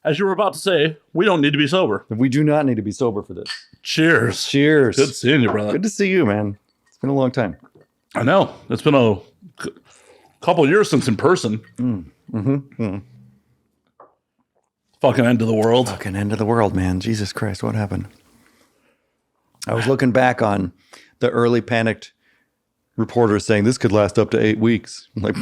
as you were about to say, we don't need to be sober. We do not need to be sober for this. Cheers. Cheers. Good seeing you, brother. Good to see you, man. It's been a long time. I know. It's been a couple years since in person. Fucking end of the world. Fucking end of the world, man. Jesus Christ, what happened? I was looking back on the early panicked reporters saying this could last up to 8 weeks. I'm like,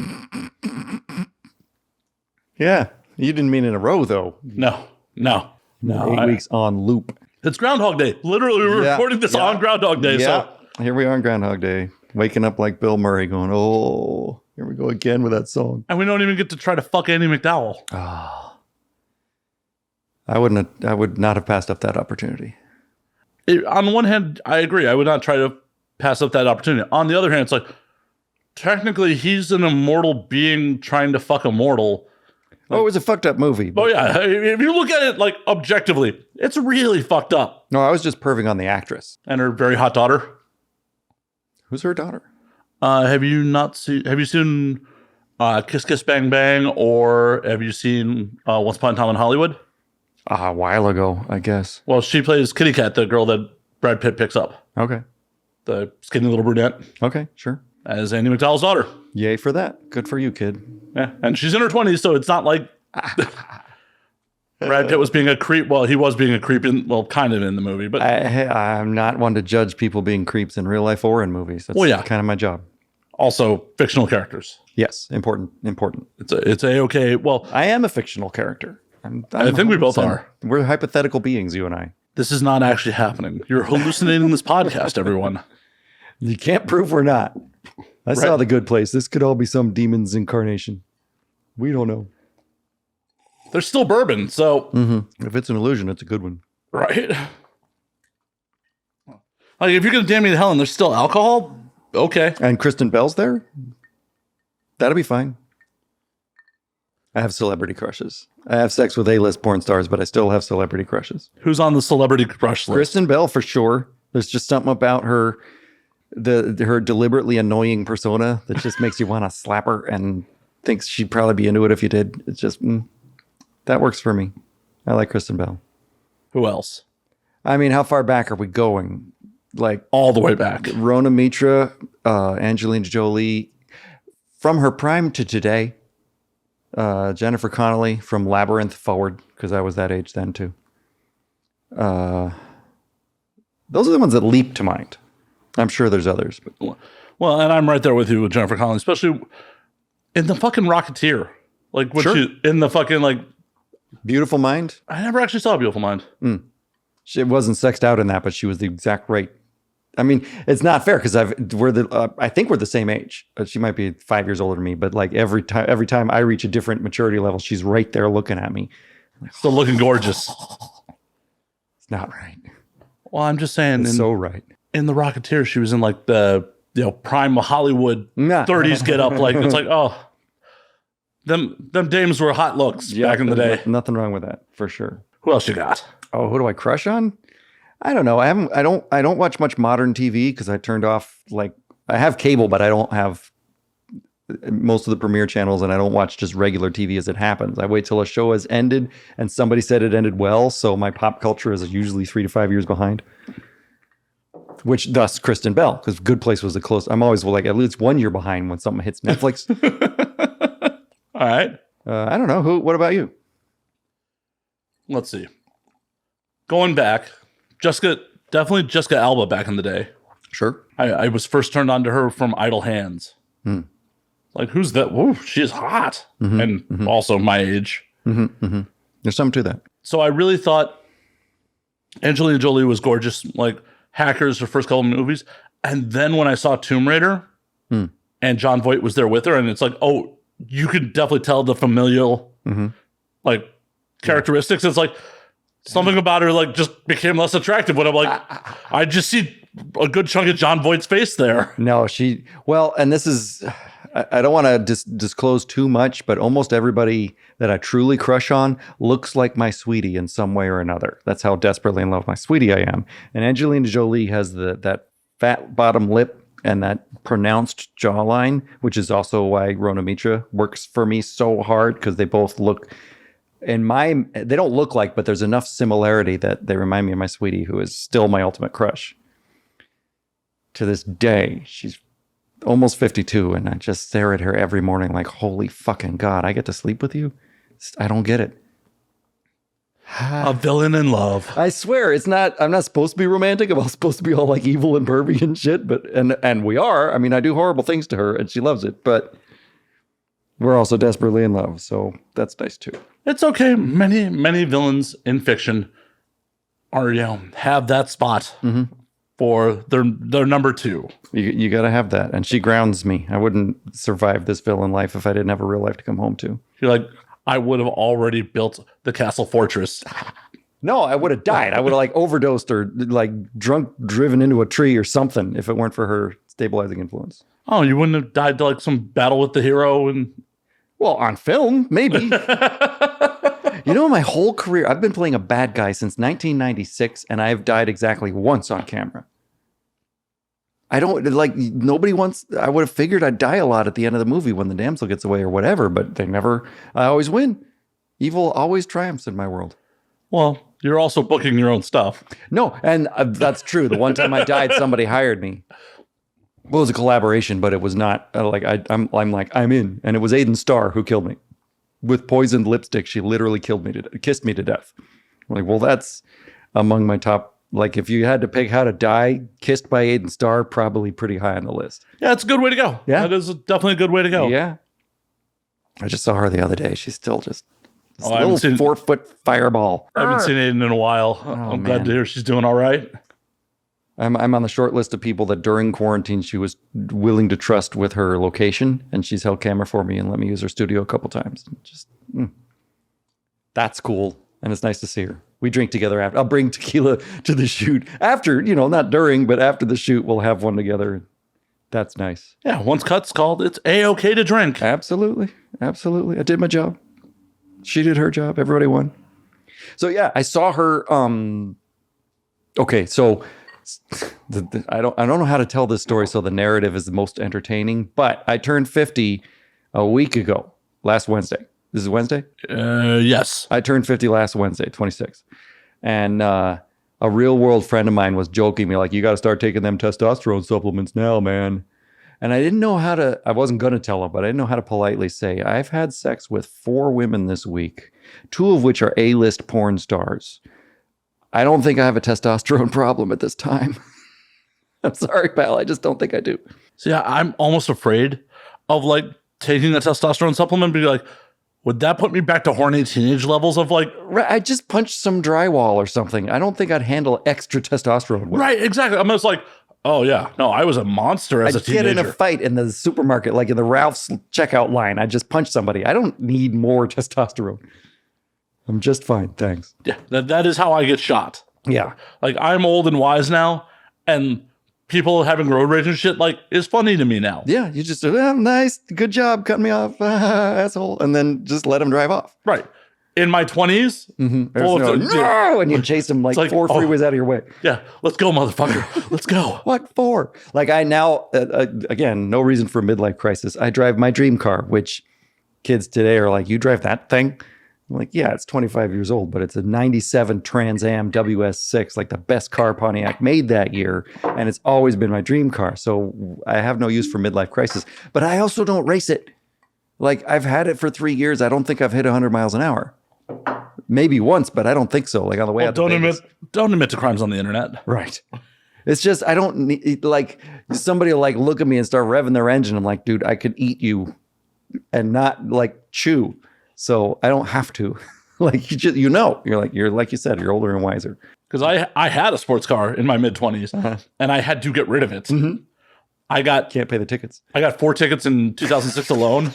yeah, you didn't mean in a row, though. No. 8 weeks on loop. It's Groundhog Day. Literally, we were recording this on Groundhog Day. Yeah. So Here we are on Groundhog Day, waking up like Bill Murray going, oh, here we go again with that song. And we don't even get to try to fuck Andy McDowell. Oh. I would not have passed up that opportunity. On one hand, I agree. I would not try to pass up that opportunity. On the other hand, it's like, technically, he's an immortal being trying to fuck a mortal. It was a fucked up movie. Oh, yeah. If you look at it, like, objectively, it's really fucked up. No, I was just perving on the actress. And her very hot daughter. Who's her daughter? Have you seen Kiss Kiss Bang Bang, or have you seen Once Upon a Time in Hollywood? A while ago, I guess. Well, she plays Kitty Cat, the girl that Brad Pitt picks up. Okay. The skinny little brunette. Okay, sure. As Andy McDowell's daughter. Yay for that. Good for you, kid. Yeah, and she's in her 20s, so it's not like Brad Pitt was being a creep. Well, he was being a creep kind of in the movie, but I'm not one to judge people being creeps in real life or in movies. That's kind of my job. Also, fictional characters. Yes, important. It's a-okay. Well, I am a fictional character. I think we both are. We're hypothetical beings, you and I. This is not actually happening. You're hallucinating this podcast, everyone. You can't prove we're not. I saw The Good Place. This could all be some demon's incarnation. We don't know. There's still bourbon, so... Mm-hmm. If it's an illusion, it's a good one. Right? Like, if you're going to damn me to hell and there's still alcohol, okay. And Kristen Bell's there? That'll be fine. I have celebrity crushes. I have sex with A-list porn stars, but I still have celebrity crushes. Who's on the celebrity crush list? Kristen Bell, for sure. There's just something about her, her deliberately annoying persona that just makes you want to slap her and thinks she'd probably be into it if you did. It's just, that works for me. I like Kristen Bell. Who else? I mean, how far back are we going? Like all the way back. Rona Mitra, Angelina Jolie, from her prime to today. Jennifer Connelly from Labyrinth forward, because I was that age then too. Those are the ones that leap to mind. I'm sure there's others, but well, and I'm right there with you with Jennifer Connelly, especially in the fucking Rocketeer. Like when she in the fucking like Beautiful Mind. I never actually saw Beautiful Mind. She wasn't sexed out in that, but she was the exact right. I mean, it's not fair because I think we're the same age. She might be 5 years older than me, but like every time I reach a different maturity level, she's right there looking at me. Still looking gorgeous. It's not right. Well, I'm just saying. It's so right. In the Rocketeer, she was in like the prime Hollywood 30s get up. Like it's like, oh, them dames were hot looks back in the day. Nothing wrong with that, for sure. Who else you got? Oh, who do I crush on? I don't know. I don't watch much modern TV because I turned off, like, I have cable, but I don't have most of the premiere channels, and I don't watch just regular TV as it happens. I wait till a show has ended and somebody said it ended well, so my pop culture is usually 3 to 5 years behind. Which thus Kristen Bell, because Good Place was the close. I'm always like at least 1 year behind when something hits Netflix. All right. I don't know. What about you? Let's see. Going back, definitely Jessica Alba back in the day. Sure. I was first turned on to her from Idle Hands. Like, who's that? Whoa, she is hot. And also my age. There's something to that. So I really thought Angelina Jolie was gorgeous. Like, Hackers, her first couple of movies. And then when I saw Tomb Raider and Jon Voight was there with her, and it's like, oh, you could definitely tell the familial like characteristics. It's like something about her like just became less attractive when I'm like, I just see a good chunk of Jon Voight's face there. No, and this is, I don't want to disclose too much, but almost everybody that I truly crush on looks like my sweetie in some way or another. That's how desperately in love with my sweetie I am. And Angelina Jolie has that fat bottom lip and that pronounced jawline, which is also why Rona Mitra works for me so hard, because they both look they don't look like, but there's enough similarity that they remind me of my sweetie, who is still my ultimate crush. To this day, she's almost 52, and I just stare at her every morning like, holy fucking God, I get to sleep with you? I don't get it. A villain in love. I swear, I'm not supposed to be romantic. I'm supposed to be all like evil and pervy and shit, but and we are. I mean, I do horrible things to her and she loves it, but we're also desperately in love, so that's nice too. It's okay. Many villains in fiction are, have that spot for their number two. You got to have that. And she grounds me. I wouldn't survive this villain life if I didn't have a real life to come home to. You're like, I would have already built the castle fortress. No, I would have died. I would have like overdosed or like driven into a tree or something if it weren't for her stabilizing influence. Oh, you wouldn't have died to like some battle with the hero and... Well, on film, maybe. My whole career, I've been playing a bad guy since 1996, and I've died exactly once on camera. I don't, like, nobody wants, I would have figured I'd die a lot at the end of the movie when the damsel gets away or whatever, but I always win. Evil always triumphs in my world. Well, you're also booking your own stuff. No, and that's true. The one time I died, somebody hired me. Well, it was a collaboration, but it was not I'm in. And it was Aiden Starr who killed me. With poisoned lipstick, she literally kissed me to death. I'm like, well, that's among my top, like if you had to pick how to die, kissed by Aiden Starr, probably pretty high on the list. Yeah, it's a good way to go. Yeah. That is definitely a good way to go. Yeah. I just saw her the other day. She's still just this I little 4-foot fireball. I haven't seen Aiden in a while. I'm glad to hear she's doing all right. I'm on the short list of people that during quarantine she was willing to trust with her location, and she's held camera for me and let me use her studio a couple times. That's cool, and it's nice to see her. We drink together after. I'll bring tequila to the shoot after, not during, but after the shoot, we'll have one together. That's nice. Yeah, once cut's called, it's A-okay to drink. Absolutely. Absolutely. I did my job. She did her job. Everybody won. So yeah, I saw her. Okay, so I don't know how to tell this story so the narrative is the most entertaining, but I turned 50 a week ago, last Wednesday. This is Wednesday? Yes. I turned 50 last Wednesday, 26. And a real world friend of mine was joking me like, you got to start taking them testosterone supplements now, man. And I didn't know I wasn't going to tell him, but I didn't know how to politely say, I've had sex with 4 women this week, 2 of which are A-list porn stars. I don't think I have a testosterone problem at this time. I'm sorry, pal. I just don't think I do. So yeah, I'm almost afraid of like taking a testosterone supplement and be like, would that put me back to horny teenage levels of like... I just punched some drywall or something. I don't think I'd handle extra testosterone with. Right, exactly. I'm just like, oh yeah, no, I was a monster as a teenager. I'd get in a fight in the supermarket, like in the Ralph's checkout line. I just punch somebody. I don't need more testosterone. I'm just fine, thanks. Yeah, that is how I get shot. Yeah. Like, I'm old and wise now, and people having road rage and shit, like, is funny to me now. Yeah, you just, nice, good job, cutting me off, asshole, and then just let him drive off. Right. In my 20s, no, and you chase him like 4 freeways out of your way. Yeah, let's go, motherfucker. Let's go. What for? Like I now, again, no reason for a midlife crisis. I drive my dream car, which kids today are like, you drive that thing? I'm like, yeah, it's 25 years old, but it's a 97 Trans Am WS6, like the best car Pontiac made that year. And it's always been my dream car. So I have no use for midlife crisis, but I also don't race it. Like I've had it for 3 years. I don't think I've hit 100 miles an hour. Maybe once, but I don't think so. Like on the way out. Don't admit to crimes on the internet. Right. It's just, I don't need, like somebody will like look at me and start revving their engine. I'm like, dude, I could eat you and not like chew. So I don't have to. Like, you're like you said, you're older and wiser. Because I had a sports car in my mid-20s, and I had to get rid of it. Mm-hmm. Can't pay the tickets. I got 4 tickets in 2006 alone.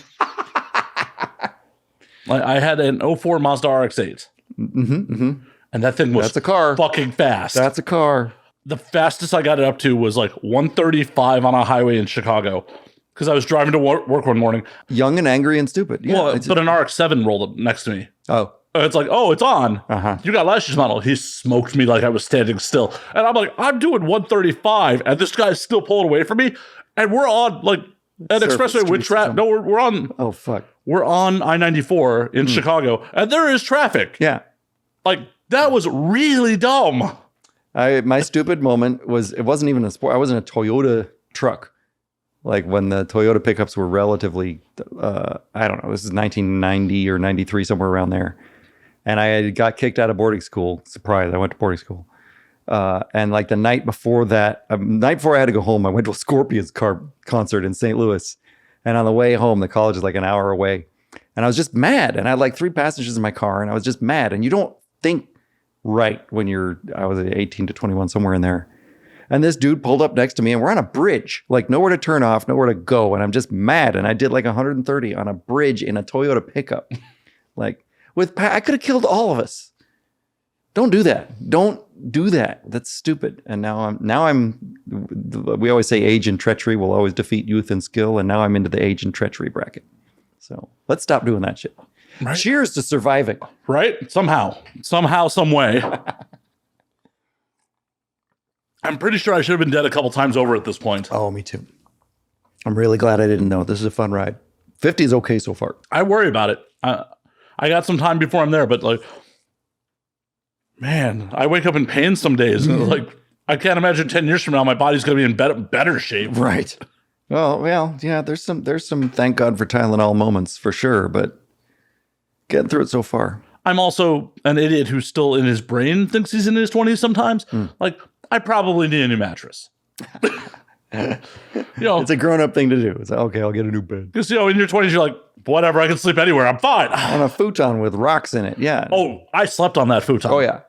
I had an 04 Mazda RX-8. Mm-hmm, mm-hmm. And that thing was That's a car. Fucking fast. That's a car. The fastest I got it up to was like 135 on a highway in Chicago. Because I was driving to work one morning. Young and angry and stupid. Yeah, well, but an RX-7 rolled up next to me. Oh. It's like, oh, it's on. Uh-huh. You got last year's model. He smoked me like I was standing still. And I'm like, I'm doing 135, and this guy's still pulling away from me. And we're on like At Expressway with traffic. No, we're on. Oh fuck. We're on I-94 in Chicago, and there is traffic. Yeah. Like that was really dumb. My stupid moment was it wasn't even a sport. I was in a Toyota truck. Like when the Toyota pickups were relatively, I don't know, this is 1990 or 93, somewhere around there. And I got kicked out of boarding school. Surprise, I went to boarding school. And like the night before that, night before I had to go home, I went to a Scorpions concert in St. Louis. And on the way home, the college is like an hour away. And I was just mad. And I had like 3 passengers in my car. And I was just mad. And you don't think right when I was 18 to 21, somewhere in there. And this dude pulled up next to me and we're on a bridge, like nowhere to turn off, nowhere to go. And I'm just mad. And I did like 130 on a bridge in a Toyota pickup. Like I could have killed all of us. Don't do that. Don't do that. That's stupid. And now we always say age and treachery will always defeat youth and skill. And now I'm into the age and treachery bracket. So let's stop doing that shit. Right. Cheers to surviving. Right? Somehow, some way. I'm pretty sure I should have been dead a couple times over at this point. Oh, me too. I'm really glad I didn't know. This is a fun ride. 50 is okay so far. I worry about it. I got some time before I'm there, but like, man, I wake up in pain some days. And like, I can't imagine 10 years from now, my body's going to be in better shape. Right. Well, yeah, there's some thank God for Tylenol moments for sure, but getting through it so far. I'm also an idiot who still in his brain thinks he's in his 20s sometimes. Like, I probably need a new mattress. It's a grown-up thing to do. It's like, okay, I'll get a new bed. Because, in your 20s, you're like, whatever, I can sleep anywhere. I'm fine. On a futon with rocks in it, yeah. Oh, I slept on that futon. Oh, yeah.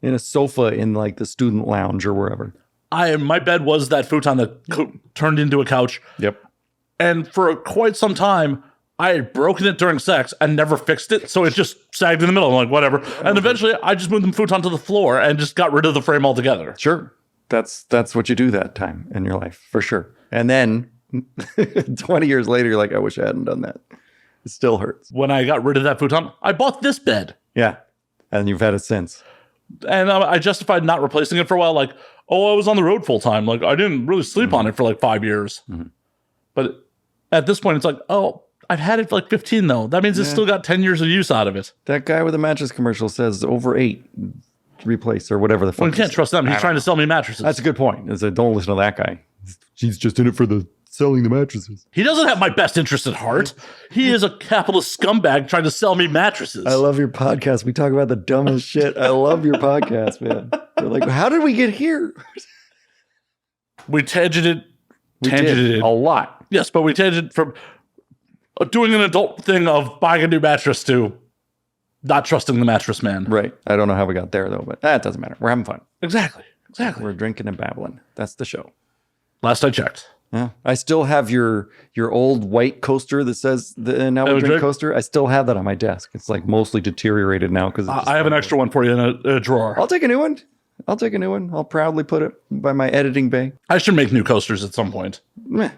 In a sofa in, like, the student lounge or wherever. My bed was that futon that turned into a couch. Yep. And for quite some time, I had broken it during sex and never fixed it. So it just sagged in the middle. I'm like, whatever. And eventually I just moved the futon to the floor and just got rid of the frame altogether. Sure. That's what you do that time in your life, for sure. And then 20 years later, you're like, I wish I hadn't done that. It still hurts. When I got rid of that futon, I bought this bed. Yeah. And you've had it since. And I justified not replacing it for a while. Like, I was on the road full time. Like, I didn't really sleep on it for like 5 years. Mm-hmm. But at this point, it's like, I've had it for like 15 though. That means it's still got 10 years of use out of it. That guy with the mattress commercial says over 8 replace or whatever the fuck. Well, you can't trust them. He's trying to sell me mattresses. That's a good point. Don't listen to that guy. He's just in it for the selling the mattresses. He doesn't have my best interest at heart. He is a capitalist scumbag trying to sell me mattresses. I love your podcast. We talk about the dumbest shit. I love your podcast, man. They're like, how did we get here? We tangented a lot. Yes, but we tangented from doing an adult thing of buying a new mattress to not trusting the mattress man. Right. I don't know how we got there though, but that doesn't matter. We're having fun. Exactly. We're drinking and babbling. That's the show. Last I checked. Yeah. I still have your old white coaster that says the Now We Drink coaster. I still have that on my desk. It's like mostly deteriorated now because I have an extra one for you in a drawer. I'll take a new one. I'll proudly put it by my editing bay. I should make new coasters at some point. Meh.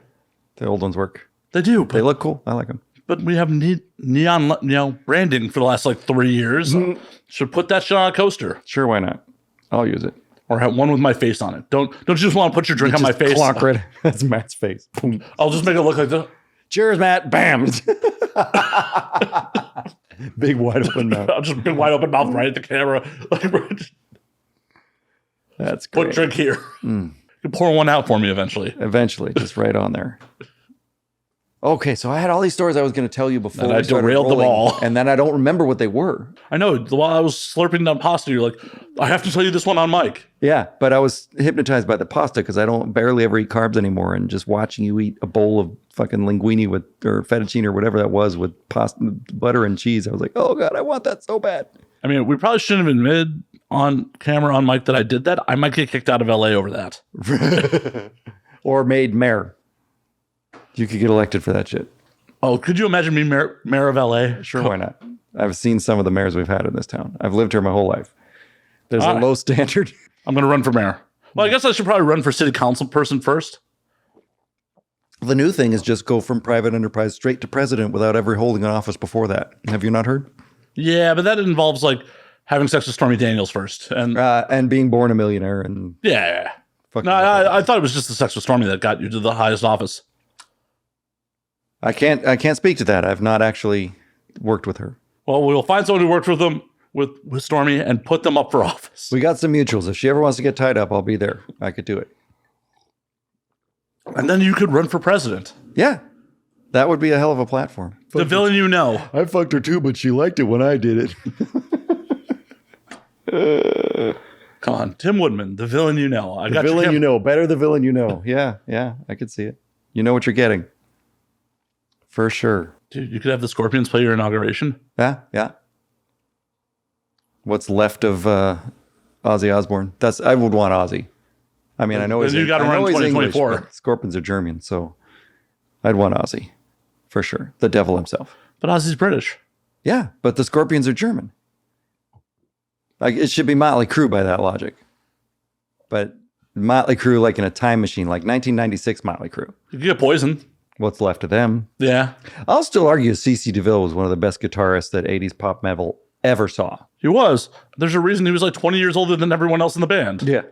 The old ones work. They do. They look cool. I like them. But we have neon, branding for the last like 3 years. Mm-hmm. Should put that shit on a coaster. Sure, why not? I'll use it. Or have one with my face on it. Don't you just want to put your drink on my face? Clock red. That's Matt's face. Boom. I'll just make it look like this. Cheers, Matt. Bam. Big wide open mouth. I'll just big wide open mouth right at the camera. That's great. Put drink here. You can pour one out for me eventually. Eventually, just right on there. Okay, so I had all these stories I was going to tell you before. And I derailed them all. And then I don't remember what they were. I know. While I was slurping down pasta, you're like, I have to tell you this one on mic. Yeah, but I was hypnotized by the pasta because I don't barely ever eat carbs anymore. And just watching you eat a bowl of fucking linguine or fettuccine or whatever that was with pasta, butter and cheese, I was like, oh God, I want that so bad. I mean, we probably shouldn't have admitted on camera on mic that I did that. I might get kicked out of LA over that. Or made mayor. You could get elected for that shit. Oh, could you imagine me mayor of LA? Sure, why not? I've seen some of the mayors we've had in this town. I've lived here my whole life. There's a low standard. I'm going to run for mayor. Well, I guess I should probably run for city council person first. The new thing is just go from private enterprise straight to president without ever holding an office before that. Have you not heard? Yeah, but that involves like having sex with Stormy Daniels first. And being born a millionaire. And yeah. No, I thought it was just the sex with Stormy that got you to the highest office. I can't speak to that. I've not actually worked with her. Well, we'll find someone who worked with them with Stormy and put them up for office. We got some mutuals. If she ever wants to get tied up, I'll be there. I could do it. And then you could run for president. Yeah. That would be a hell of a platform. The villain you know. I fucked her too, but she liked it when I did it. Come on, Tim Woodman, the villain you know. The villain you know. Better the villain you know. Yeah, I could see it. You know what you're getting. For sure. Dude, you could have the Scorpions play your inauguration. Yeah. What's left of Ozzy Osbourne? I would want Ozzy. I mean, I know you got to run 2024. English, Scorpions are German, so I'd want Ozzy. For sure. The devil himself. But Ozzy's British. Yeah, but the Scorpions are German. Like, it should be Motley Crue by that logic. But Motley Crue, like in a time machine, like 1996 Motley Crue. You could get Poison. What's left of them? Yeah. I'll still argue CeCe DeVille was one of the best guitarists that 80s pop metal ever saw. He was. There's a reason he was like 20 years older than everyone else in the band. Yeah.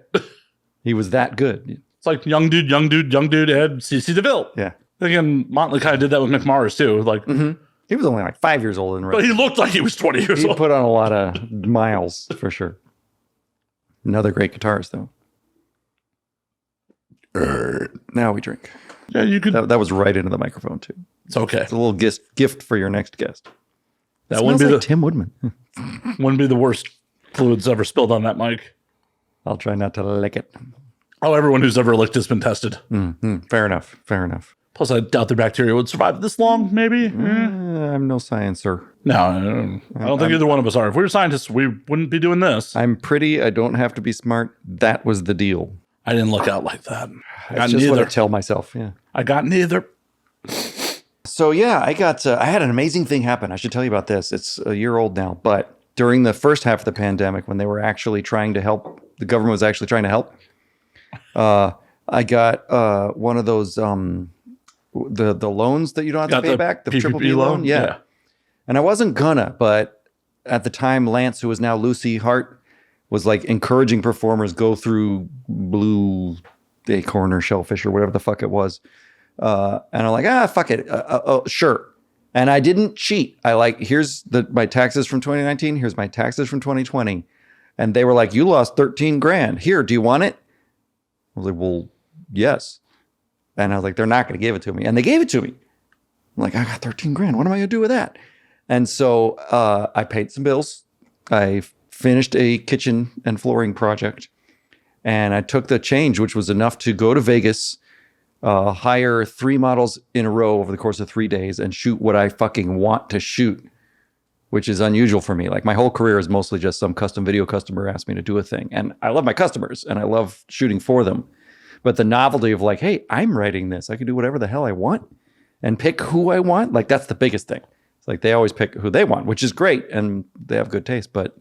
He was that good. It's like young dude, had CeCe DeVille. Yeah. Again, Motley kind of did that with Mick Mars too. Like, He was only like 5 years old in but he looked like he was 20 years He old. put on a lot of miles for sure. Another great guitarist though. Now we drink. Yeah, you could. That was right into the microphone too. It's okay. It's a little gift for your next guest. That wouldn't be like Tim Woodman. wouldn't be the worst fluids ever spilled on that mic. I'll try not to lick it. Oh, everyone who's ever licked has been tested. Fair enough. Plus, I doubt the bacteria would survive this long, maybe. I'm no sciencer. No, I don't think either one of us are. If we were scientists, we wouldn't be doing this. I'm pretty. I don't have to be smart. That was the deal. I didn't look out like that. That's just what I tell myself. Yeah. I got neither. So yeah, I had an amazing thing happen. I should tell you about this. It's a year old now, but during the first half of the pandemic, when they were actually trying to help, the government was actually trying to help. I got one of those the loans that you don't have to pay back, the PPP loan. Yeah. And I wasn't gonna, but at the time, Lance, who is now Lucy Hart, was like encouraging performers go through Blue Acorn or Shellfish or whatever the fuck it was. And I'm like, fuck it. Sure. And I didn't cheat. Here's my taxes from 2019. Here's my taxes from 2020. And they were like, you lost 13 grand. Here, do you want it? I was like, well, yes. And I was like, they're not going to give it to me. And they gave it to me. I'm like, I got 13 grand. What am I going to do with that? And so I paid some bills. I finished a kitchen and flooring project. And I took the change, which was enough to go to Vegas, hire 3 models in a row over the course of 3 days and shoot what I fucking want to shoot, which is unusual for me. Like, my whole career is mostly just some custom video customer asked me to do a thing. And I love my customers and I love shooting for them. But the novelty of like, hey, I'm writing this. I can do whatever the hell I want and pick who I want. Like, that's the biggest thing. It's like they always pick who they want, which is great. And they have good taste. But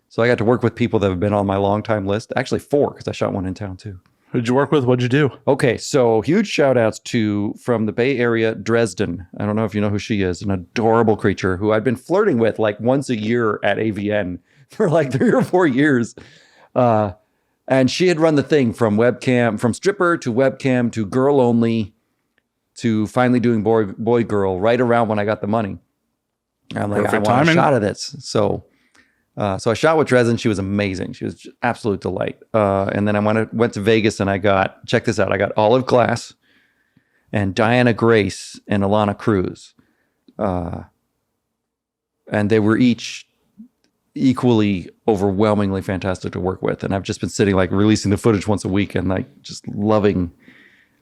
so I got to work with people that have been on my long time list. Actually 4, because I shot one in town too. Who'd you work with? What'd you do? Okay, so huge shout outs to, from the Bay Area, Dresden. I don't know if you know who she is. An adorable creature who I'd been flirting with like once a year at AVN for like 3 or 4 years. And she had run the thing from webcam, from stripper to webcam to girl only to finally doing boy girl right around when I got the money. And I'm like, Perfect I want timing. a shot of this. So I shot with Dresden. She was amazing. She was just absolute delight. And then I went to Vegas and I got, check this out. I got Olive Glass and Diana Grace and Alana Cruz. And they were each equally overwhelmingly fantastic to work with. And I've just been sitting like releasing the footage once a week and like just loving,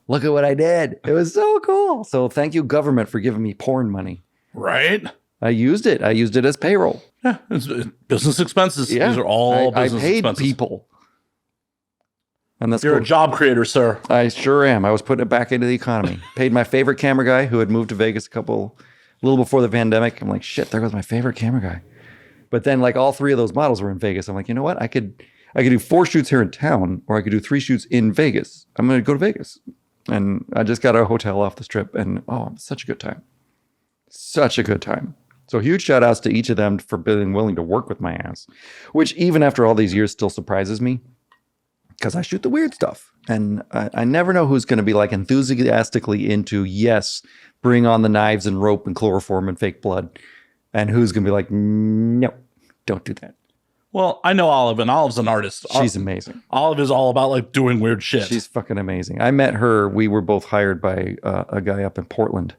look at what I did. It was so cool. So thank you, government, for giving me porn money. Right? I used it. I used it as payroll. Yeah, it's business expenses. Yeah. These are all business I paid expenses. people. And that's You're cool. a job creator, sir. I sure am. I was putting it back into the economy. Paid my favorite camera guy who had moved to Vegas a little before the pandemic. I'm like, shit, there goes my favorite camera guy. But then like all 3 of those models were in Vegas. I'm like, you know what? I could do 4 shoots here in town, or I could do 3 shoots in Vegas. I'm going to go to Vegas. And I just got a hotel off the strip and such a good time. Such a good time. So huge shout outs to each of them for being willing to work with my ass, which even after all these years still surprises me. because I shoot the weird stuff. And I never know who's going to be like enthusiastically into, yes, bring on the knives and rope and chloroform and fake blood. And who's going to be like, no, don't do that. Well, I know Olive, and Olive's an artist. She's amazing. Olive is all about like doing weird shit. She's fucking amazing. I met her. We were both hired by a guy up in Portland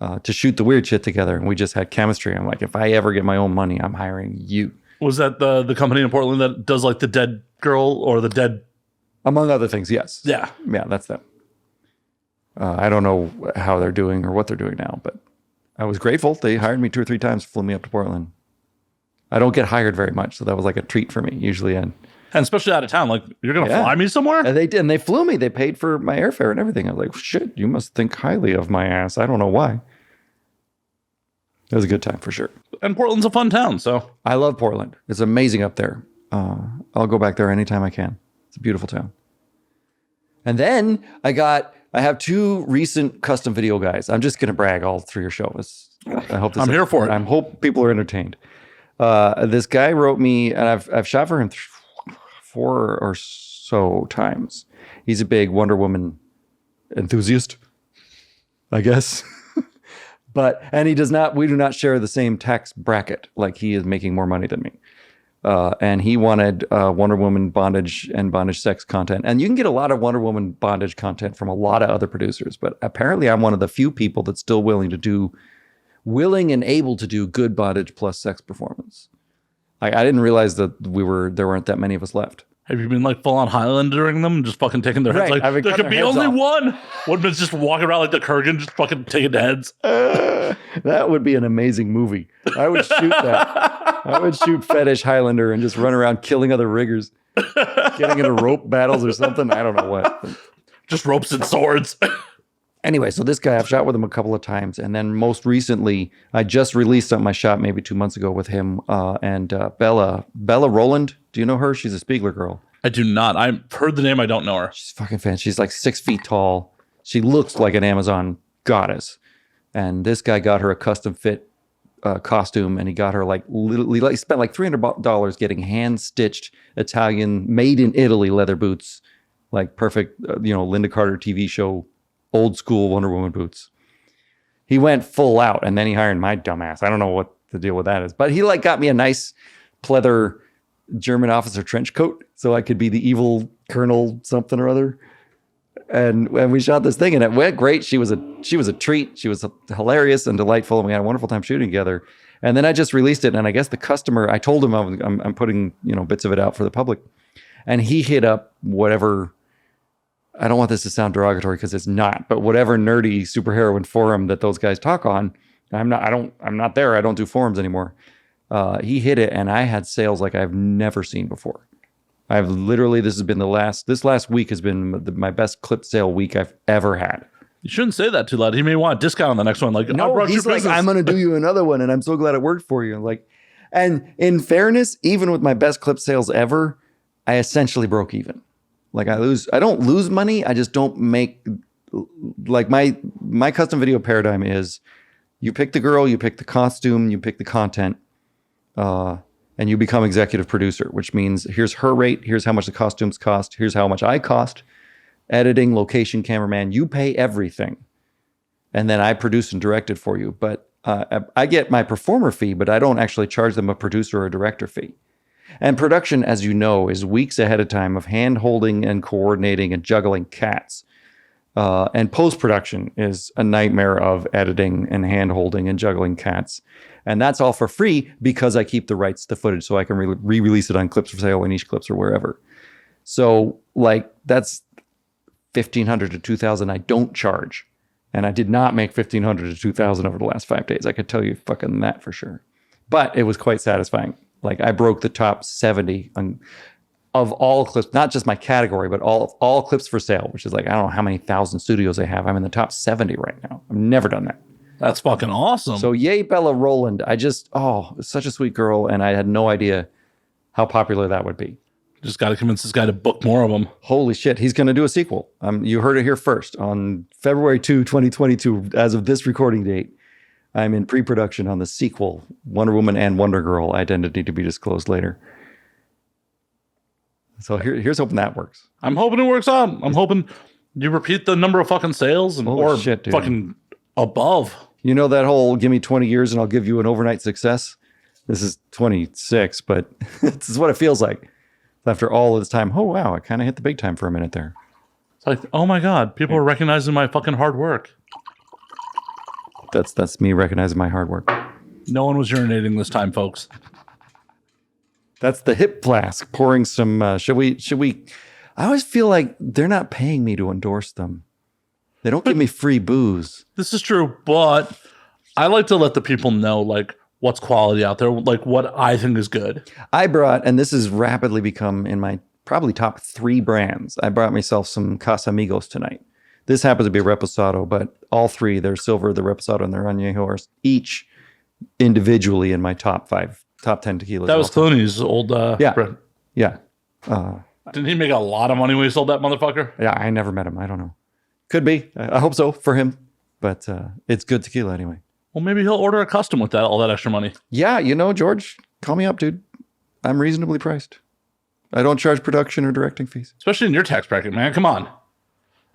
to shoot the weird shit together. And we just had chemistry. I'm like, if I ever get my own money, I'm hiring you. Was that the company in Portland that does like the dead girl or the dead? Among other things, yes. Yeah. Yeah, that's them. I don't know how they're doing or what they're doing now, but I was grateful. They hired me 2 or 3 times, flew me up to Portland. I don't get hired very much, so that was like a treat for me. Usually, and especially out of town, like you're gonna fly me somewhere. And they did, and they flew me. They paid for my airfare and everything. I was like, shit, you must think highly of my ass. I don't know why. It was a good time for sure. And Portland's a fun town, so I love Portland. It's amazing up there. I'll go back there anytime I can. It's a beautiful town. And then I have 2 recent custom video guys. I'm just gonna brag all through your show. I hope I'm here for it. I hope people are entertained. This guy wrote me, and I've shot for him 4 or so times. He's a big Wonder Woman enthusiast, I guess. And we do not share the same tax bracket. Like, he is making more money than me. And he wanted Wonder Woman bondage and bondage sex content. And you can get a lot of Wonder Woman bondage content from a lot of other producers. But apparently I'm one of the few people that's still willing and able to do good bondage plus sex performance. I didn't realize that there weren't that many of us left. Have you been like full on Highlandering them, just fucking taking their heads? Right. Like there could be only one. Woodman's just walking around like the Kurgan, just fucking taking heads. That would be an amazing movie. I would shoot that. I would shoot fetish Highlander and just run around killing other riggers, getting into rope battles or something. I don't know what. Just ropes and swords. Anyway, so this guy, I've shot with him a couple of times. And then most recently, I just released something I shot maybe 2 months ago with him and Bella Rowland. Do you know her? She's a Spiegler girl. I do not. I've heard the name. I don't know her. She's fucking fan. She's like 6 feet tall. She looks like an Amazon goddess. And this guy got her a custom fit costume, and he got her he spent like $300 getting hand stitched Italian, made in Italy leather boots, like perfect, Linda Carter TV show, old school Wonder Woman boots. He went full out, and then he hired my dumbass. I don't know what the deal with that is, but he got me a nice pleather German officer trench coat so I could be the evil Colonel something or other. And we shot this thing, and it went great. She was a treat. She was hilarious and delightful, and we had a wonderful time shooting together. And then I just released it, and I guess the customer, I told him I'm putting bits of it out for the public, and he hit up whatever. I don't want this to sound derogatory because it's not, but whatever nerdy superheroine forum that those guys talk on, I'm not there. I don't do forums anymore. He hit it, and I had sales like I've never seen before. I've literally, this last week has been my best clip sale week I've ever had. You shouldn't say that too loud. He may want a discount on the next one. Like, no, he's like, I'm going to do you another one, and I'm so glad it worked for you. And in fairness, even with my best clip sales ever, I essentially broke even. Like I don't lose money. I just don't make, like my custom video paradigm is you pick the girl, you pick the costume, you pick the content, and you become executive producer, which means here's her rate, here's how much the costumes cost, here's how much I cost, editing, location, cameraman, you pay everything. And then I produce and direct it for you. But I get my performer fee, but I don't actually charge them a producer or director fee. And production, as you know, is weeks ahead of time of hand-holding and coordinating and juggling cats. And post-production is a nightmare of editing and hand-holding and juggling cats. And that's all for free because I keep the rights to footage so I can re-release it on Clips for Sale or Niche Clips or wherever. So that's $1,500 to $2,000 I don't charge. And I did not make $1,500 to $2,000 over the last 5 days. I could tell you fucking that for sure. But it was quite satisfying. I broke the top 70 of all clips, not just my category, but all Clips for Sale, which is I don't know how many thousand studios they have. I'm in the top 70 right now. I've never done that. That's fucking awesome. So yay, Bella Rowland. It's such a sweet girl, and I had no idea how popular that would be. Just got to convince this guy to book more of them. Holy shit, he's going to do a sequel. You heard it here first. On February 2, 2022, as of this recording date, I'm in pre-production on the sequel, Wonder Woman and Wonder Girl, Identity to be Disclosed Later. So here's hoping that works. I'm hoping it works out. I'm hoping you repeat the number of fucking sales and Holy or shit, dude. fucking above. You know that whole give me 20 years and I'll give you an overnight success? This is 26, but this is what it feels like. After all of this time, oh wow, I kind of hit the big time for a minute there. It's like, oh my God, people are recognizing my fucking hard work. That's me recognizing my hard work. No one was urinating this time, folks. That's the hip flask pouring some. Should we? I always feel like they're not paying me to endorse them. They don't give me free booze. This is true, but I like to let the people know like what's quality out there, like what I think is good. I brought, and this has rapidly become in my probably top 3 brands. I brought myself some Casamigos tonight. This happens to be a Reposado, but all 3, their silver, the Reposado, and their Añejo are each individually in my top 10 tequilas. That was Clooney's old brand. Yeah. Didn't he make a lot of money when he sold that motherfucker? Yeah, I never met him. I don't know. Could be. I hope so for him. But it's good tequila anyway. Well, maybe he'll order a custom with all that extra money. Yeah, George, call me up, dude. I'm reasonably priced. I don't charge production or directing fees. Especially in your tax bracket, man. Come on.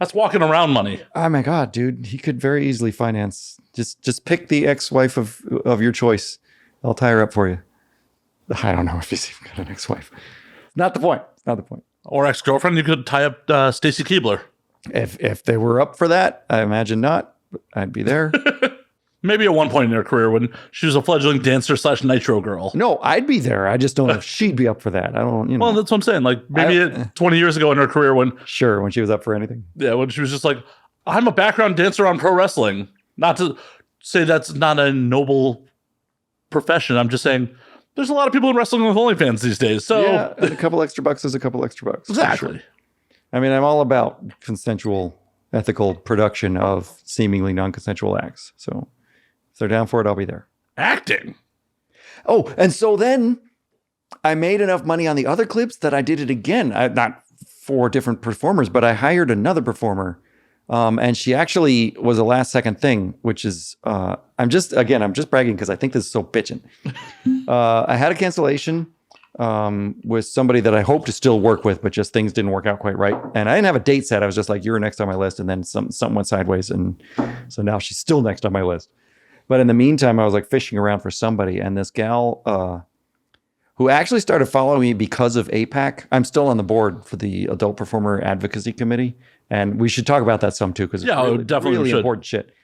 That's walking around money. Oh my God, dude. He could very easily finance. Just pick the ex-wife of your choice. I'll tie her up for you. I don't know if he's even got an ex-wife. Not the point. Not the point. Or ex-girlfriend, you could tie up Stacy Keebler. If they were up for that, I imagine not. But I'd be there. Maybe at one point in her career when she was a fledgling dancer / nitro girl. No, I'd be there. I just don't know if she'd be up for that. I don't, Well, that's what I'm saying. Like maybe 20 years ago in her career when she was up for anything. Yeah, when she was just like, I'm a background dancer on pro wrestling. Not to say that's not a noble profession. I'm just saying there's a lot of people in wrestling with OnlyFans these days. So yeah, a couple extra bucks is a couple extra bucks. Exactly. Sure. I mean, I'm all about consensual, ethical production of seemingly non-consensual acts. So if they're down for it, I'll be there. Acting. Oh, and so then I made enough money on the other clips that I did it again. Not 4 different performers, but I hired another performer. And she actually was a last second thing, which is, I'm just bragging because I think this is so bitching. I had a cancellation with somebody that I hope to still work with, but just things didn't work out quite right. And I didn't have a date set. I was just like, you're next on my list. And then something went sideways. And so now she's still next on my list. But in the meantime, I was like fishing around for somebody. And this gal who actually started following me because of APAC. I'm still on the board for the Adult Performer Advocacy Committee. And we should talk about that some too, because it's really important shit.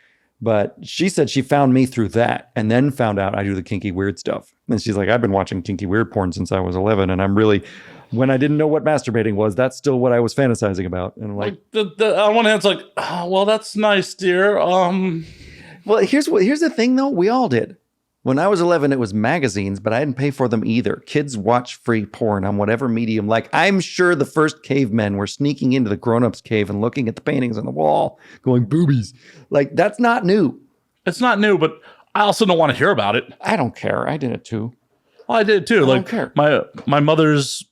But she said she found me through that and then found out I do the kinky weird stuff. And she's like, I've been watching kinky weird porn since I was 11. And I'm really, when I didn't know what masturbating was, that's still what I was fantasizing about. And I'm like, on one hand, it's like, oh, well, that's nice, dear. Well, here's the thing, though. We all did. When I was 11, it was magazines, but I didn't pay for them either. Kids watch free porn on whatever medium. Like, I'm sure the first cavemen were sneaking into the grown-ups cave and looking at the paintings on the wall, going, boobies. Like, that's not new. It's not new, but I also don't want to hear about it. I don't care. I did it too. Well, I did too. I don't care. My mother's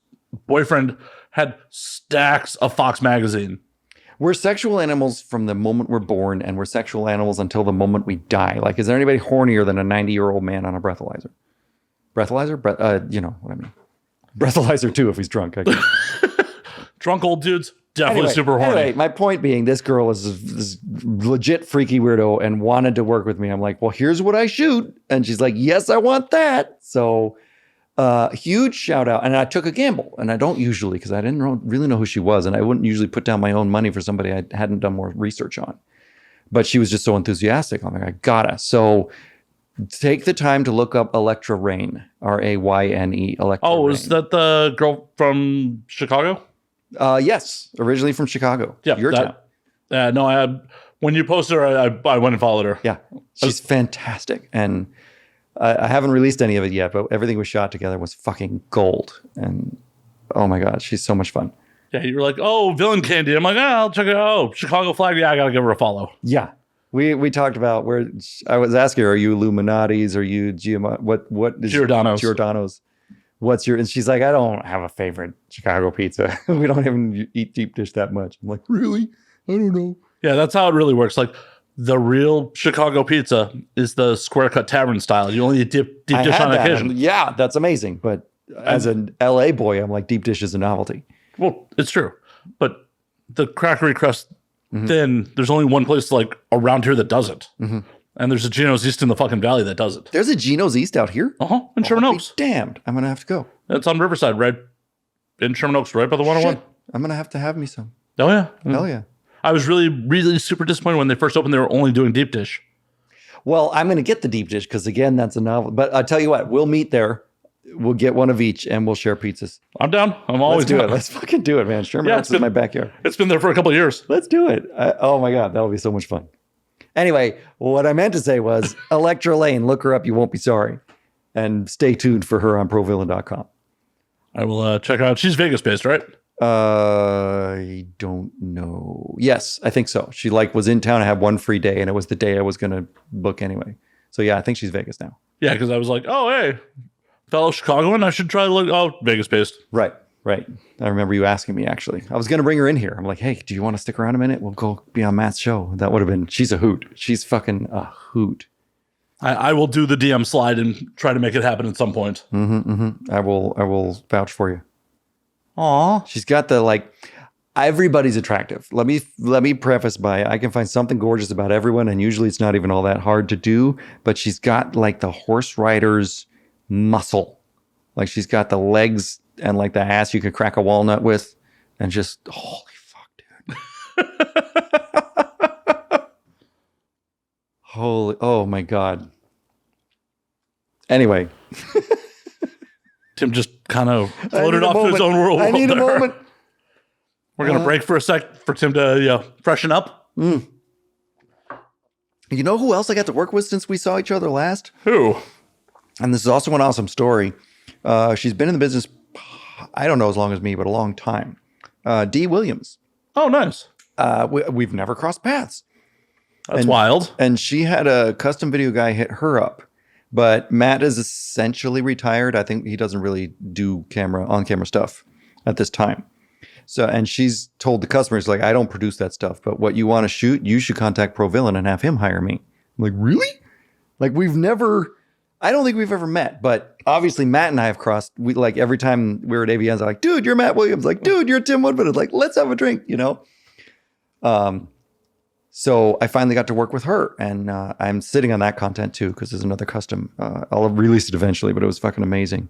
boyfriend had stacks of Fox magazine. We're sexual animals from the moment we're born, and we're sexual animals until the moment we die. Like, is there anybody hornier than a 90-year-old man on a breathalyzer? Breathalyzer? You know what I mean. Breathalyzer too, if he's drunk. I guess. Drunk old dudes, definitely super horny. Anyway, my point being, this girl is this legit freaky weirdo and wanted to work with me. I'm like, well, here's what I shoot. And she's like, yes, I want that. So huge shout out. And I took a gamble. And I don't usually, because I didn't really know who she was. And I wouldn't usually put down my own money for somebody I hadn't done more research on. But she was just so enthusiastic. I'm like, I gotta. So take the time to look up Electra Rain, Rayne. Electra Oh, Rain. is that the girl from Chicago? Yes, originally from Chicago. Yeah, your town. No, when you posted her, I went and followed her. Yeah, she's fantastic. And I haven't released any of it yet, but everything we shot together was fucking gold. And oh my God, she's so much fun. Yeah, you were like, oh, Villain Candy. I'm like, I'll check it out. Oh, Chicago Flag. Yeah, I got to give her a follow. Yeah. We talked about where I was asking her, are you Illuminati's? Are you what is Giordano's? What's your, and she's like, I don't have a favorite Chicago pizza. We don't even eat deep dish that much. I'm like, really? I don't know. Yeah, that's how it really works. Like the real Chicago pizza is the square cut tavern style. You only eat deep dish on occasion. Yeah, that's amazing. But as an LA boy, I'm like, deep dish is a novelty. Well, it's true. But the crackery crust thin, there's only one place like around here that does it. And there's a Geno's East in the fucking valley that does it. There's a Geno's East out here? In Sherman Oaks. Damned. I'm going to have to go. It's on Riverside, right in Sherman Oaks, right by the 101. Shit. I'm going to have me some. Oh, yeah. Hell yeah. I was really, really super disappointed when they first opened. They were only doing deep dish. Well, I'm going to get the deep dish because, again, that's a novel. But I'll tell you what, we'll meet there. We'll get one of each and we'll share pizzas. I'm down. I'm always Let's do down. it. Let's fucking do it, man. Sherman Oaks is my backyard. It's been there for a couple of years. Let's do it. Oh, my God. That'll be so much fun. Anyway, what I meant to say was Electra Lane. Look her up. You won't be sorry. And stay tuned for her on provillain.com. I will check her out. She's Vegas-based, right? I don't know. Yes, I think so. She was in town. I had one free day, and it was the day I was going to book anyway. So yeah, I think she's Vegas now. Yeah, because I was like, oh hey, fellow Chicagoan, I should try to look. Oh, Vegas-based. Right. I remember you asking me actually. I was going to bring her in here. I'm like, hey, do you want to stick around a minute? We'll go be on Matt's show. That would have been. She's a hoot. She's fucking a hoot. I will do the DM slide and try to make it happen at some point. I will vouch for you. Aw. She's got the everybody's attractive. Let me preface by I can find something gorgeous about everyone, and usually it's not even all that hard to do, but she's got the horse rider's muscle. She's got the legs and the ass you could crack a walnut with, and just holy fuck, dude. Oh my God. Anyway. Tim just kind of floated off to his own world. I need a moment. We're going to break for a sec for Tim to freshen up. You know who else I got to work with since we saw each other last? Who? And this is also an awesome story. She's been in the business, I don't know as long as me, but a long time. Dee Williams. Oh, nice. We've never crossed paths. That's wild. And she had a custom video guy hit her up. But Matt is essentially retired. I think he doesn't really do on-camera stuff at this time. So, and she's told the customers, I don't produce that stuff, but what you want to shoot, you should contact ProVillain and have him hire me. I'm like, really? I don't think we've ever met, but obviously Matt and I have crossed. We every time we were at AVNs, I'm like, dude, you're Matt Williams. Dude, you're Tim Woodman. It's let's have a drink, So I finally got to work with her, and I'm sitting on that content too because there's another custom. I'll release it eventually, but it was fucking amazing.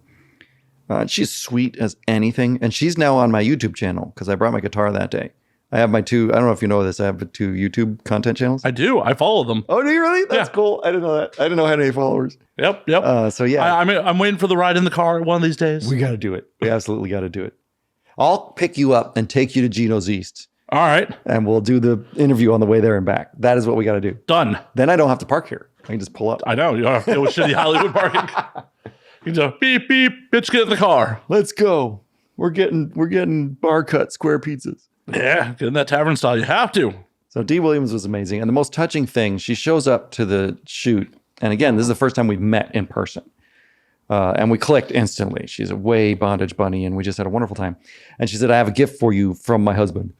She's sweet as anything, and she's now on my YouTube channel because I brought my guitar that day. I have my two. I don't know if you know this. I have 2 YouTube content channels. I do. I follow them. Oh, do you really? That's cool. I didn't know that. I didn't know I had any followers. Yep. So yeah, I'm waiting for the ride in the car one of these days. We got to do it. We absolutely got to do it. I'll pick you up and take you to Geno's East. All right. And we'll do the interview on the way there and back. That is what we got to do. Done. Then I don't have to park here. I can just pull up. I know. You don't have to deal with shitty Hollywood parking. You just beep, beep, bitch, get in the car. Let's go. We're getting bar cut square pizzas. Yeah, get in that tavern style. You have to. So Dee Williams was amazing. And the most touching thing, she shows up to the shoot. And again, this is the first time we've met in person. And we clicked instantly. She's a way bondage bunny, and we just had a wonderful time. And she said, I have a gift for you from my husband.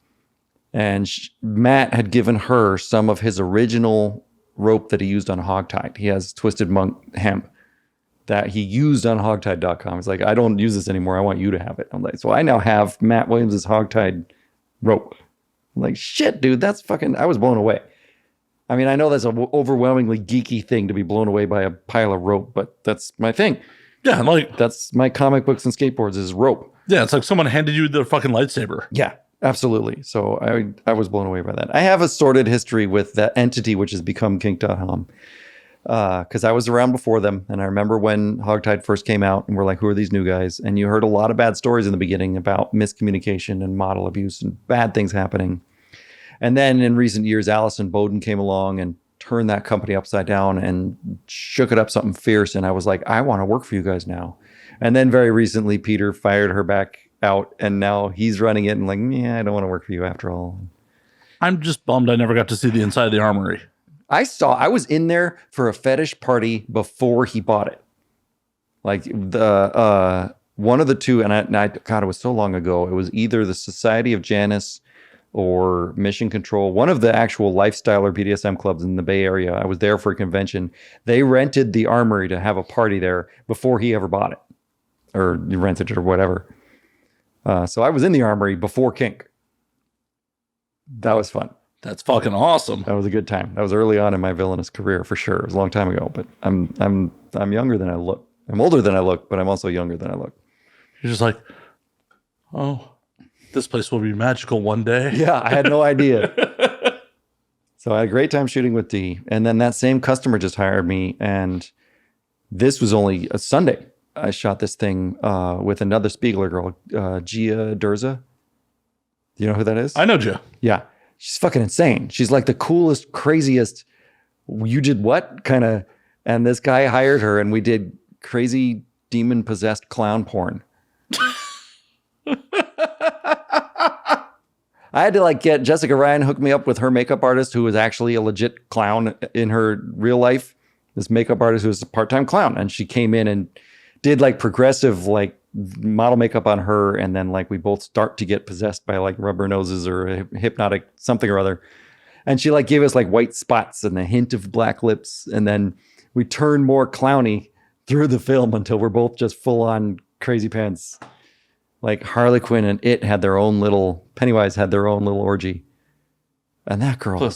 And Matt had given her some of his original rope that he used on Hogtied. He has Twisted Monk hemp that he used on hogtied.com. He's like, I don't use this anymore. I want you to have it. I'm like, so I now have Matt Williams' Hogtied rope. I'm like, shit, dude, that's fucking, I was blown away. I mean, I know that's an overwhelmingly geeky thing to be blown away by a pile of rope, but that's my thing. Yeah, that's my comic books and skateboards is rope. Yeah, it's like someone handed you the fucking lightsaber. Yeah. Absolutely. So I was blown away by that. I have a sordid history with that entity, which has become kink.com, because I was around before them. And I remember when Hogtied first came out and we're like, who are these new guys? And you heard a lot of bad stories in the beginning about miscommunication and model abuse and bad things happening. And then in recent years, Allison Bowden came along and turned that company upside down and shook it up something fierce. And I was like, I want to work for you guys now. And then very recently, Peter fired her back out, and now he's running it and like, yeah, I don't want to work for you after all. I'm just bummed I never got to see the inside of the armory. I was in there for a fetish party before he bought it. Like the one of the two, and I God, it was so long ago. It was either the Society of Janus or Mission Control, one of the actual lifestyle or BDSM clubs in the Bay Area. I was there for a convention. They rented the armory to have a party there before he ever bought it, or rented it or whatever. So I was in the Armory before Kink. That was fun. That's fucking awesome. That was a good time. That was early on in my villainous career for sure. It was a long time ago, but I'm younger than I look. I'm older than I look, but I'm also younger than I look. You're just like, oh, this place will be magical one day. Yeah, I had no idea. So I had a great time shooting with Dee. And then that same customer just hired me. And this was only a Sunday. I shot this thing with another Spiegler girl, Gia Durza. Do you know who that is? I know Gia. Yeah. She's fucking insane. She's like the coolest, craziest, you did what kind of, and this guy hired her and we did crazy demon possessed clown porn. I had to like get Jessica Ryan hook me up with her makeup artist who was actually a legit clown in her real life. This makeup artist who was a part-time clown. And she came in and did like progressive like model makeup on her. And then like we both start to get possessed by like rubber noses or a hypnotic something or other. And she like gave us like white spots and a hint of black lips. And then we turned more clowny through the film until we're both just full on crazy pants. Like Harley Quinn and It had their own little, Pennywise had their own little orgy. And that girl,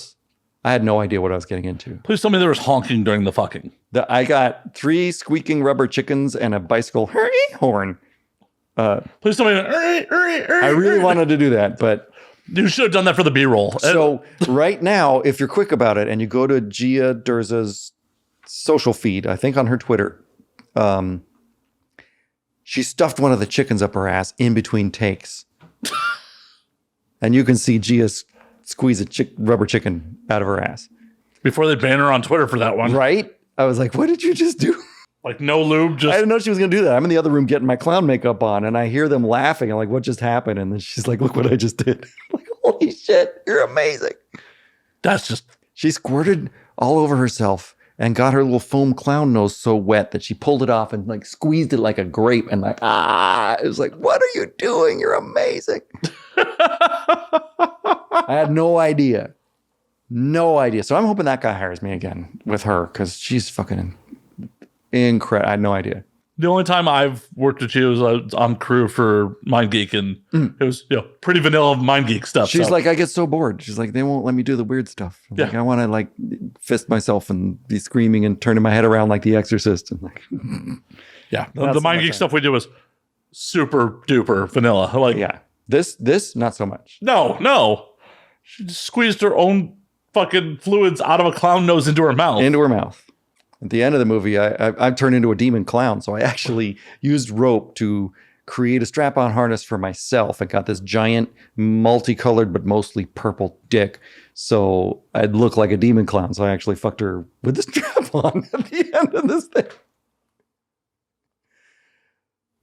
I had no idea what I was getting into. Please tell me there was honking during the fucking. I got 3 squeaking rubber chickens and a bicycle horn. Please tell me. I really wanted to do that, but. You should have done that for the B-roll. So right now, if you're quick about it and you go to Gia Durza's social feed, I think on her Twitter, she stuffed one of the chickens up her ass in between takes. And you can see Gia squeeze a rubber chicken out of her ass. Before they ban her on Twitter for that one. Right? I was like, what did you just do? Like no lube, just... I didn't know she was going to do that. I'm in the other room getting my clown makeup on, and I hear them laughing. I'm like, what just happened? And then she's like, look what I just did. I'm like, holy shit, you're amazing. That's just... She squirted all over herself and got her little foam clown nose so wet that she pulled it off and like squeezed it like a grape and like, it was like, what are you doing? You're amazing. I had no idea. No idea. So I'm hoping that guy hires me again with her because she's fucking incredible. I had no idea. The only time I've worked with you was on crew for Mind Geek, and it was pretty vanilla Mind Geek stuff. She's like, I get so bored. She's like, they won't let me do the weird stuff. Like, I want to like fist myself and be screaming and turning my head around like The Exorcist. And like, the Mind Geek stuff we did was super duper vanilla. Like, this not so much. No, she just squeezed her own fucking fluids out of a clown nose into her mouth. At the end of the movie, I turned into a demon clown. So I actually used rope to create a strap-on harness for myself. I got this giant, multicolored, but mostly purple dick. So I'd look like a demon clown. So I actually fucked her with the strap-on at the end of this thing.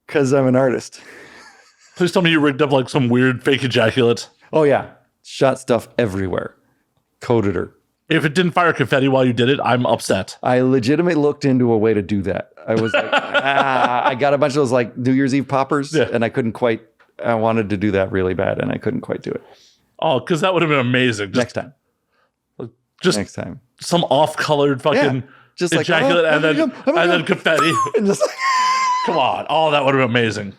Because I'm an artist. Please tell me you rigged up like some weird fake ejaculate. Oh, yeah. Shot stuff everywhere. Coated her. If it didn't fire confetti while you did it, I'm upset. I legitimately looked into a way to do that. I was like, I got a bunch of those like New Year's Eve poppers, and I couldn't quite. I wanted to do that really bad, and I couldn't quite do it. Oh, because that would have been amazing. Next time. Next time. Some off-colored fucking just ejaculate and then confetti. And just like, come on. Oh, that would have been amazing.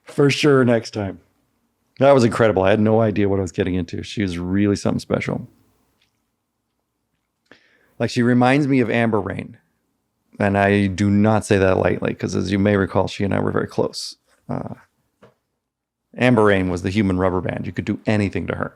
For sure next time. That was incredible. I had no idea what I was getting into. She was really something special. Like, she reminds me of Amber Rain. And I do not say that lightly, because as you may recall, she and I were very close. Amber Rain was the human rubber band. You could do anything to her.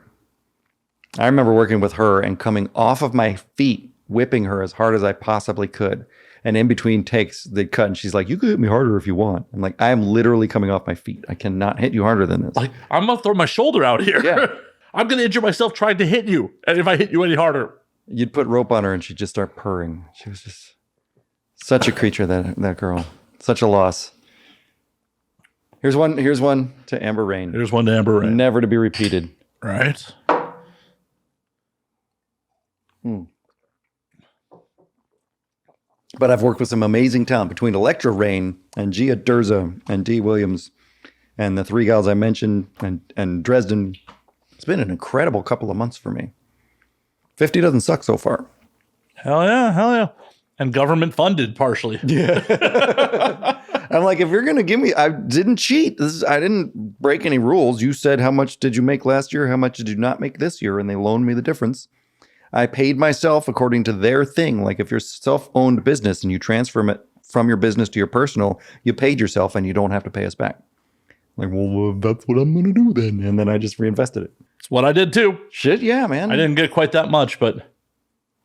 I remember working with her and coming off of my feet, whipping her as hard as I possibly could. And in between takes, they'd cut, and she's like, you could hit me harder if you want. I'm like, I am literally coming off my feet. I cannot hit you harder than this. Like, I'm going to throw my shoulder out here. Yeah. I'm going to injure myself trying to hit you. And if I hit you any harder... You'd put rope on her and she'd just start purring. She was just such a creature, that girl. Such a loss. Here's one to Amber Rain. Here's one to Amber Rain. Never to be repeated. Right. But I've worked with some amazing talent between Electra Rain and Gia Durza and Dee Williams and the 3 gals I mentioned and Dresden. It's been an incredible couple of months for me. 50 doesn't suck so far. Hell yeah. And government funded partially. Yeah. I'm like, if you're going to give me, I didn't cheat. I didn't break any rules. You said, how much did you make last year? How much did you not make this year? And they loaned me the difference. I paid myself according to their thing. Like if you're self-owned business and you transfer it from your business to your personal, you paid yourself and you don't have to pay us back. Like, well, that's what I'm going to do then. And then I just reinvested it. It's what I did too. Shit, yeah, man. I didn't get quite that much, but...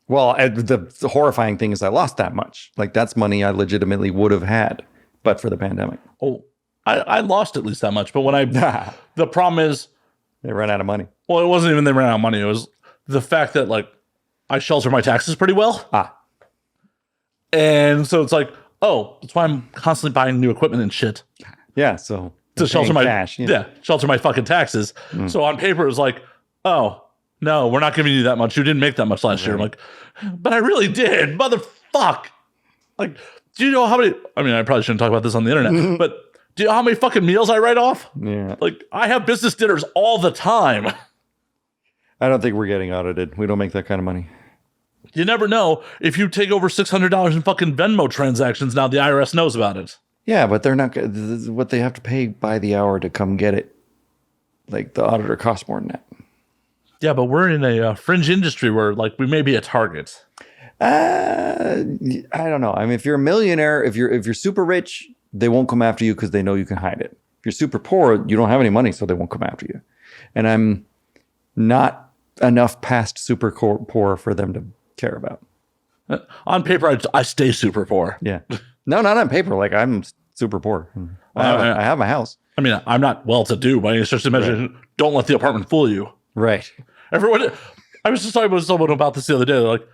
Well, the horrifying thing is I lost that much. Like that's money I legitimately would have had, but for the pandemic. Oh, I lost at least that much. But when I... The problem is... They ran out of money. Well, it wasn't even they ran out of money. It was the fact that like I shelter my taxes pretty well. And so it's like, oh, that's why I'm constantly buying new equipment and shit. Yeah, so... To shelter my cash, shelter my fucking taxes. So on paper, it was like, oh no, we're not giving you that much. You didn't make that much last year. I'm like, but I really did, motherfuck. Like, do you know how many? I mean, I probably shouldn't talk about this on the internet, but do you know how many fucking meals I write off? Yeah, like I have business dinners all the time. I don't think we're getting audited. We don't make that kind of money. You never know. If you take over $600 in fucking Venmo transactions, now the IRS knows about it. Yeah, but they're not what they have to pay by the hour to come get it. Like the auditor costs more than that. Yeah, but we're in a fringe industry where like we may be a target. I don't know. I mean, if you're a millionaire, if you're super rich, they won't come after you because they know you can hide it. If you're super poor, you don't have any money, so they won't come after you. And I'm not enough past super poor for them to care about. On paper, I stay super poor. Yeah. No, not on paper. Like I'm super poor. I have my house. I mean, I'm not well-to-do by any stretch of the imagination. Right. Don't let the apartment fool you. Right. Everyone. I was just talking with someone about this the other day. They're like,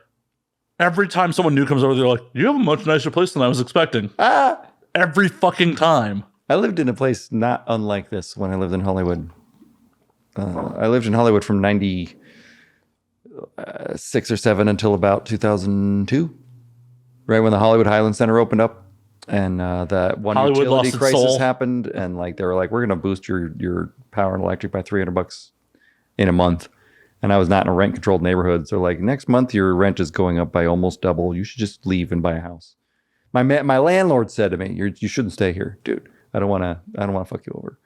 every time someone new comes over, they're like, "You have a much nicer place than I was expecting." Every fucking time. I lived in a place not unlike this when I lived in Hollywood. I lived in Hollywood from 96 or 7 until about 2002. Right when the Hollywood Highland Center opened up and that one Hollywood utility crisis happened. And like, they were like, we're going to boost your power and electric by $300 in a month. And I was not in a rent controlled neighborhood. So like next month, your rent is going up by almost double. You should just leave and buy a house. My landlord said to me, you shouldn't stay here, dude. I don't want to fuck you over.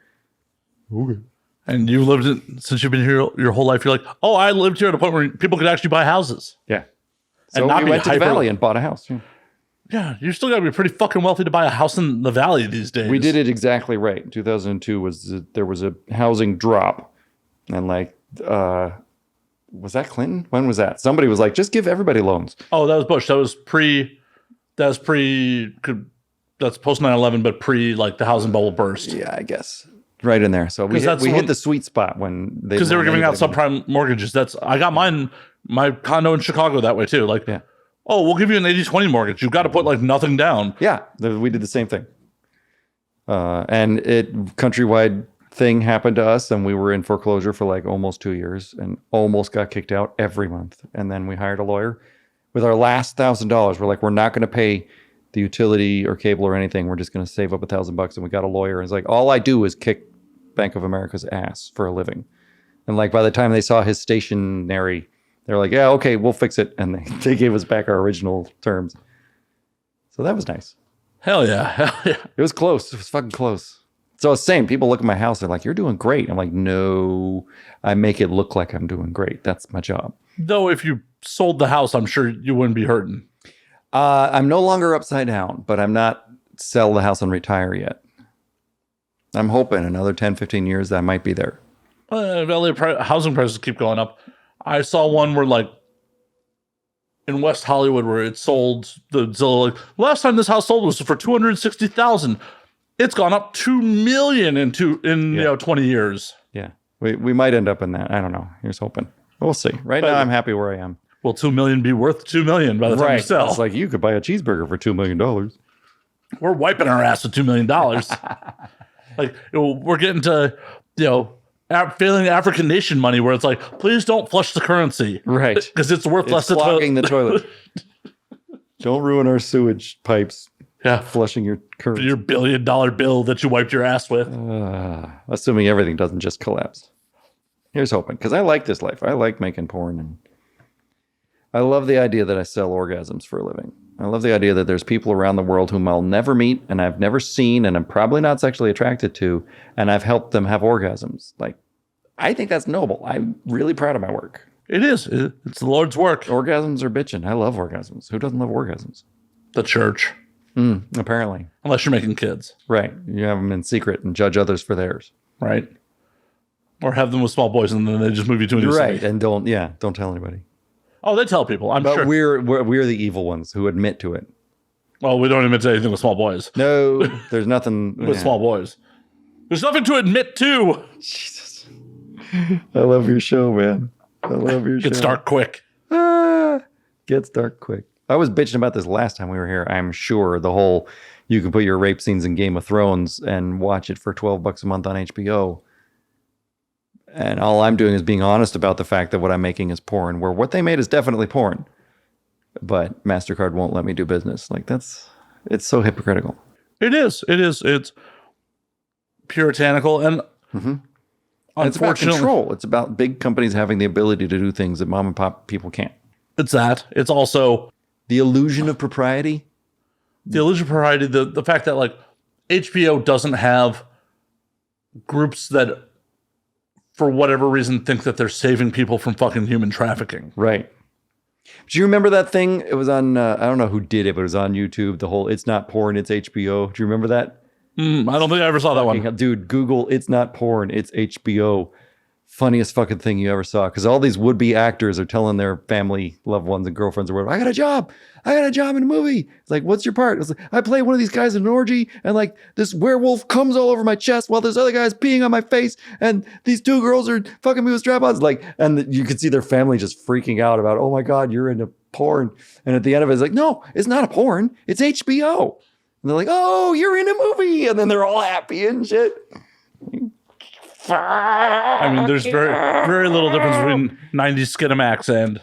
Okay. And you lived since you've been here your whole life. You're like, oh, I lived here at a point where people could actually buy houses. Yeah. So we went to the valley and bought a house. Yeah, you still got to be pretty fucking wealthy to buy a house in the valley these days. We did it exactly right. 2002 there was a housing drop, and like, was that Clinton? When was that? Somebody was like, just give everybody loans. Oh, that was Bush. That's post 9/11, but pre like the housing bubble burst. Yeah, I guess right in there. So we hit the sweet spot when they were giving out subprime mortgages. I got my condo in Chicago that way too. Like, oh, we'll give you an 80-20 mortgage. You've got to put like nothing down. Yeah, we did the same thing. And countrywide thing happened to us, and we were in foreclosure for like almost 2 years and almost got kicked out every month. And then we hired a lawyer. With our last $1,000, we're like, we're not going to pay the utility or cable or anything. We're just going to save up $1,000. And we got a lawyer. And it's like, all I do is kick Bank of America's ass for a living. And like by the time they saw his stationery, they're like, yeah, okay, we'll fix it. And they gave us back our original terms. So that was nice. Hell yeah. Hell yeah. It was close. It was fucking close. So it's same. People look at my house. They're like, you're doing great. I'm like, no, I make it look like I'm doing great. That's my job. Though if you sold the house, I'm sure you wouldn't be hurting. I'm no longer upside down, but I'm not sell the house and retire yet. I'm hoping another 10, 15 years I might be there. Housing prices keep going up. I saw one where like in West Hollywood where it sold the Zillow, like last time this house sold was for $260,000. It's gone up $2 million in 20 years. Yeah. We might end up in that. I don't know. Here's hoping. We'll see. Right now I'm happy where I am. Will $2 million be worth $2 million by the time you sell? It's like you could buy a cheeseburger for $2 million. We're wiping our ass with $2 million. Like we're getting to, failing African nation money where it's like, please don't flush the currency. Right. Because it's worth less than clogging the toilet. Don't ruin our sewage pipes. Yeah. Flushing your currency. Your $1 billion bill that you wiped your ass with. Assuming everything doesn't just collapse. Here's hoping. Because I like this life. I like making porn. And I love the idea that I sell orgasms for a living. I love the idea that there's people around the world whom I'll never meet and I've never seen and I'm probably not sexually attracted to, and I've helped them have orgasms. Like, I think that's noble. I'm really proud of my work. It is. It's the Lord's work. Orgasms are bitching. I love orgasms. Who doesn't love orgasms? The church. Apparently. Unless you're making kids. Right. You have them in secret and judge others for theirs. Right. Or have them with small boys and then they just move you to a new Right. city. And don't tell anybody. Oh, they tell people. I'm But sure. we're the evil ones who admit to it. Well, we don't admit to anything with small boys. No, there's nothing With small boys. There's nothing to admit to. Jesus. I love your show, man. I love your show. Gets dark quick. Gets dark quick. I was bitching about this last time we were here. I'm sure the whole you can put your rape scenes in Game of Thrones and watch it for $12 a month on HBO. And all I'm doing is being honest about the fact that what I'm making is porn, where what they made is definitely porn. But MasterCard won't let me do business. Like it's so hypocritical. It is. It's puritanical and And it's about control. It's about big companies having the ability to do things that mom and pop people can't. It's that. It's also The illusion of propriety. the illusion of propriety, the fact that like HBO doesn't have groups that for whatever reason think that they're saving people from fucking human trafficking. Right. Do you remember that thing? It was on, I don't know who did it, but it was on YouTube. The whole, it's not porn, it's HBO. Do you remember that? I don't think I ever saw that one. Dude, Google, it's not porn, it's HBO. Funniest fucking thing you ever saw. Because all these would-be actors are telling their family, loved ones, and girlfriends or whatever, I got a job in a movie. It's like, what's your part? It's like, I play one of these guys in an orgy, and like this werewolf comes all over my chest while there's other guys peeing on my face, and these two girls are fucking me with strap-ons. Like, and you could see their family just freaking out about, oh my God, you're into porn. And at the end of it, it's like, no, it's not a porn, it's HBO. And they're like, oh, you're in a movie. And then they're all happy and shit. I mean, there's very, very little difference between 90s Skinamax and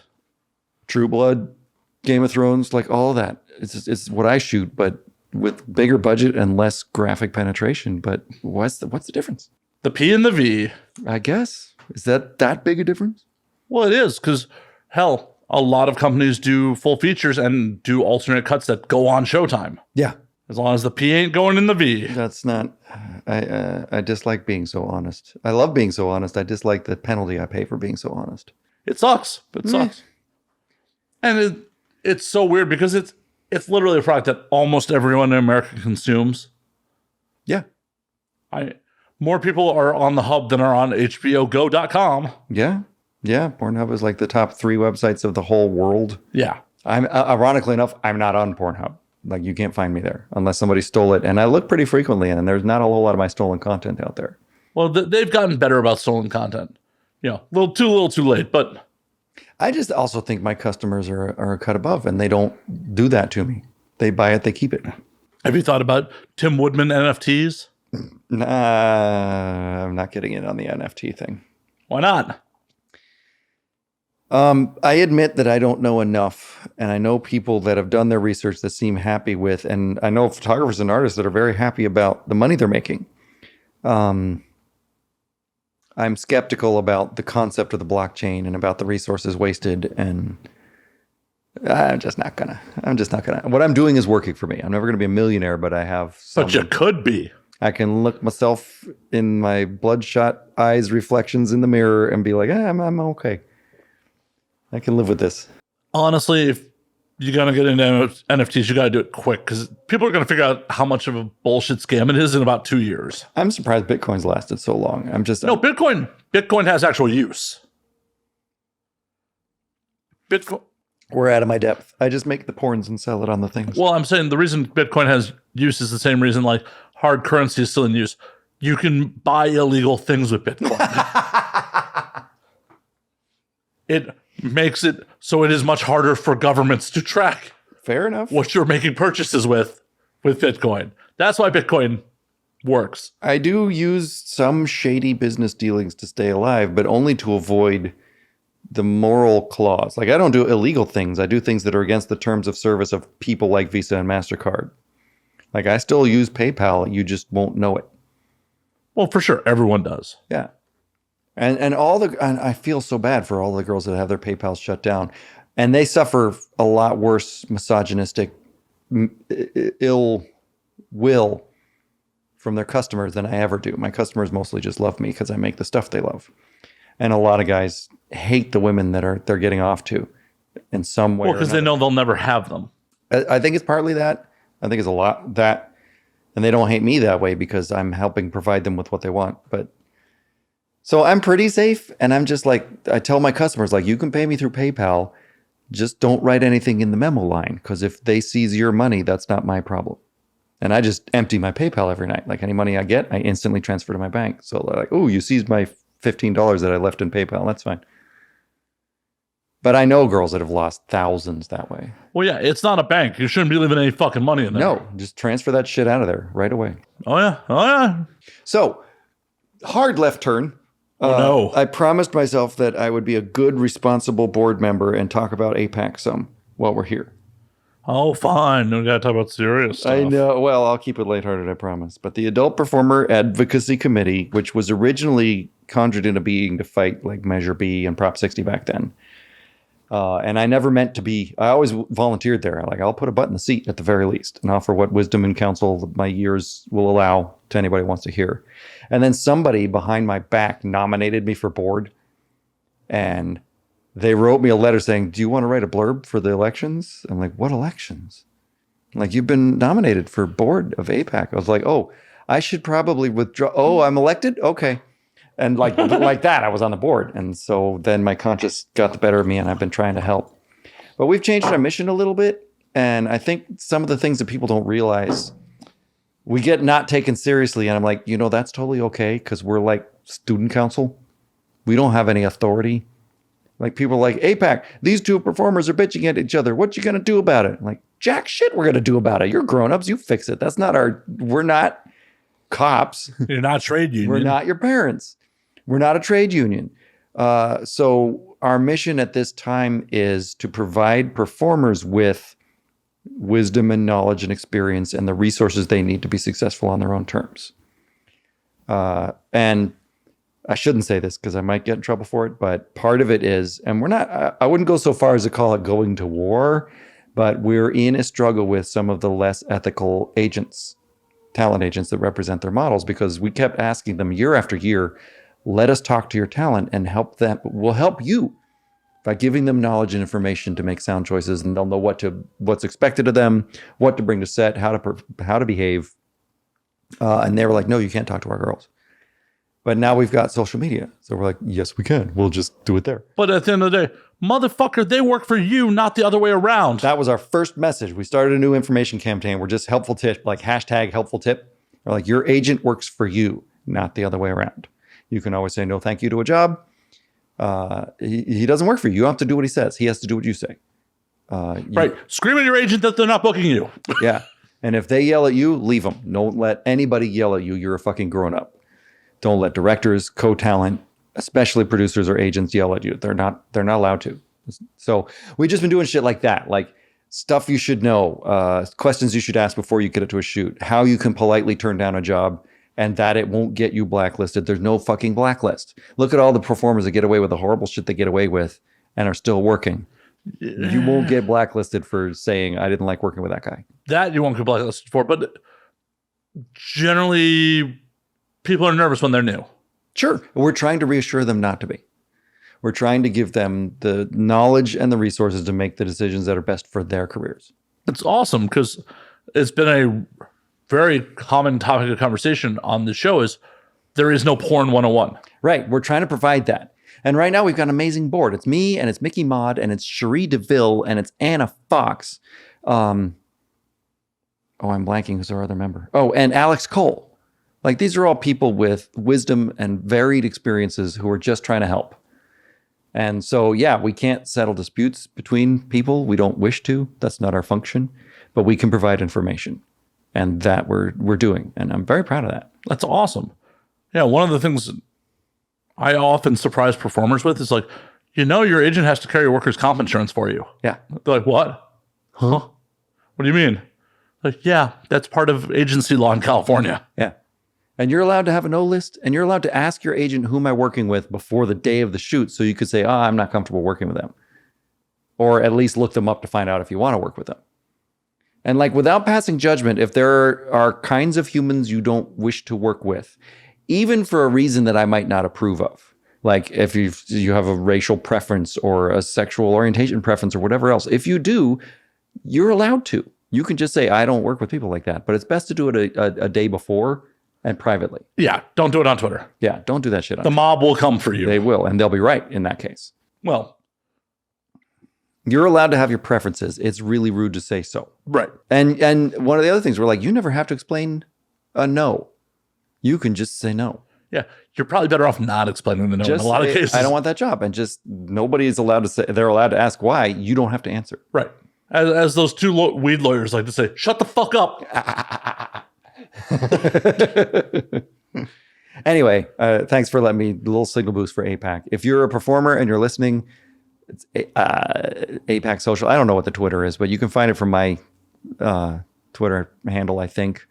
True Blood, Game of Thrones, like all that. It's what I shoot, but with bigger budget and less graphic penetration. But what's the difference? the P and the V. I guess. Is that big a difference? Well, it is because, hell, a lot of companies do full features and do alternate cuts that go on Showtime. Yeah. As long as the P ain't going in the V. That's not, I dislike being so honest. I love being so honest. I dislike the penalty I pay for being so honest. It sucks. It sucks. And it's so weird because it's literally a product that almost everyone in America consumes. Yeah. More people are on the hub than are on HBOGo.com. Yeah. Yeah. Pornhub is like the top 3 websites of the whole world. Yeah. I'm ironically enough, I'm not on Pornhub. Like, you can't find me there unless somebody stole it. And I look pretty frequently, and there's not a whole lot of my stolen content out there. Well, they've gotten better about stolen content. You know, a little too late, but I just also think my customers are a cut above, and they don't do that to me. They buy it, they keep it. have you thought about Tim Woodman NFTs? Nah, I'm not getting in on the NFT thing. Why not? I admit that I don't know enough, and I know people that have done their research that seem happy with, and I know photographers and artists that are very happy about the money they're making. I'm skeptical about the concept of the blockchain and about the resources wasted, and I'm just not gonna. What I'm doing is working for me. I'm never gonna be a millionaire, but I have But you could be. I can look myself in my bloodshot eyes reflections in the mirror and be like, I'm okay. I can live with this. Honestly, if you're going to get into NFTs, you got to do it quick because people are going to figure out how much of a bullshit scam it is in about 2 years. I'm surprised Bitcoin's lasted so long. No, Bitcoin has actual use. Bitcoin. We're out of my depth. I just make the porns and sell it on the things. Well, I'm saying the reason Bitcoin has use is the same reason like hard currency is still in use. You can buy illegal things with Bitcoin. It makes it so it is much harder for governments to track Fair enough. what you're making purchases with Bitcoin. That's why Bitcoin works. I do use some shady business dealings to stay alive, but only to avoid the moral clause. Like, I don't do illegal things. I do things that are against the terms of service of people like Visa and MasterCard. Like, I still use PayPal. You just won't know it. Well, for sure. Everyone does. Yeah. And I feel so bad for all the girls that have their PayPals shut down. And they suffer a lot worse misogynistic ill will from their customers than I ever do. My customers mostly just love me because I make the stuff they love. And a lot of guys hate the women that they're getting off to in some way. Well, because they know they'll never have them. I think it's partly that. I think it's a lot that. And they don't hate me that way because I'm helping provide them with what they want. But so I'm pretty safe. And I'm just like, I tell my customers, like, you can pay me through PayPal. Just don't write anything in the memo line. Because if they seize your money, that's not my problem. And I just empty my PayPal every night. Like any money I get, I instantly transfer to my bank. So they're like, oh, you seized my $15 that I left in PayPal. That's fine. But I know girls that have lost thousands that way. Well, yeah, it's not a bank. You shouldn't be leaving any fucking money in there. No, just transfer that shit out of there right away. Oh, yeah. So, hard left turn. Oh, no. I promised myself that I would be a good, responsible board member and talk about APAC some while we're here. Oh, fine. We got to talk about serious stuff. I know. Well, I'll keep it lighthearted, I promise. But the Adult Performer Advocacy Committee, which was originally conjured into being to fight like Measure B and Prop 60 back then. And I never meant to be, I always volunteered there. Like, I'll put a butt in the seat at the very least and offer what wisdom and counsel my years will allow to anybody who wants to hear. And then somebody behind my back nominated me for board. And they wrote me a letter saying, do you want to write a blurb for the elections? I'm like, what elections? Like, you've been nominated for board of APAC. I was like, oh, I should probably withdraw. Oh, I'm elected? Okay. And like that, I was on the board. And so then my conscience got the better of me and I've been trying to help. But we've changed our mission a little bit. And I think some of the things that people don't realize, we get not taken seriously. And I'm like, that's totally okay because we're like student council. We don't have any authority. Like people are like, APAC, these two performers are bitching at each other. What you going to do about it? I'm like, jack shit we're going to do about it. You're grown-ups. You fix it. We're not cops. You're not trade union. We're not your parents. We're not a trade union. So our mission at this time is to provide performers with wisdom and knowledge and experience and the resources they need to be successful on their own terms. And I shouldn't say this because I might get in trouble for it, but part of it is, and I wouldn't go so far as to call it going to war, but we're in a struggle with some of the less ethical talent agents that represent their models, because we kept asking them year after year, let us talk to your talent and help them. We'll help you by giving them knowledge and information to make sound choices, and they'll know what's expected of them, what to bring to set, how to behave. And they were like, no, you can't talk to our girls. But now we've got social media. So we're like, yes, we can. We'll just do it there. But at the end of the day, motherfucker, they work for you, not the other way around. That was our first message. We started a new information campaign. We're just helpful tip, like hashtag helpful tip. We're like, your agent works for you, not the other way around. You can always say no thank you to a job. He doesn't work for you. You don't have to do what he says. He has to do what you say. Right. Scream at your agent that they're not booking you. Yeah. And if they yell at you, leave them. Don't let anybody yell at you. You're a fucking grown up. Don't let directors, co-talent, especially producers or agents yell at you. They're not allowed to. So we've just been doing shit like that. Like stuff you should know, questions you should ask before you get it to a shoot, how you can politely turn down a job and that it won't get you blacklisted. There's no fucking blacklist. Look at all the performers that get away with the horrible shit they get away with and are still working. You won't get blacklisted for saying, I didn't like working with that guy. That you won't get blacklisted for, but generally people are nervous when they're new. Sure. We're trying to reassure them not to be. We're trying to give them the knowledge and the resources to make the decisions that are best for their careers. It's awesome because it's been a very common topic of conversation on the show is there is no porn 101. Right. We're trying to provide that. And right now we've got an amazing board. It's me and it's Mickey Maud and it's Cherie DeVille and it's Anna Fox. I'm blanking. Who's our other member? Oh, and Alex Cole. Like these are all people with wisdom and varied experiences who are just trying to help. And so, yeah, we can't settle disputes between people. We don't wish to. That's not our function. But we can provide information. And that we're doing. And I'm very proud of that. That's awesome. Yeah, one of the things I often surprise performers with is like, your agent has to carry workers' comp insurance for you. Yeah. They're like, what? Huh? What do you mean? Like, yeah, that's part of agency law in California. Yeah. And you're allowed to have a no list, and you're allowed to ask your agent, who am I working with before the day of the shoot? So you could say, I'm not comfortable working with them. or at least look them up to find out if you want to work with them. And like, without passing judgment, if there are kinds of humans you don't wish to work with, even for a reason that I might not approve of, like if you have a racial preference or a sexual orientation preference or whatever else, if you do, you're allowed to. You can just say, I don't work with people like that. But it's best to do it a day before and privately. Yeah, don't do it on Twitter. Yeah, don't do that shit on The mob will come for you. They will, and they'll be right in that case. Well, you're allowed to have your preferences. It's really rude to say so. right. And one of the other things, we're like, you never have to explain a no. You can just say no. Yeah, you're probably better off not explaining the no in a lot of cases. I don't want that job. And just nobody is allowed to say, they're allowed to ask why. You don't have to answer. Right. As those two weed lawyers like to say, shut the fuck up. Anyway, thanks for letting me, a little signal boost for APAC. If you're a performer and you're listening, it's APAC Social. I don't know what the Twitter is, but you can find it from my Twitter handle, I think.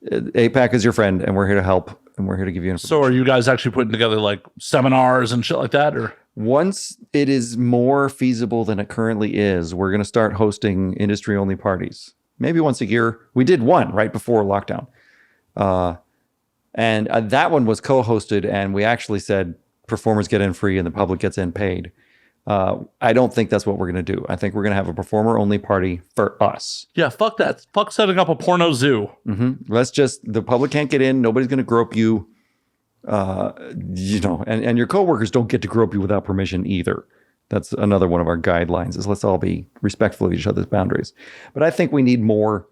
APAC is your friend, and we're here to help, and we're here to give you information. So are you guys actually putting together like seminars and shit like that? Or once it is more feasible than it currently is, we're going to start hosting industry-only parties. Maybe once a year. We did one right before lockdown. And that one was co-hosted, and we actually said performers get in free and the public gets in paid. I don't think that's what we're going to do. I think we're going to have a performer-only party for us. yeah, fuck that. Fuck setting up a porno zoo. Let's just, the public can't get in. Nobody's going to grope you. And your coworkers don't get to grope you without permission either. That's another one of our guidelines, is let's all be respectful of each other's boundaries. But I think we need more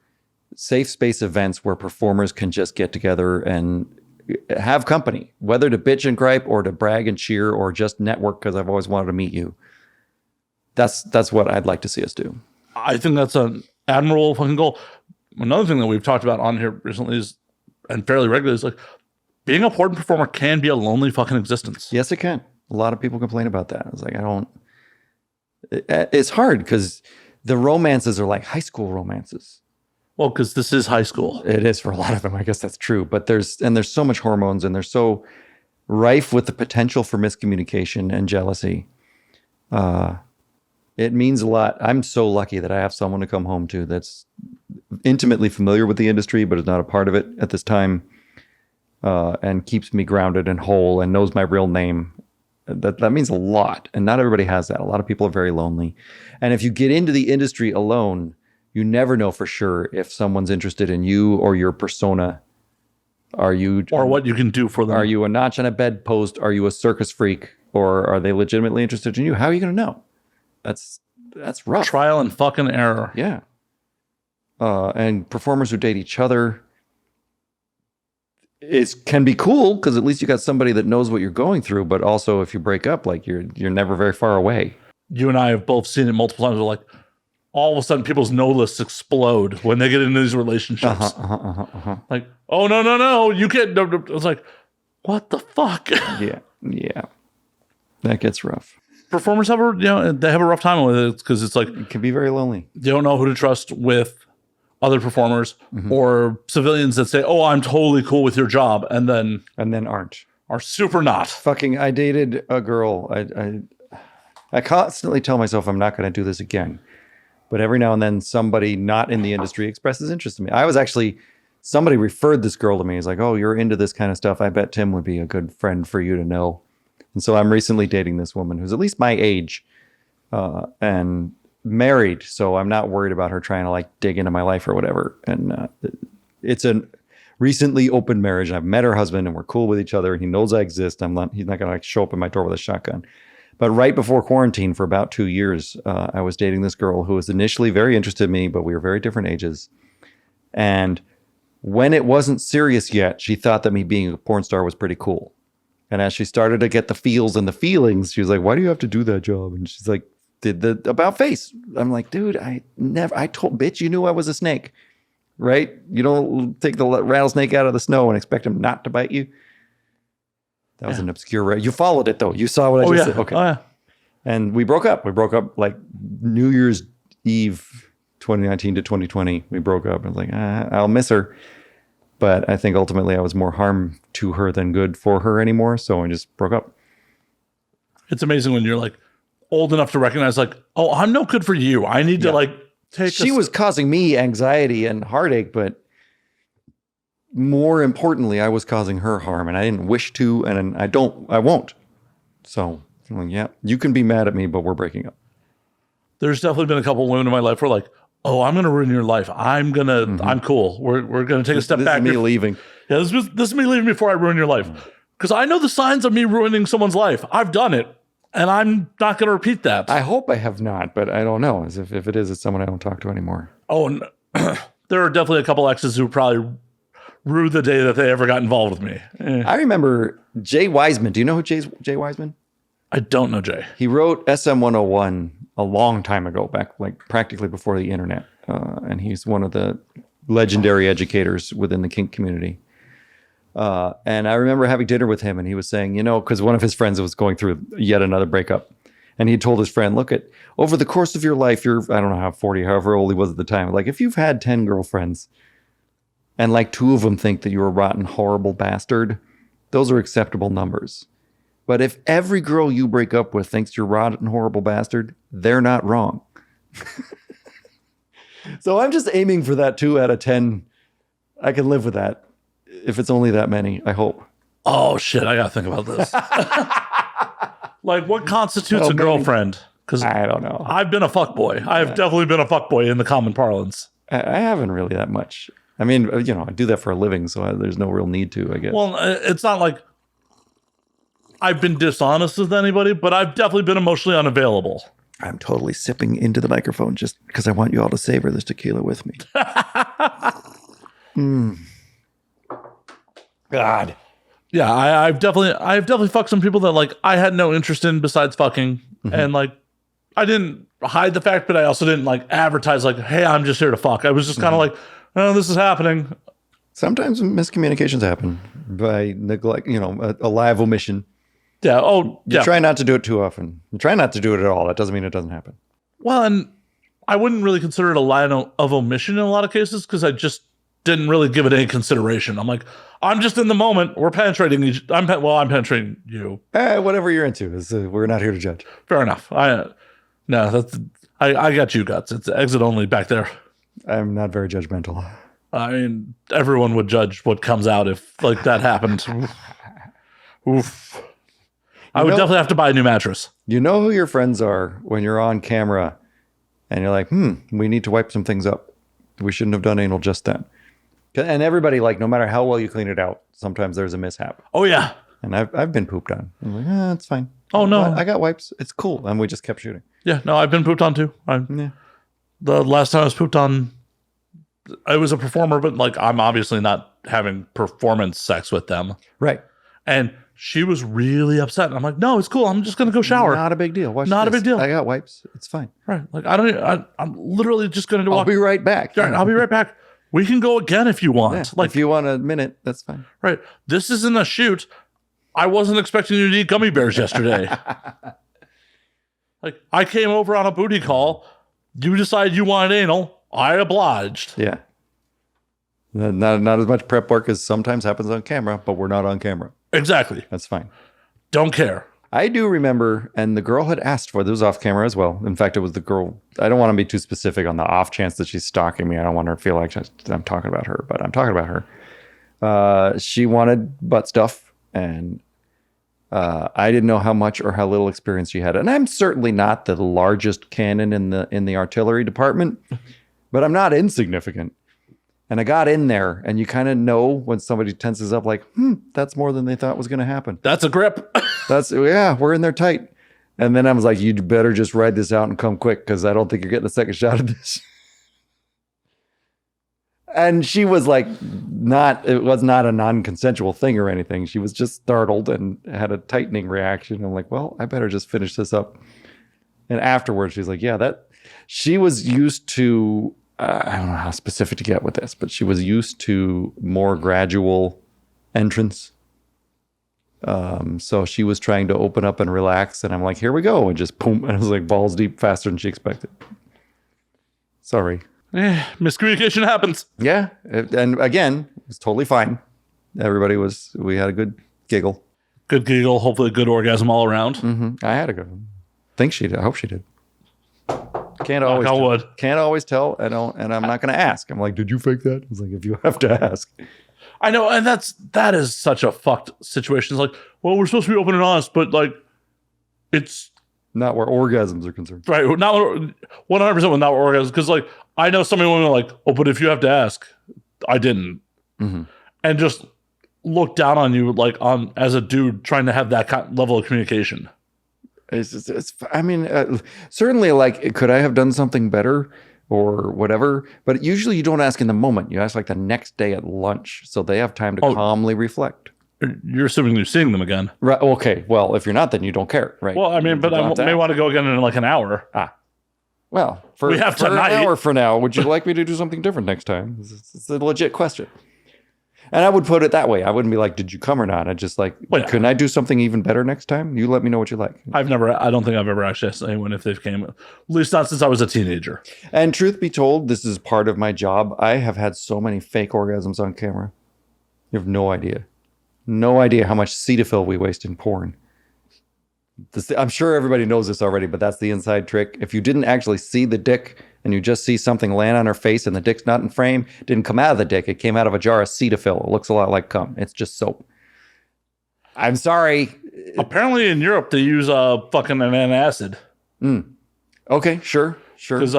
safe space events where performers can just get together and have company, whether to bitch and gripe or to brag and cheer or just network because I've always wanted to meet you. That's what I'd like to see us do. I think that's an admirable fucking goal. Another thing that we've talked about on here recently is, and fairly regularly, is like being a important performer can be a lonely fucking existence. Yes, it can. A lot of people complain about that. I was like, it's hard because the romances are like high school romances. Well, because this is high school. It is for a lot of them. I guess that's true. But there's so much hormones, and they're so rife with the potential for miscommunication and jealousy. It means a lot. I'm so lucky that I have someone to come home to that's intimately familiar with the industry, but is not a part of it at this time, and keeps me grounded and whole and knows my real name. That means a lot. And not everybody has that. A lot of people are very lonely. And if you get into the industry alone, you never know for sure if someone's interested in you or your persona. Or what you can do for them. Are you a notch on a bedpost? Are you a circus freak? Or are they legitimately interested in you? How are you going to know? That's rough. Trial and fucking error. Yeah. And performers who date each other can be cool because at least you got somebody that knows what you're going through. But also, if you break up, like you're never very far away. You and I have both seen it multiple times. Where like all of a sudden, people's no lists explode when they get into these relationships. Like, oh no, you can't. No. It's like, what the fuck? Yeah, that gets rough. Performers have they have a rough time with it because it's like it can be very lonely. You don't know who to trust with other performers or civilians that say, "Oh, I'm totally cool with your job," and then are super not. I dated a girl. I constantly tell myself I'm not going to do this again, but every now and then somebody not in the industry expresses interest in me. Somebody referred this girl to me. He's like, "Oh, you're into this kind of stuff. I bet Tim would be a good friend for you to know." And so I'm recently dating this woman who's at least my age and married. So I'm not worried about her trying to like dig into my life or whatever. And it's a recently open marriage. I've met her husband and we're cool with each other. And he knows I exist. He's not going to like show up at my door with a shotgun. But right before quarantine for about 2 years, I was dating this girl who was initially very interested in me, but we were very different ages. And when it wasn't serious yet, she thought that me being a porn star was pretty cool. And as she started to get the feels and the feelings, she was like, "Why do you have to do that job?" And she's like, "Did the about face." I'm like, "Dude, I told, bitch, you knew I was a snake, right? You don't take the rattlesnake out of the snow and expect him not to bite you." That was an obscure, you followed it though. You saw what I just said. Okay. Oh, yeah. And we broke up. We broke up like New Year's Eve, 2019 to 2020. We broke up. I was like, I'll miss her. But I think ultimately I was more harm to her than good for her anymore. So I just broke up. It's amazing when you're like, old enough to recognize like, oh, I'm no good for you. I need to like take. She was causing me anxiety and heartache, but more importantly, I was causing her harm, and I didn't wish to, and I won't. So, well, yeah, you can be mad at me, but we're breaking up. There's definitely been a couple of women in my life where like, oh, I'm gonna ruin your life. I'm cool. We're gonna take a step back. This is me leaving. Yeah, this is me leaving before I ruin your life. Because I know the signs of me ruining someone's life. I've done it, and I'm not gonna repeat that. I hope I have not, but I don't know. As if it is, it's someone I don't talk to anymore. Oh, and there are definitely a couple exes who probably rue the day that they ever got involved with me. I remember Jay Wiseman. Do you know who Jay Wiseman? I don't know Jay. He wrote SM 101 a long time ago, back like practically before the internet. And he's one of the legendary educators within the kink community. And I remember having dinner with him, and he was saying, because one of his friends was going through yet another breakup. And he told his friend, look, over the course of your life, you're, I don't know how 40, however old he was at the time. Like, if you've had 10 girlfriends and like 2 of them think that you're a rotten, horrible bastard, those are acceptable numbers. But if every girl you break up with thinks you're a rotten, horrible bastard, they're not wrong. So I'm just aiming for that 2 out of 10. I can live with that. If it's only that many, I hope. Oh, shit. I got to think about this. Like, what constitutes a girlfriend? Because I don't know. I've been a fuckboy. I've definitely been a fuckboy in the common parlance. I haven't really that much. I mean, I do that for a living, so there's no real need to, I guess. Well, it's not like I've been dishonest with anybody, but I've definitely been emotionally unavailable. I'm totally sipping into the microphone just because I want you all to savor this tequila with me. God. Yeah, I've definitely fucked some people that like I had no interest in besides fucking. And like I didn't hide the fact, but I also didn't like advertise like, hey, I'm just here to fuck. I was just kind of like, oh, this is happening. Sometimes Miscommunications happen by neglect, a live omission. Yeah. Oh, you try not to do it too often. You try not to do it at all. That doesn't mean it doesn't happen. Well, and I wouldn't really consider it a line of omission in a lot of cases because I just didn't really give it any consideration. I'm like, I'm just in the moment. We're penetrating I'm penetrating you. Whatever you're into we're not here to judge. Fair enough. I got you, Guts. It's exit only back there. I'm not very judgmental. I mean, everyone would judge what comes out if like that happened. Oof. I would definitely have to buy a new mattress. You know who your friends are when you're on camera and you're like, we need to wipe some things up. We shouldn't have done anal just then. And everybody, like, no matter how well you clean it out, sometimes there's a mishap. Oh, yeah. And I've been pooped on. I'm like, it's fine. Oh, no. I got wipes. It's cool. And we just kept shooting. Yeah, no, I've been pooped on too. The last time I was pooped on, I was a performer, but like I'm obviously not having performance sex with them. Right. And she was really upset. And I'm like, no, it's cool. I'm just going to go shower. Not a big deal. Not a big deal. I got wipes. It's fine. Right. Like I'm literally just going to walk. I'll be right back. I'll be right back. We can go again if you want. Yeah, like if you want a minute, that's fine. Right. This isn't a shoot. I wasn't expecting you to eat gummy bears yesterday. Like I came over on a booty call. You decided you wanted anal. I obliged. Yeah. Not as much prep work as sometimes happens on camera, but we're not on camera. Exactly. That's fine. Don't care. I do remember, and the girl had asked for it. It was off camera as well. In fact, it was the girl. I don't want to be too specific on the off chance that she's stalking me. I don't want her to feel like I'm talking about her, but I'm talking about her. She wanted butt stuff, and I didn't know how much or how little experience she had. And I'm certainly not the largest cannon in the artillery department, but I'm not insignificant. And I got in there, and you kind of know when somebody tenses up, like, that's more than they thought was going to happen. That's a grip. We're in there tight. And then I was like, you'd better just ride this out and come quick, because I don't think you're getting a second shot at this. And she was like, it was not a non-consensual thing or anything. She was just startled and had a tightening reaction. I'm like, well, I better just finish this up. And afterwards, she's like, she was used to, I don't know how specific to get with this, but she was used to more gradual entrance. So she was trying to open up and relax, and I'm like, here we go. And just boom. And it was like balls deep faster than she expected. Sorry. Miscommunication happens. Yeah. And again, it was totally fine. We had a good giggle. Good giggle. Hopefully a good orgasm all around. I had a good one. think she did. I hope she did. Can't always tell. I don't, and I'm not going to ask. I'm like, did you fake that? It's like, if you have to ask. I know, and that is such a fucked situation. It's like, well, we're supposed to be open and honest, but like, it's not where orgasms are concerned. Right, not 100% with not where orgasms, because like I know some women are like, oh, but if you have to ask, I didn't, and just look down on you like on as a dude trying to have that level of communication. I mean, certainly, like, could I have done something better or whatever? But usually you don't ask in the moment. You ask like the next day at lunch, so they have time to calmly reflect. You're assuming you're seeing them again. Right. Okay. Well, if you're not, then you don't care. Right. Well, I mean, but I may want to go again in like an hour. Well, we have for an hour for now, would you like me to do something different next time? It's a legit question. And I would put it that way. I wouldn't be like, did you come or not? I'd just like, couldn't I do something even better next time? You let me know what you like. I don't think I've ever actually asked anyone if they've came, at least not since I was a teenager. And truth be told, this is part of my job. I have had so many fake orgasms on camera. You have no idea. No idea how much Cetaphil we waste in porn. I'm sure everybody knows this already, but that's the inside trick. If you didn't actually see the dick and you just see something land on her face and the dick's not in frame, it didn't come out of the dick. It came out of a jar of Cetaphil. It looks a lot like cum. It's just soap. I'm sorry. Apparently in Europe, they use fucking an antacid. Okay, sure. Because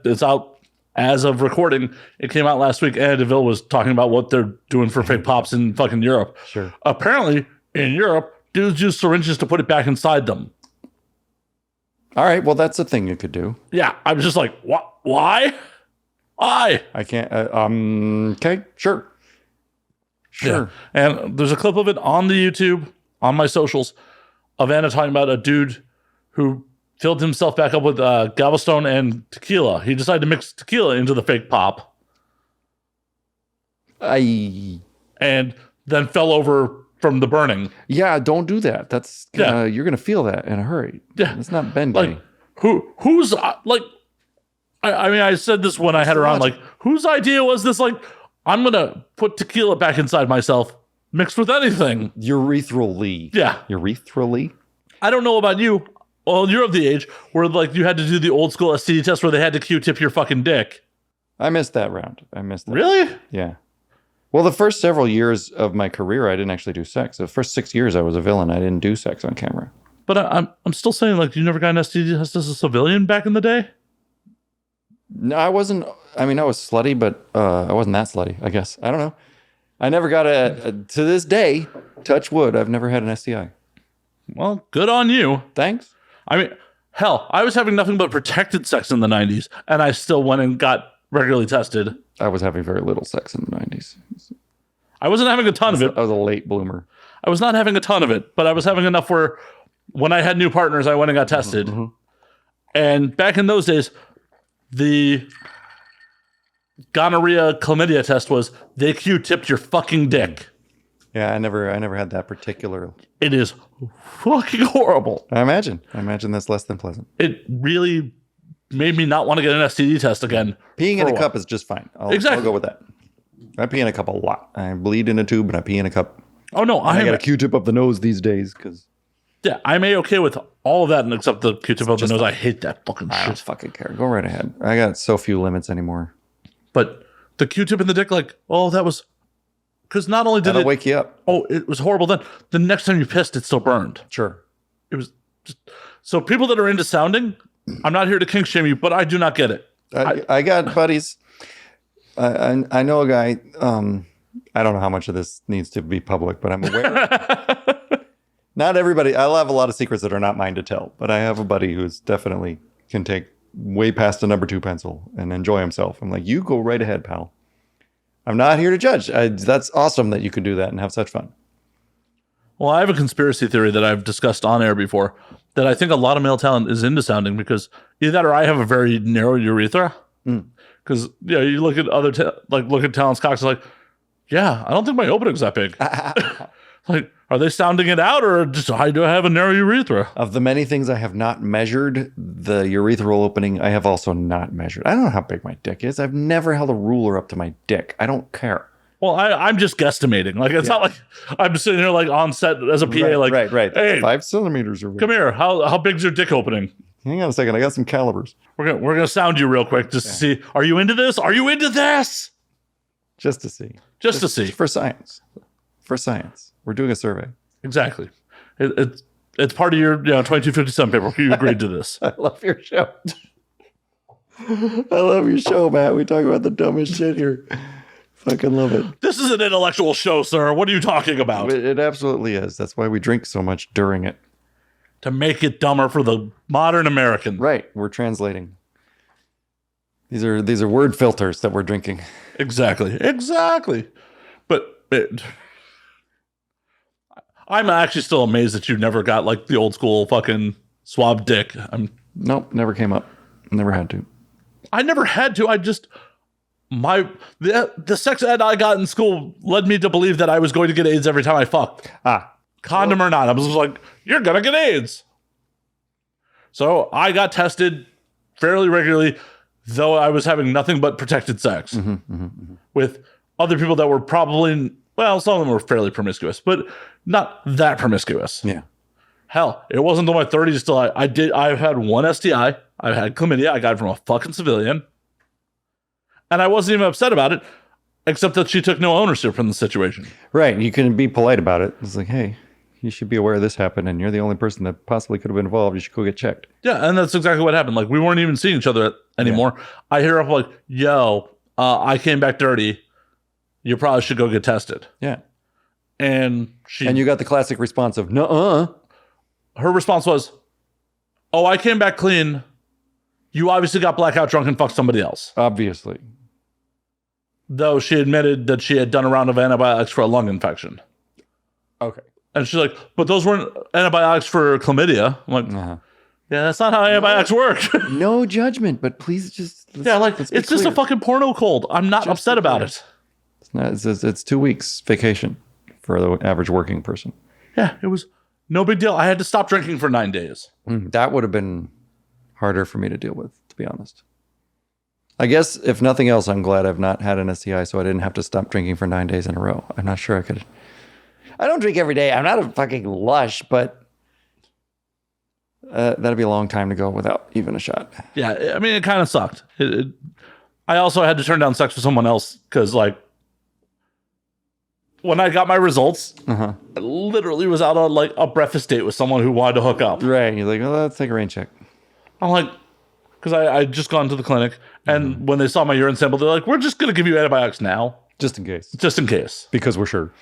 it's out as of recording. It came out last week. Anna DeVille was talking about what they're doing for fake pops in fucking Europe. Sure. Apparently in Europe, dudes use syringes to put it back inside them. All right, well, that's a thing you could do. Yeah, I was just like, what? Why? Why? I can't. Okay, sure. Yeah. And there's a clip of it on the YouTube, on my socials, of Anna talking about a dude who filled himself back up with Galveston and tequila. He decided to mix tequila into the fake pop. And then fell over from the burning. Yeah, don't do that. That's you're gonna feel that in a hurry. Yeah, it's not Benji. Like who's like? I mean, I said this when I had her on. Like, whose idea was this? Like, I'm gonna put tequila back inside myself, mixed with anything. Urethral-y. Yeah, urethral-y. I don't know about you. Well, you're of the age where like you had to do the old school STD test where they had to Q-tip your fucking dick. I missed that round. Really? Yeah. Well, the first several years of my career, I didn't actually do sex. The first 6 years I was a villain. I didn't do sex on camera. But I'm still saying, like, you never got an STD test as a civilian back in the day? No, I wasn't. I mean, I was slutty, but I wasn't that slutty, I guess. I don't know. I never got to this day, touch wood, I've never had an STI. Well, good on you. Thanks. I mean, hell, I was having nothing but protected sex in the 90s, and I still went and got regularly tested. I was having very little sex in the 90s. I wasn't having a ton of it. I was a late bloomer. I was not having a ton of it, but I was having enough where when I had new partners, I went and got tested. Mm-hmm. And back in those days, the gonorrhea chlamydia test was they Q-tipped your fucking dick. Yeah, I never had that particular. It is fucking horrible. I imagine that's less than pleasant. It really made me not want to get an STD test again. Peeing in a cup is just fine. I'll go with that. I pee in a cup a lot. I bleed in a tube and I pee in a cup. Oh no, I got a Q-tip up the nose these days because. Yeah, I'm A-okay with all of that except the Q-tip up the nose. I hate that fucking shit. I don't fucking care. Go right ahead. I got so few limits anymore. But the Q-tip in the dick, like, oh, that was because not only did it wake you up. Oh, it was horrible. Then the next time you pissed, it still burned. Sure. It was just so people that are into sounding. I'm not here to kink shame you, but I do not get it. I got buddies. I know a guy. I don't know how much of this needs to be public, but I'm aware. Not everybody. I'll have a lot of secrets that are not mine to tell, but I have a buddy who's definitely can take way past a number 2 pencil and enjoy himself. I'm like, you go right ahead, pal. I'm not here to judge. That's awesome that you could do that and have such fun. Well, I have a conspiracy theory that I've discussed on air before that I think a lot of male talent is into sounding because either that or I have a very narrow urethra. Because you look at look at talent's cocks, like, yeah, I don't think my opening's that big. Like, are they sounding it out or just I do have a narrow urethra? Of the many things I have not measured, the urethral opening I have also not measured. I don't know how big my dick is. I've never held a ruler up to my dick. I don't care. Well, I'm just guesstimating. Like, it's not like I'm sitting here like on set as a PA. Right. Hey, 5 centimeters or come here. How big's your dick opening? Hang on a second. I got some calibers. We're gonna sound you real quick just to see. Are you into this? Are you into this? Just to see. Just to see. For science. For science. We're doing a survey. Exactly. It's part of your 2257 paperwork. You agreed to this. I love your show. I love your show, Matt. We talk about the dumbest shit here. Fucking love it. This is an intellectual show, sir. What are you talking about? It absolutely is. That's why we drink so much during it. To make it dumber for the modern American. Right. We're translating. These are word filters that we're drinking. Exactly. But I'm actually still amazed that you never got like the old school fucking swab dick. Nope, never came up. Never had to. I never had to. I just the sex ed I got in school led me to believe that I was going to get AIDS every time I fucked. Condom or not. I was just like, you're gonna get AIDS. So I got tested fairly regularly, though I was having nothing but protected sex with other people that were probably, well, some of them were fairly promiscuous, but not that promiscuous. Yeah. Hell, it wasn't until my 30s till I've had one STI. I've had chlamydia. I got it from a fucking civilian. And I wasn't even upset about it, except that she took no ownership from the situation. Right. You can be polite about it. It's like, hey, you should be aware this happened, and you're the only person that possibly could have been involved. You should go get checked. Yeah, and that's exactly what happened. Like, we weren't even seeing each other anymore. Yeah. I hear up like, yo, I came back dirty. You probably should go get tested. Yeah. And you got the classic response of, nuh-uh. Her response was, oh, I came back clean. You obviously got blackout drunk and fucked somebody else. Obviously. Though she admitted that she had done a round of antibiotics for a lung infection. Okay. And she's like, but those weren't antibiotics for chlamydia. I'm like, yeah, that's not how antibiotics work. No judgment, but please just... it's just a fucking porno cold. I'm not upset about it. It's 2 weeks vacation for the average working person. Yeah, it was no big deal. I had to stop drinking for 9 days. That would have been harder for me to deal with, to be honest. I guess, if nothing else, I'm glad I've not had an STI, so I didn't have to stop drinking for 9 days in a row. I'm not sure I could... I don't drink every day. I'm not a fucking lush, but that'd be a long time to go without even a shot. Yeah, I mean, it kind of sucked. I also had to turn down sex with someone else because, like, when I got my results, I literally was out on, like, a breakfast date with someone who wanted to hook up. Right. You're like, well, let's take a rain check. I'm like, because I'd just gone to the clinic, and when they saw my urine sample, they're like, we're just going to give you antibiotics now. Just in case. Just in case. Because we're sure.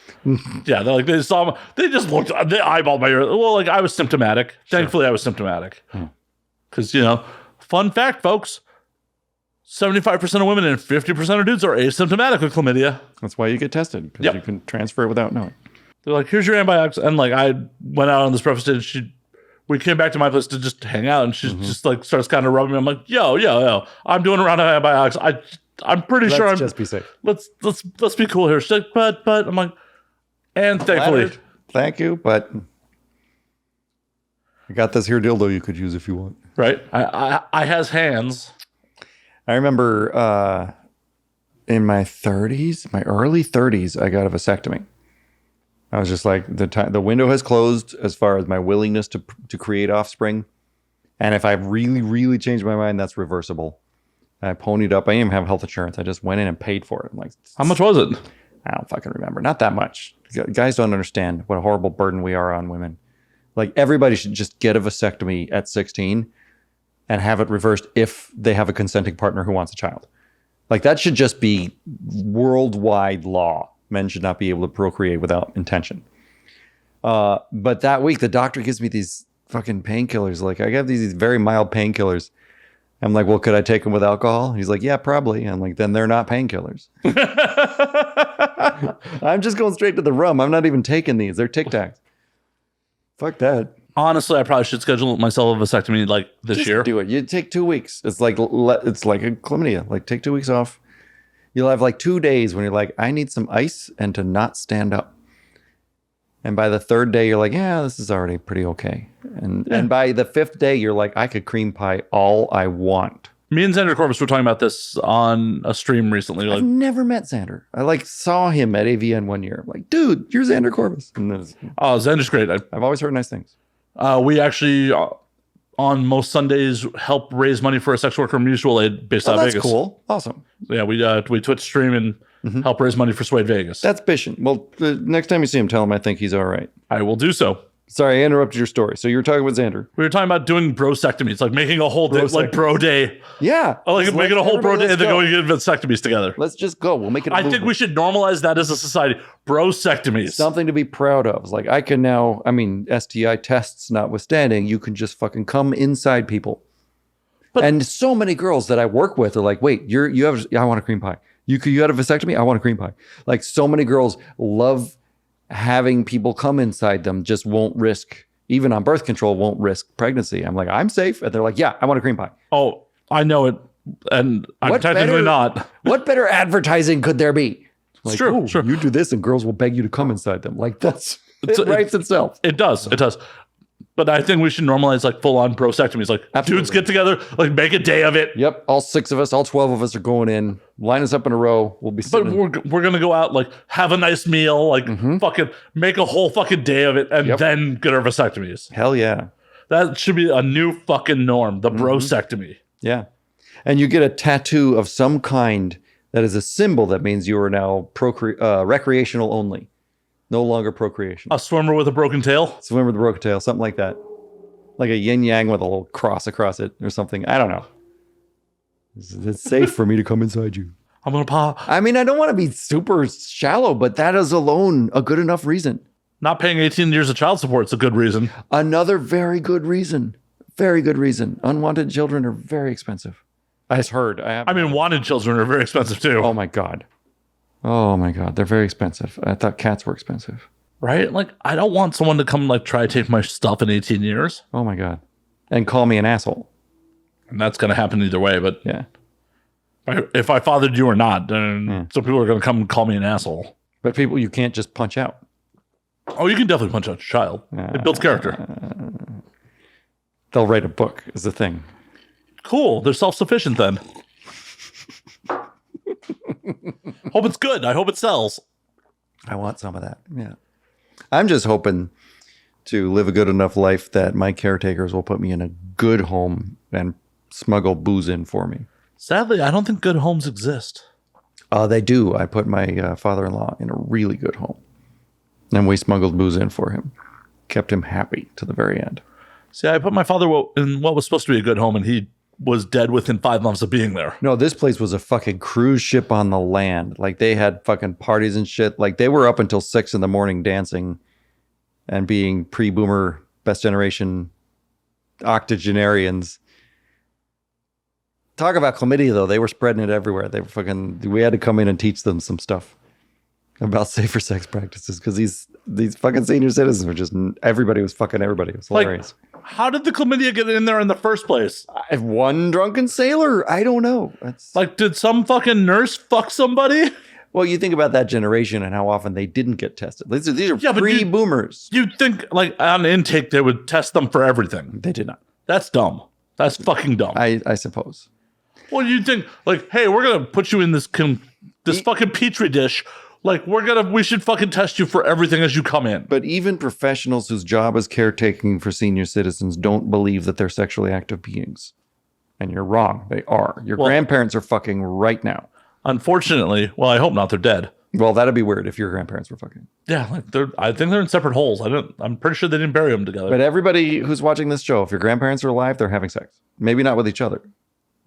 Yeah, they just looked, they eyeballed my urine. Well, like, I was symptomatic. Sure. Thankfully, I was symptomatic. Because, fun fact, folks, 75% of women and 50% of dudes are asymptomatic with chlamydia. That's why you get tested, because you can transfer it without knowing. They're like, here's your antibiotics. And, like, I went out on this breakfast date, we came back to my place to just hang out, and she just, like, starts kind of rubbing me. I'm like, yo, I'm doing a round of antibiotics. I'm pretty sure I'm just be safe. Let's be cool here. She's like, but I'm like, and thankfully, thank you, but I got this here dildo you could use if you want. Right. I has hands. I remember in my early 30s, I got a vasectomy. I was just like, the window has closed as far as my willingness to create offspring. And if I really, really changed my mind, that's reversible. I ponied up. I didn't even have health insurance. I just went in and paid for it. I'm like, how much was it? I don't fucking remember. Not that much. Guys don't understand what a horrible burden we are on women. Like, everybody should just get a vasectomy at 16 and have it reversed if they have a consenting partner who wants a child. Like, that should just be worldwide law. Men should not be able to procreate without intention. But that week, the doctor gives me these fucking painkillers. Like, I have these very mild painkillers. I'm like, well, could I take them with alcohol? He's like, yeah, probably. I'm like, then they're not painkillers. I'm just going straight to the rum. I'm not even taking these. They're Tic Tacs. Fuck that. Honestly, I probably should schedule myself a vasectomy like this year. Do it. You take 2 weeks. It's like a chlamydia. Like, take 2 weeks off. You'll have like 2 days when you're like, I need some ice and to not stand up. And by the third day, you're like, yeah, this is already pretty okay. And by the fifth day, you're like, I could cream pie all I want. Me and Xander Corvus were talking about this on a stream recently. I've never met Xander. I like saw him at AVN one year. I'm like, dude, you're Xander Corvus. And Xander's great. I've always heard nice things. We actually, on most Sundays, help raise money for a sex worker mutual aid based out of Vegas. That's cool. Awesome. Yeah, we Twitch stream and help raise money for Suede Vegas. That's bitching. Well, the next time you see him, tell him I think he's all right. I will do so. Sorry, I interrupted your story. So you were talking with Xander. We were talking about doing brosectomies, like making a whole day, like bro day. Yeah. Like making a whole bro day and then going and get vasectomies together. Let's just go. We'll make it I think we should normalize that as a society. Brosectomies. Something to be proud of. Like I can now, I mean, STI tests notwithstanding, you can just fucking come inside people. And so many girls that I work with are like, wait, I want a cream pie. You had a vasectomy? I want a cream pie. Like so many girls love having people come inside them, just won't risk, even on birth control, won't risk pregnancy. I'm like, I'm safe. And they're like, yeah, I want a cream pie. Oh, I know it. And I'm technically not. What better advertising could there be? Like, sure. You do this and girls will beg you to come inside them. Like it writes itself. It does. But I think we should normalize like full on brosectomies. Like dudes get together, like make a day of it. Yep. All 6 of us, all 12 of us are going in. Line us up in a row. We'll be sitting. But we're gonna go out, like have a nice meal, like fucking make a whole fucking day of it, and then get our vasectomies. Hell yeah. That should be a new fucking norm. The brosectomy. Yeah. And you get a tattoo of some kind that is a symbol that means you are now recreational only. No longer procreation. A swimmer with a broken tail? Swimmer with a broken tail, something like that. Like a yin yang with a little cross across it or something. I don't know. It's safe for me to come inside you. I'm going to pop. I mean, I don't want to be super shallow, but that is alone a good enough reason. Not paying 18 years of child support is a good reason. Another very good reason. Very good reason. Unwanted children are very expensive. I just heard. I mean, wanted children are very expensive too. Oh my God. They're very expensive. I thought cats were expensive. Right? Like, I don't want someone to come like try to take my stuff in 18 years. Oh my God. And call me an asshole. And that's going to happen either way. But yeah, if I fathered you or not, then some people are going to come and call me an asshole. But people you can't just punch out. Oh, you can definitely punch out your child. It builds character. They'll write a book is the thing. Cool. They're self-sufficient then. Hope it's good. I hope it sells. I want some of that. Yeah. I'm just hoping to live a good enough life that my caretakers will put me in a good home and smuggle booze in for me. Sadly, I don't think good homes exist. They do. I put my father-in-law in a really good home. And we smuggled booze in for him. Kept him happy to the very end. See, I put my father in what was supposed to be a good home, and he was dead within 5 months of being there. No, this place was a fucking cruise ship on the land. Like, they had fucking parties and shit. Like, they were up until 6 a.m. dancing and being pre-boomer, best generation octogenarians. Talk about chlamydia, though. They were spreading it everywhere. We had to come in and teach them some stuff about safer sex practices because these fucking senior citizens were just, everybody was fucking everybody. It was hilarious. How did the chlamydia get in there in the first place? One drunken sailor. I don't know. Did some fucking nurse fuck somebody? Well, you think about that generation and how often they didn't get tested. These are pre-boomers. You'd think, like, on intake, they would test them for everything. They did not. That's dumb. That's fucking dumb. I suppose. Well, you'd think, like, hey, we're going to put you in this fucking petri dish. Like, we should fucking test you for everything as you come in. But even professionals whose job is caretaking for senior citizens don't believe that they're sexually active beings. And you're wrong. They are. Your grandparents are fucking right now. Unfortunately, well, I hope not. They're dead. Well, that'd be weird if your grandparents were fucking. Yeah, I think they're in separate holes. I'm pretty sure they didn't bury them together. But everybody who's watching this show, if your grandparents are alive, they're having sex. Maybe not with each other,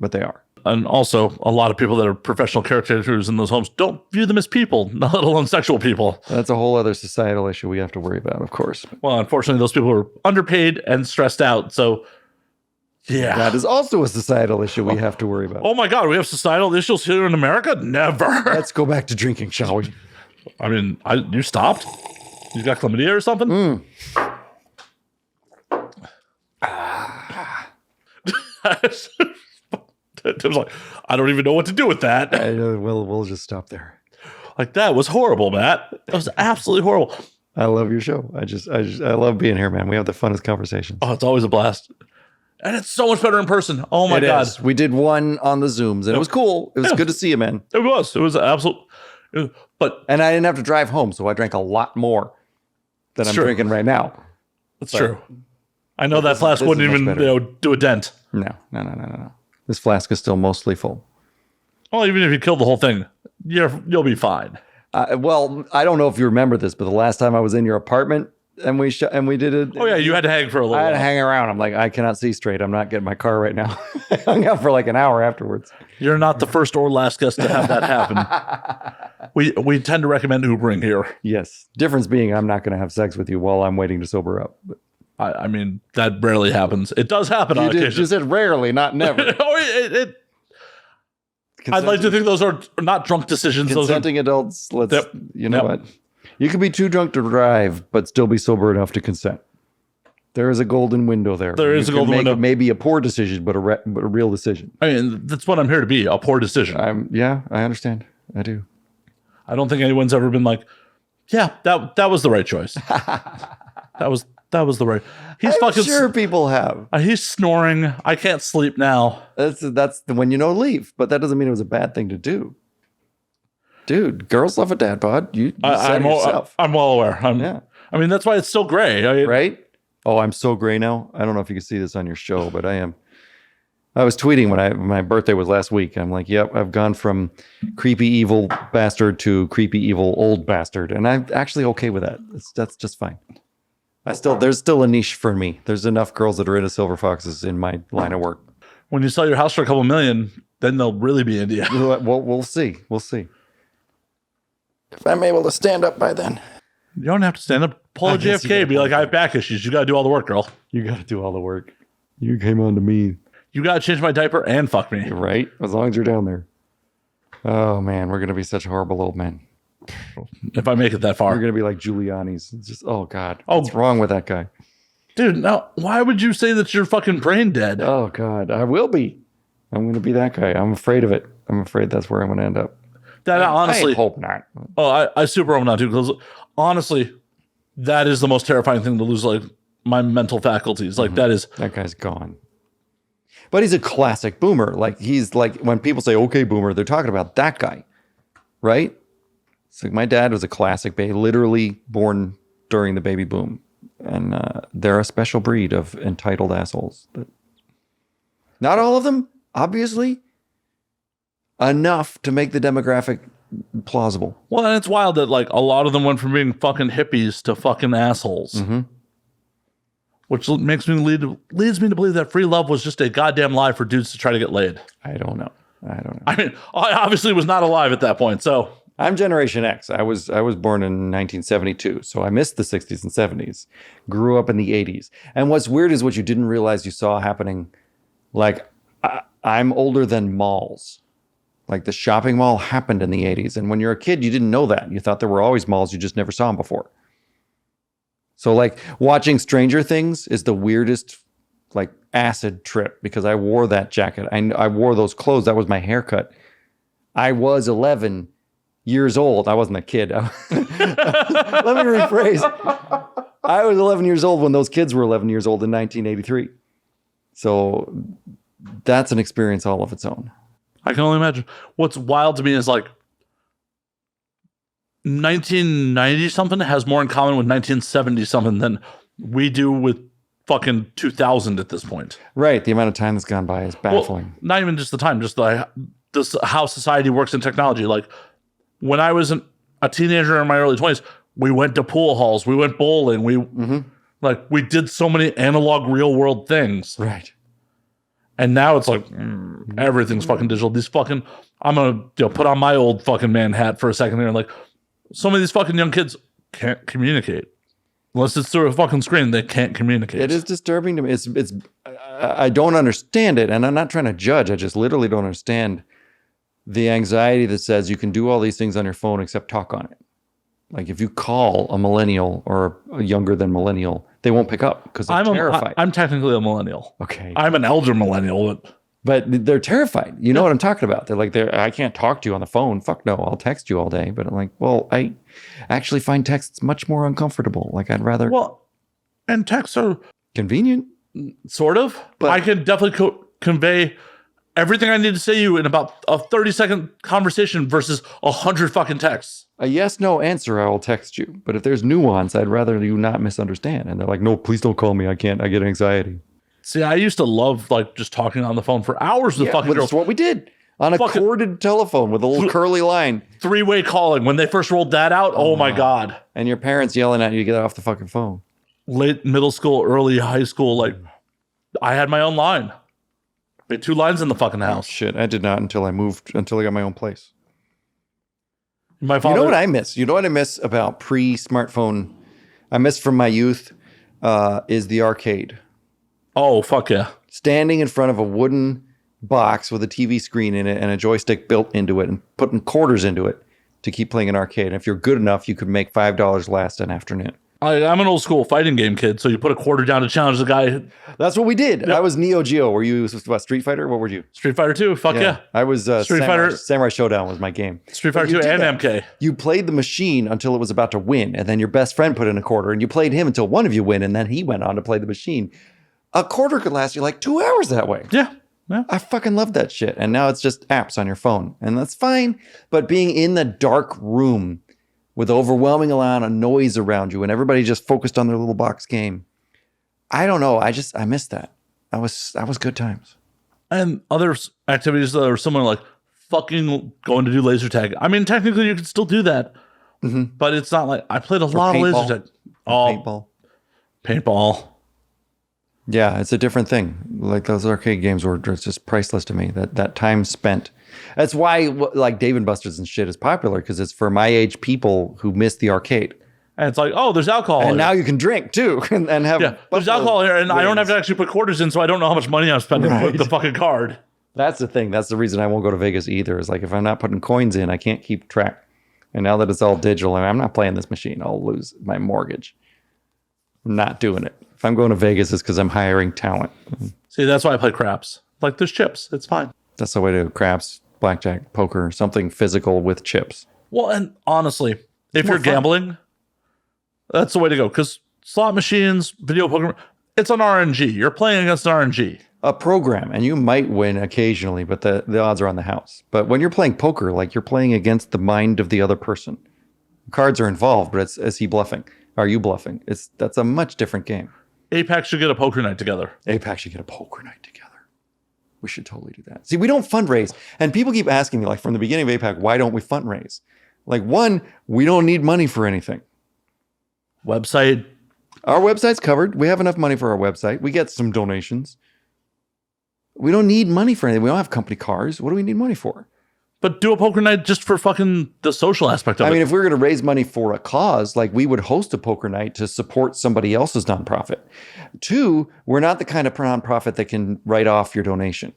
but they are. And also, a lot of people that are professional caretakers in those homes don't view them as people, let alone sexual people. That's a whole other societal issue we have to worry about, of course. Well, unfortunately, those people are underpaid and stressed out. So, yeah. That is also a societal issue we have to worry about. Oh my God, we have societal issues here in America? Never. Let's go back to drinking, shall we? I mean, you stopped? You got chlamydia or something? Tim's like, I don't even know what to do with that. We'll just stop there. Like, that was horrible, Matt. That was absolutely horrible. I love your show. I love being here, man. We have the funnest conversations. Oh, it's always a blast. And it's so much better in person. Oh my God. We did one on the Zooms and it was cool. It was good to see you, man. It was absolute. And I didn't have to drive home, so I drank a lot more than I'm drinking right now. That's true. I know that flask wouldn't even do a dent. No. This flask is still mostly full. Well, even if you kill the whole thing, you'll be fine. Well, I don't know if you remember this, but the last time I was in your apartment and we did it. Oh yeah, you had to hang for a little. I had to hang around. I'm like, I cannot see straight. I'm not getting my car right now. I hung out for like an hour afterwards. You're not the first or last guest to have that happen. We tend to recommend Ubering here. Yes. Difference being, I'm not going to have sex with you while I'm waiting to sober up. But I mean, that rarely happens. It does happen on occasion. You said rarely, not never. I'd like to think those are not drunk decisions. Consenting adults. You know what? You could be too drunk to drive, but still be sober enough to consent. There is a golden window there. There is a golden window. Maybe a poor decision, but a real decision. I mean, that's what I'm here to be, a poor decision. I understand. I do. I don't think anyone's ever been like, yeah, that was the right choice. That was the right. I'm sure people have. He's snoring. I can't sleep now. That's when you know leave, but that doesn't mean it was a bad thing to do. Dude, girls love a dad bod. You said it yourself. I'm well aware. I mean, that's why it's still gray. Right? Oh, I'm so gray now. I don't know if you can see this on your show, but I am. I was tweeting when my birthday was last week. I'm like, yep, I've gone from creepy evil bastard to creepy evil old bastard, and I'm actually okay with that. That's just fine. There's still a niche for me. There's enough girls that are into silver foxes in my line of work. When you sell your house for a couple million, then they'll really be into you. Well, we'll see. We'll see. If I'm able to stand up by then. You don't have to stand up. Pull a JFK. Be like, I have back issues. You got to do all the work, girl. You got to do all the work. You came on to me. You got to change my diaper and fuck me. Right? As long as you're down there. Oh, man. We're going to be such horrible old men. If I make it that far. We're going to be like Giuliani's. It's just, oh, God. What's wrong with that guy? Dude, now, why would you say that you're fucking brain dead? Oh, God. I will be. I'm going to be that guy. I'm afraid of it. I'm afraid that's where I'm going to end up. Honestly, I hope not. Oh, I super hope not too. Because honestly, that is the most terrifying thing to lose. Like my mental faculties. Like that guy's gone. But he's a classic boomer. Like he's like when people say "okay, boomer," they're talking about that guy, right? It's like my dad was a classic baby, literally born during the baby boom, and they're a special breed of entitled assholes. But not all of them, obviously. Enough to make the demographic plausible. Well, and it's wild that like a lot of them went from being fucking hippies to fucking assholes. Mm-hmm. Which leads me to believe that free love was just a goddamn lie for dudes to try to get laid. I don't know. I mean, I obviously was not alive at that point, so I'm Generation X. I was born in 1972, so I missed the 60s and 70s. Grew up in the 80s. And what's weird is what you didn't realize you saw happening. Like I'm older than malls. Like the shopping mall happened in the 80s. And when you're a kid, you didn't know that. You thought there were always malls. You just never saw them before. So like watching Stranger Things is the weirdest like acid trip because I wore that jacket. I wore those clothes. That was my haircut. I was 11 years old. I wasn't a kid. Let me rephrase. I was 11 years old when those kids were 11 years old in 1983. So that's an experience all of its own. I can only imagine. What's wild to me is like 1990 something has more in common with 1970 something than we do with fucking 2000 at this point. Right. The amount of time that's gone by is baffling. Well, not even just the time, just this how society works in technology. Like when I was a teenager in my early 20s, we went to pool halls, we went bowling, we did so many analog real world things. Right. And now it's like everything's fucking digital. These fucking I'm gonna put on my old fucking man hat for a second here and like some of these fucking young kids can't communicate. Unless it's through a fucking screen, they can't communicate. It is disturbing to me. It's I don't understand it, and I'm not trying to judge. I just literally don't understand the anxiety that says you can do all these things on your phone except talk on it. Like if you call a millennial or a younger than millennial, they won't pick up because they're terrified. I'm technically a millennial. Okay. I'm an elder millennial. But they're terrified. You know what I'm talking about. They're like, I can't talk to you on the phone. Fuck no, I'll text you all day. But I'm like, well, I actually find texts much more uncomfortable. Like I'd rather... Well, and texts are... convenient. Sort of. But- I can definitely convey everything I need to say to you in about a 30-second conversation versus 100 fucking texts. A yes/no answer, I will text you. But if there's nuance, I'd rather you not misunderstand. And they're like, no, please don't call me. I can't. I get anxiety. See, I used to love like just talking on the phone for hours with fucking But girls. that's what we did on a corded telephone with a little curly line. 3-way calling. When they first rolled that out, oh my God. And your parents yelling at you to get off the fucking phone. Late middle school, early high school, like I had my own line. We had 2 lines in the fucking house. Shit, I did not until I got my own place. My father, You know what I miss? You know what I miss about pre-smartphone? I miss from my youth is the arcade. oh, fuck yeah. Standing in front of a wooden box with a TV screen in it and a joystick built into it and putting quarters into it to keep playing an arcade. And if you're good enough, you could make $5 last an afternoon. I'm an old school fighting game kid, so you put a quarter down to challenge the guy. That's what we did. Yep. I was Neo Geo. Were you what, Street Fighter? What were you? Street Fighter 2, fuck yeah. I was Samurai Showdown was my game. Street Fighter 2 and MK. You played the machine until it was about to win, and then your best friend put in a quarter, and you played him until one of you win, and then he went on to play the machine. A quarter could last you like 2 hours that way. Yeah. I fucking love that shit. And now it's just apps on your phone, and that's fine. But being in the dark room with overwhelming amount of noise around you and everybody just focused on their little box game. I don't know. I miss that. That was good times. And other activities that are similar, like fucking going to do laser tag. I mean, technically you can still do that, but it's not like I played a lot of laser tag. Paintball. Yeah, it's a different thing. Like those arcade games were just priceless to me. That time spent. That's why like Dave and Buster's and shit is popular, because it's for my age people who miss the arcade. And it's like, oh, there's alcohol. And now you can drink too, and have there's alcohol here, and I don't have to actually put quarters in, so I don't know how much money I'm spending with the fucking card. That's the thing. That's the reason I won't go to Vegas either. Is like if I'm not putting coins in, I can't keep track. And now that it's all digital, I'm not playing this machine. I'll lose my mortgage. I'm not doing it. If I'm going to Vegas, it's because I'm hiring talent. See, that's why I play craps. Like there's chips. It's fine. That's the way to do craps, blackjack, poker, something physical with chips. Well, and honestly, if you're gambling, that's the way to go. Because slot machines, video poker, it's an RNG. You're playing against an RNG. A program, and you might win occasionally, but the odds are on the house. But when you're playing poker, like you're playing against the mind of the other person. Cards are involved, but is he bluffing? Are you bluffing? That's a much different game. APAC should get a poker night together. APAC should get a poker night together. We should totally do that. See, we don't fundraise. And people keep asking me, like, from the beginning of APAC, why don't we fundraise? Like, one, we don't need money for anything. Website. Our website's covered. We have enough money for our website. We get some donations. We don't need money for anything. We don't have company cars. What do we need money for? But do a poker night just for fucking the social aspect of it. I mean, if we were going to raise money for a cause, like we would host a poker night to support somebody else's nonprofit. 2, we're not the kind of nonprofit that can write off your donation.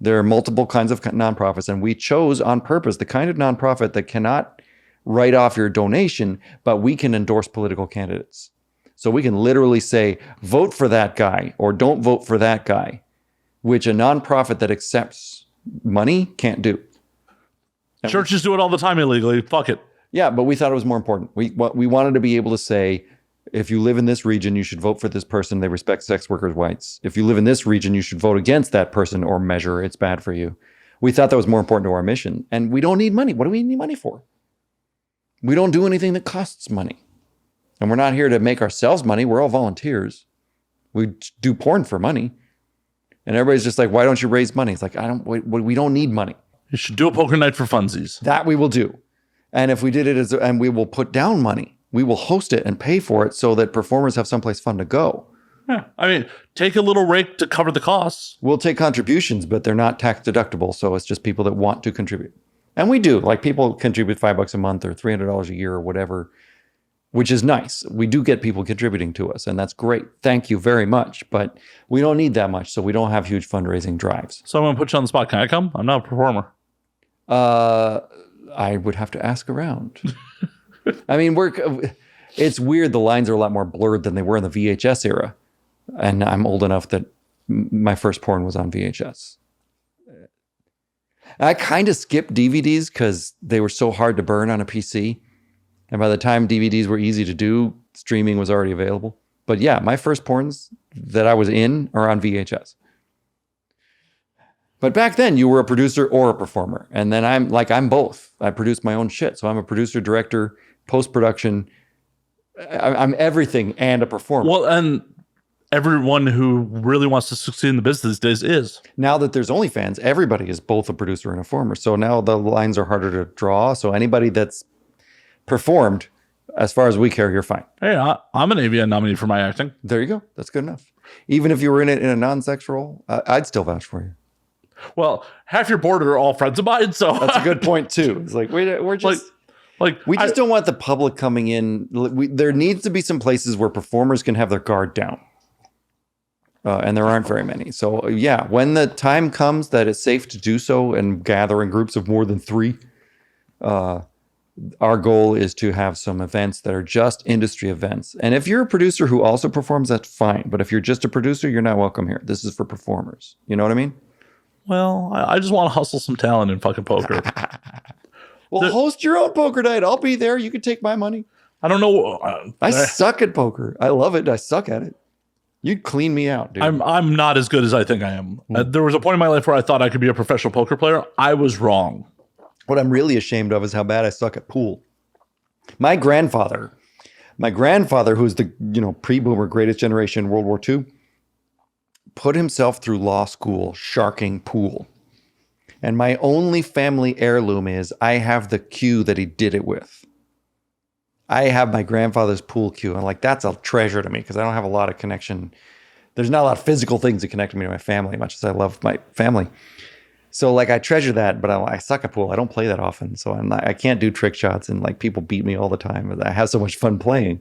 There are multiple kinds of nonprofits, and we chose on purpose the kind of nonprofit that cannot write off your donation, but we can endorse political candidates. So we can literally say, vote for that guy or don't vote for that guy, which a nonprofit that accepts money can't do. Churches do it all the time illegally. Fuck it. Yeah, but we thought it was more important. We wanted to be able to say, if you live in this region, you should vote for this person. They respect sex workers' rights. If you live in this region, you should vote against that person or measure. It's bad for you. We thought that was more important to our mission. And we don't need money. What do we need money for? We don't do anything that costs money. And we're not here to make ourselves money. We're all volunteers. We do porn for money. And everybody's just like, why don't you raise money? It's like, we don't need money. You should do a poker night for funsies. That we will do. And if we did it and we will put down money, we will host it and pay for it so that performers have someplace fun to go. Yeah. I mean, take a little rake to cover the costs. We'll take contributions, but they're not tax deductible. So it's just people that want to contribute. And we do. Like people contribute $5 a month or $300 a year or whatever, which is nice. We do get people contributing to us, and that's great. Thank you very much. But we don't need that much, so we don't have huge fundraising drives. So I'm going to put you on the spot. Can I come? I'm not a performer. I would have to ask around. I mean, it's weird. The lines are a lot more blurred than they were in the VHS era. And I'm old enough that my first porn was on VHS. I kind of skipped DVDs because they were so hard to burn on a PC. And by the time DVDs were easy to do, streaming was already available. But yeah, my first porns that I was in are on VHS. But back then, you were a producer or a performer. And then I'm both. I produce my own shit. So I'm a producer, director, post-production. I'm everything and a performer. Well, and everyone who really wants to succeed in the business these days is. Now that there's OnlyFans, everybody is both a producer and a performer. So now the lines are harder to draw. So anybody that's performed, as far as we care, you're fine. Hey, I'm an AVN nominee for my acting. There you go. That's good enough. Even if you were in it in a non-sex role, I'd still vouch for you. Well, half your board are all friends of mine, so that's a good point too. It's like we're just we just don't want the public coming in. There needs to be some places where performers can have their guard down, and there aren't very many. So yeah, when the time comes that it's safe to do so and gather in groups of more than 3, our goal is to have some events that are just industry events. And if you're a producer who also performs, that's fine. But if you're just a producer, you're not welcome here. This is for performers. You know what I mean? Well, I just want to hustle some talent in fucking poker. Well, host your own poker night. I'll be there. You can take my money. I don't know. I suck at poker. I love it. I suck at it. You'd clean me out, dude. I'm not as good as I think I am. There was a point in my life where I thought I could be a professional poker player. I was wrong. What I'm really ashamed of is how bad I suck at pool. My grandfather, who's the pre-boomer greatest generation, World War II, put himself through law school sharking pool. And my only family heirloom is I have the cue that he did it with. I have my grandfather's pool cue. And that's a treasure to me because I don't have a lot of connection. There's not a lot of physical things that connect me to my family, much as I love my family. So I treasure that, but I suck at pool. I don't play that often. So I can't do trick shots and people beat me all the time. I have so much fun playing.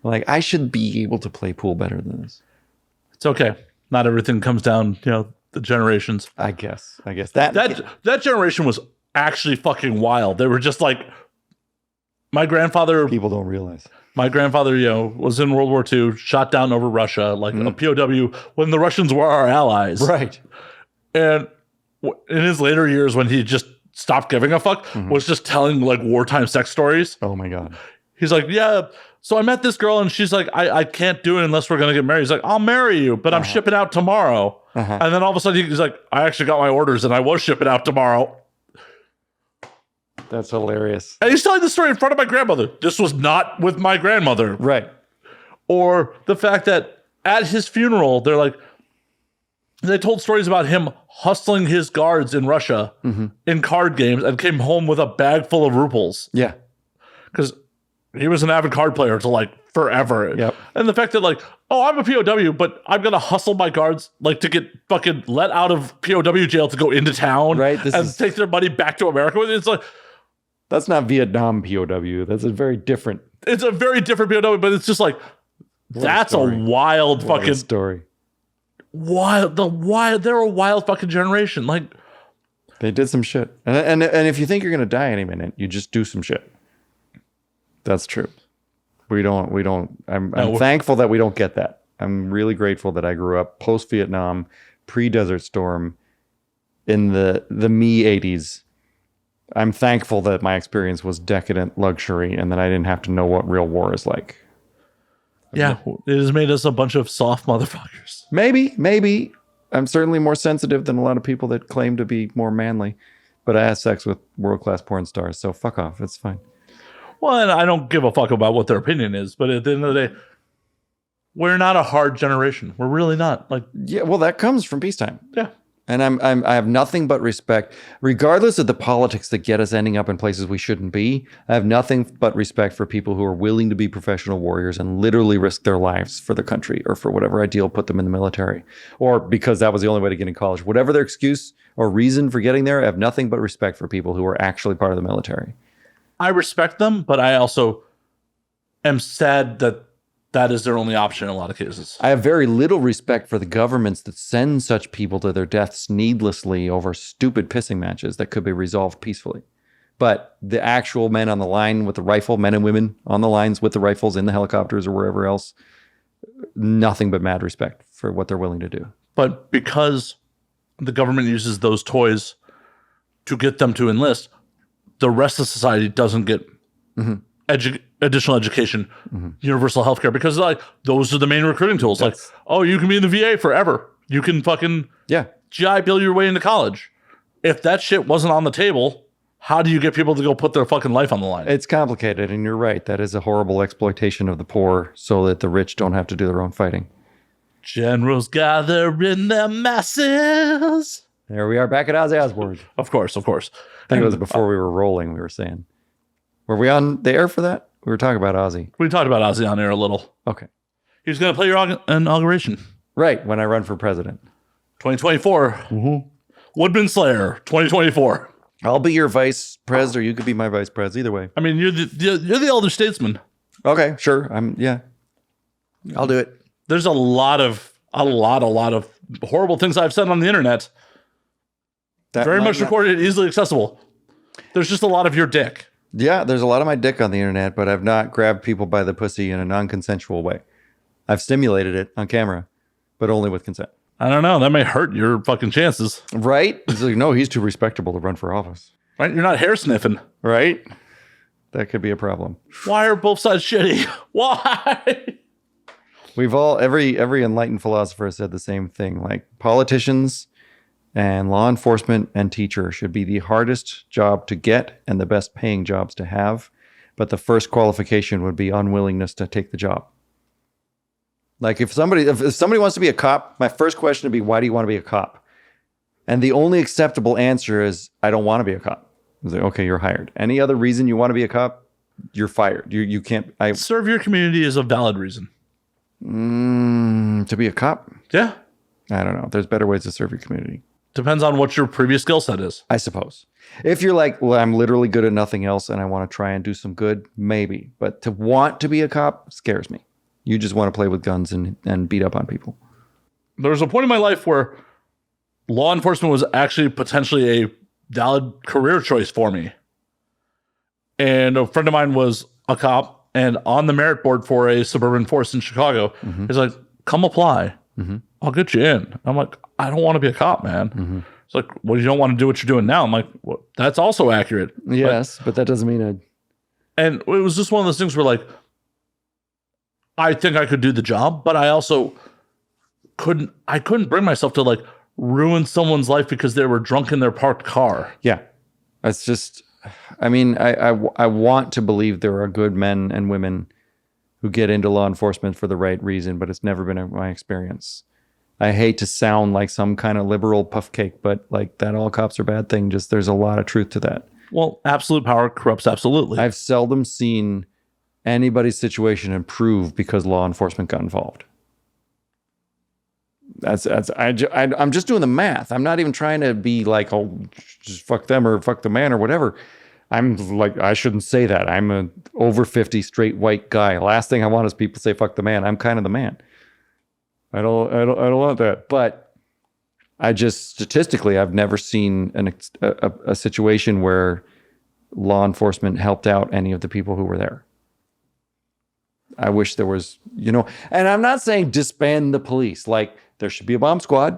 I should be able to play pool better than this. It's okay. Not everything comes down, the generations. I guess that generation was actually fucking wild. They were just my grandfather. People don't realize. My grandfather, was in World War II, shot down over Russia, a POW when the Russians were our allies. Right. And in his later years, when he just stopped giving a fuck, was just telling wartime sex stories. Oh my God. He's like, yeah. So I met this girl and she's like, I can't do it unless we're going to get married. He's like, I'll marry you, but I'm shipping out tomorrow. And then all of a sudden he's like, I actually got my orders and I was shipping out tomorrow. That's hilarious. And he's telling the story in front of my grandmother. This was not with my grandmother. Right. Or the fact that at his funeral, they told stories about him hustling his guards in Russia in card games and came home with a bag full of rubles. Yeah. Because he was an avid card player to forever. Yep. And the fact that I'm a POW, but I'm going to hustle my guards to get fucking let out of POW jail to go into town. Right. Take their money back to America. It's that's not Vietnam POW. That's a very different. It's a very different POW, but it's just that's a wild fucking story. They're a wild fucking generation. They did some shit. And if you think you're going to die any minute, you just do some shit. That's true. I'm thankful that we don't get that. I'm really grateful that I grew up post-Vietnam, pre-Desert Storm, in the me 80s. I'm thankful that my experience was decadent luxury and that I didn't have to know what real war is like. Yeah, it has made us a bunch of soft motherfuckers. Maybe. I'm certainly more sensitive than a lot of people that claim to be more manly. But I had sex with world-class porn stars, so fuck off. It's fine. Well, and I don't give a fuck about what their opinion is, but at the end of the day, we're not a hard generation. We're really not. Yeah, well, that comes from peacetime. Yeah. And I have nothing but respect, regardless of the politics that get us ending up in places we shouldn't be. I have nothing but respect for people who are willing to be professional warriors and literally risk their lives for the country or for whatever ideal put them in the military, or because that was the only way to get in college. Whatever their excuse or reason for getting there, I have nothing but respect for people who are actually part of the military. I respect them, but I also am sad that is their only option in a lot of cases. I have very little respect for the governments that send such people to their deaths needlessly over stupid pissing matches that could be resolved peacefully. But the actual men on the line with the rifle, men and women on the lines with the rifles in the helicopters or wherever else, nothing but mad respect for what they're willing to do. But because the government uses those toys to get them to enlist, the rest of society doesn't get additional education, universal healthcare, because like those are the main recruiting tools. Like, oh, you can be in the VA forever. You can fucking GI Bill your way into college. If that shit wasn't on the table, how do you get people to go put their fucking life on the line? It's complicated, and you're right. That is a horrible exploitation of the poor so that the rich don't have to do their own fighting. Generals gather in their masses. There we are back at Ozzy Osbourne. Of course. I think it was before we were rolling, we were saying. Were we on the air for that? We were talking about Ozzy. We talked about Ozzy on air a little. Okay. He's going to play your inauguration. Right, when I run for president. 2024. Woodman Slayer, 2024. I'll be your vice pres, or you could be my vice pres. Either way. I mean, you're the elder statesman. Okay, sure. I'll do it. There's a lot of horrible things I've said on the internet. That very much recorded, easily accessible. There's just a lot of your dick. Yeah, there's a lot of my dick on the internet, but I've not grabbed people by the pussy in a non-consensual way. I've stimulated it on camera, but only with consent. I don't know. That may hurt your fucking chances. Right? It's like, no, he's too respectable to run for office. Right? You're not hair sniffing. Right? That could be a problem. Why are both sides shitty? Why? We've all, every enlightened philosopher said the same thing. Like, politicians and law enforcement and teacher should be the hardest job to get and the best paying jobs to have. But the first qualification would be unwillingness to take the job. Like if somebody wants to be a cop, my first question would be, why do you want to be a cop? And the only acceptable answer is, I don't want to be a cop. I was like, okay, you're hired. Any other reason you want to be a cop, you're fired. You can't. Serve your community is a valid reason. To be a cop? Yeah. I don't know. There's better ways to serve your community. Depends on what your previous skill set is. I suppose. If you're like, well, I'm literally good at nothing else and I want to try and do some good, maybe. But to want to be a cop scares me. You just want to play with guns and beat up on people. There was a point in my life where law enforcement was actually potentially a valid career choice for me. And a friend of mine was a cop and on the merit board for a suburban force in Chicago. He's like, come apply. I'll get you in. I'm like, I don't want to be a cop, man. It's like, well, you don't want to do what you're doing now. I'm like, well, that's also accurate. Yes, but that doesn't mean And it was just one of those things where like, I think I could do the job, but I also couldn't bring myself to like ruin someone's life because they were drunk in their parked car. Yeah. It's just, I mean, I want to believe there are good men and women who get into law enforcement for the right reason, but it's never been my experience. I hate to sound like some kind of liberal puff cake, but like that all cops are bad thing. Just there's a lot of truth to that. Well, absolute power corrupts absolutely. I've seldom seen anybody's situation improve because law enforcement got involved. I'm just doing the math. I'm not even trying to be like, oh, just fuck them or fuck the man or whatever. I'm like, I shouldn't say that. I'm a over 50 straight white guy. Last thing I want is people say fuck the man. I'm kind of the man. I don't want that. But I just statistically, I've never seen a situation where law enforcement helped out any of the people who were there. I wish there was, and I'm not saying disband the police. Like there should be a bomb squad.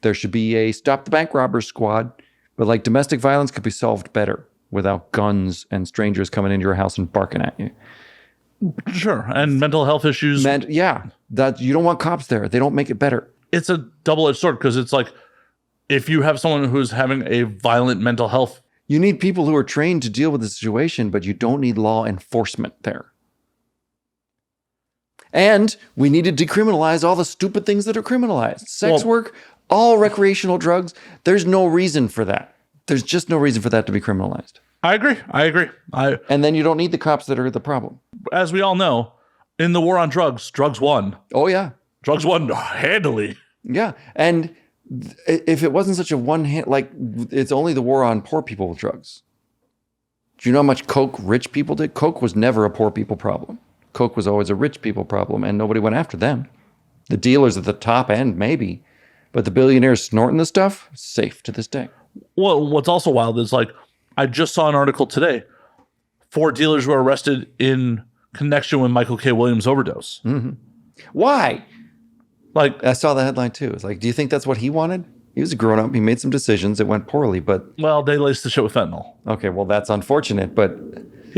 There should be a stop the bank robbers squad. But like domestic violence could be solved better without guns and strangers coming into your house and barking at you. Sure. And mental health issues. That you don't want cops there. They don't make it better. It's a double-edged sword because it's like if you have someone who's having a violent mental health. You need people who are trained to deal with the situation, but you don't need law enforcement there. And we need to decriminalize all the stupid things that are criminalized. Sex work, all recreational drugs. There's no reason for that. There's just no reason for that to be criminalized. I agree. And then you don't need the cops that are the problem. As we all know, in the war on drugs won. Oh, yeah. Drugs won handily. Yeah. And if it wasn't such a like it's only the war on poor people with drugs. Do you know how much coke rich people did? Coke was never a poor people problem. Coke was always a rich people problem, and nobody went after them. The dealers at the top end, maybe. But the billionaires snorting the stuff, safe to this day. Well, what's also wild is like, I just saw an article today. 4 dealers were arrested in connection with Michael K. Williams' overdose. Why? Like, I saw the headline too. It's like, do you think that's what he wanted? He was a grown up. He made some decisions. It went poorly, but... Well, they laced the shit with fentanyl. Okay, well, that's unfortunate, but...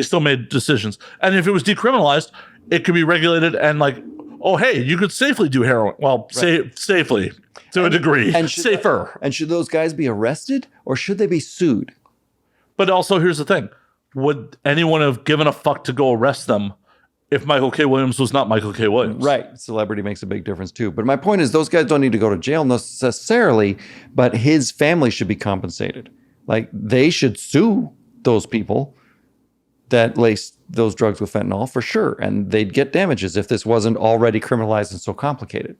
he still made decisions. And if it was decriminalized, it could be regulated and like, oh, hey, you could safely do heroin. Well, safely to a degree, and safer. And should those guys be arrested or should they be sued? But also, here's the thing. Would anyone have given a fuck to go arrest them if Michael K. Williams was not Michael K. Williams? Right. Celebrity makes a big difference too. But my point is those guys don't need to go to jail necessarily, but his family should be compensated. Like they should sue those people that laced those drugs with fentanyl for sure. And they'd get damages if this wasn't already criminalized and so complicated.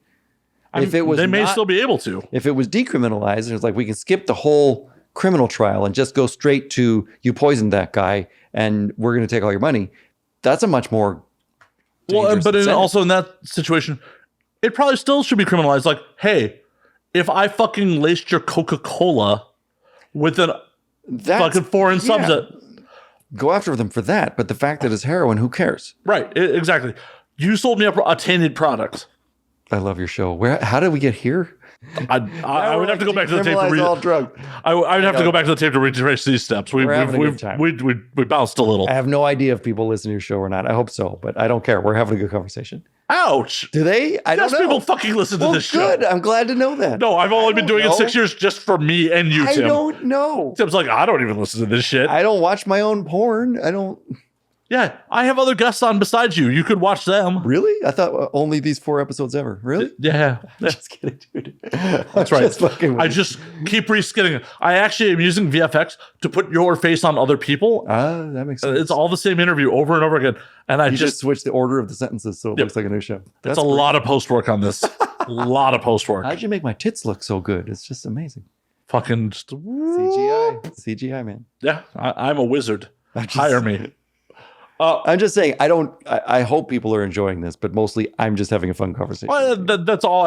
If it was they may still be able to. If it was decriminalized, and it's like we can skip the whole criminal trial and just go straight to you poisoned that guy and we're going to take all your money. That's a much more but also in that situation, it probably still should be criminalized. Like, hey, if I fucking laced your Coca-Cola with a fucking foreign substance, go after them for that. But the fact that it's heroin, who cares? Right, exactly. You sold me a tainted product. I love your show. How did we get here? I would have to go back to the tape to read. I would have to go back to the tape to retrace these steps. We bounced a little. I have no idea if people listen to your show or not. I hope so, but I don't care. We're having a good conversation. Ouch! Do they? I don't know. People fucking listen to this show. Good. I'm glad to know that. No, I've only been doing it 6 years just for me and you, Tim. I don't know. Tim's like, I don't even listen to this shit. I don't watch my own porn. I don't. Yeah, I have other guests on besides you. You could watch them. Really? I thought only these 4 episodes ever. Really? Yeah. Just kidding, dude. That's right. I just keep reskinning it. I actually am using VFX to put your face on other people. That makes sense. It's all the same interview over and over again. And I just switch the order of the sentences so it looks like a new show. That's a lot of post work on this. A lot of post work. How'd you make my tits look so good? It's just amazing. Fucking just CGI, man. Yeah, I'm a wizard. Hire me. I'm just saying, I hope people are enjoying this, but mostly I'm just having a fun conversation. Well, that's all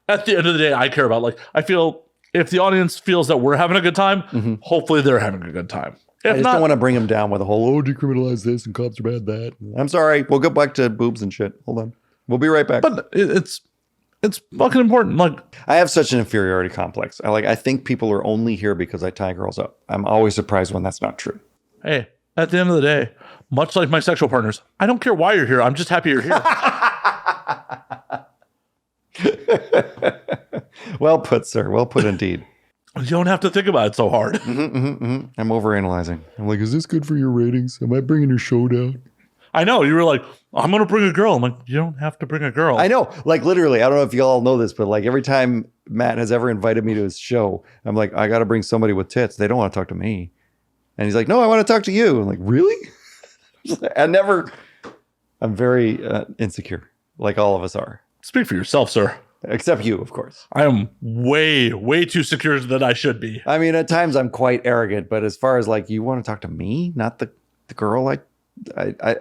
at the end of the day, I care about. Like, I feel if the audience feels that we're having a good time, hopefully they're having a good time. I just don't want to bring them down with a whole, decriminalize this and cops are bad that. I'm sorry. We'll go back to boobs and shit. Hold on. We'll be right back. But it's fucking important. Like, I have such an inferiority complex. I think people are only here because I tie girls up. I'm always surprised when that's not true. Hey, at the end of the day, much like my sexual partners, I don't care why you're here. I'm just happy you're here. Well put, sir. Well put indeed. You don't have to think about it so hard. I'm overanalyzing. I'm like, is this good for your ratings? Am I bringing your show down? I know. You were like, I'm going to bring a girl. I'm like, you don't have to bring a girl. I know. Like, literally, I don't know if you all know this, but like every time Matt has ever invited me to his show, I'm like, I got to bring somebody with tits. They don't want to talk to me. And he's like, no, I want to talk to you. I'm like, really? I'm very insecure, like all of us are. Speak for yourself, sir. Except you, of course. I am way, way too secure than I should be. I mean, at times I'm quite arrogant, but as far as like, you want to talk to me, not the girl,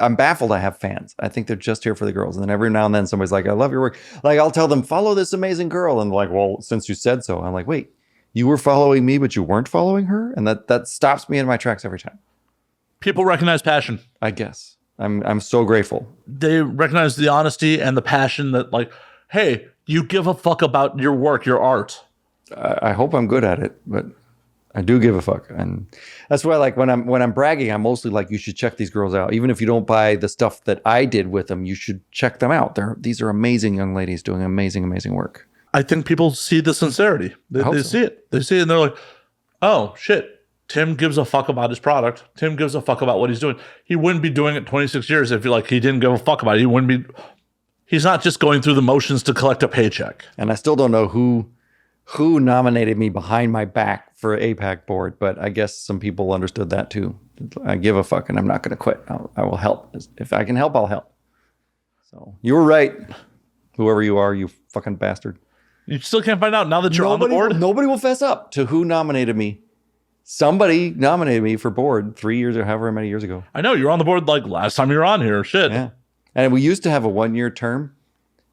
I'm baffled I have fans. I think they're just here for the girls. And then every now and then somebody's like, I love your work. Like, I'll tell them, follow this amazing girl. And like, well, since you said so, I'm like, wait, you were following me, but you weren't following her? And that stops me in my tracks every time. People recognize passion. I guess. I'm so grateful. They recognize the honesty and the passion that, like, hey, you give a fuck about your work, your art. I hope I'm good at it, but I do give a fuck. And that's why, like, when I'm bragging, I'm mostly like, you should check these girls out. Even if you don't buy the stuff that I did with them, you should check them out. These are amazing young ladies doing amazing, amazing work. I think people see the sincerity. They see it. They see it and they're like, oh, shit. Tim gives a fuck about his product. Tim gives a fuck about what he's doing. He wouldn't be doing it 26 years if he didn't give a fuck about it. He's not just going through the motions to collect a paycheck. And I still don't know who nominated me behind my back for APAC board, but I guess some people understood that too. I give a fuck and I'm not going to quit. I will help. If I can help, I'll help. So you were right. Whoever you are, you fucking bastard. You still can't find out now that you're on the board? Nobody will fess up to who nominated me. Somebody nominated me for board 3 years or however many years ago. I know. You were on the board like last time you were on here. Shit. Yeah. And we used to have a 1-year term.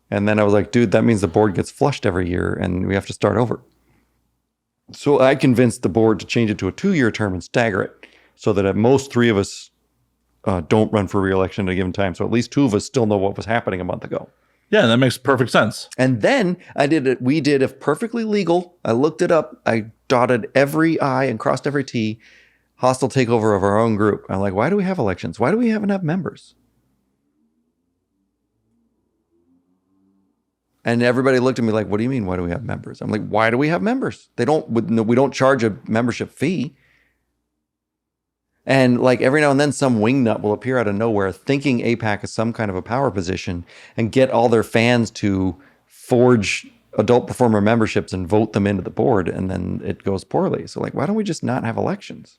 And then I was like, dude, that means the board gets flushed every year and we have to start over. So I convinced the board to change it to a 2-year term and stagger it so that at most 3 of us don't run for re-election at a given time. So at least 2 of us still know what was happening a month ago. Yeah, that makes perfect sense. And then we did it perfectly legal. I looked it up. I dotted every I and crossed every T. hostile takeover of our own group. I'm like, why do we have elections? Why do we even have members? And everybody looked at me like, what do you mean, why do we have members? I'm like, why do we have members? We don't charge a membership fee. And like every now and then some wingnut will appear out of nowhere thinking APAC is some kind of a power position and get all their fans to forge adult performer memberships and vote them into the board, and then it goes poorly. So like, why don't we just not have elections?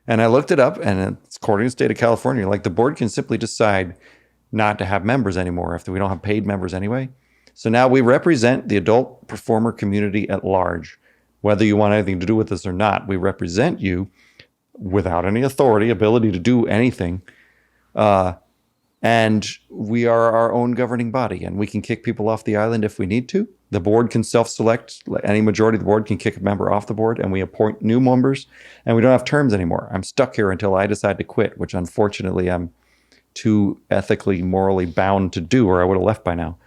And I looked it up, and it's according to the state of California, like the board can simply decide not to have members anymore if we don't have paid members anyway. So now we represent the adult performer community at large. Whether you want anything to do with this or not, we represent you without any authority, ability to do anything. And we are our own governing body, and we can kick people off the island if we need to. The board can self-select. Any majority of the board can kick a member off the board, and we appoint new members, and we don't have terms anymore. I'm stuck here until I decide to quit, which unfortunately I'm too ethically, morally bound to do, or I would have left by now.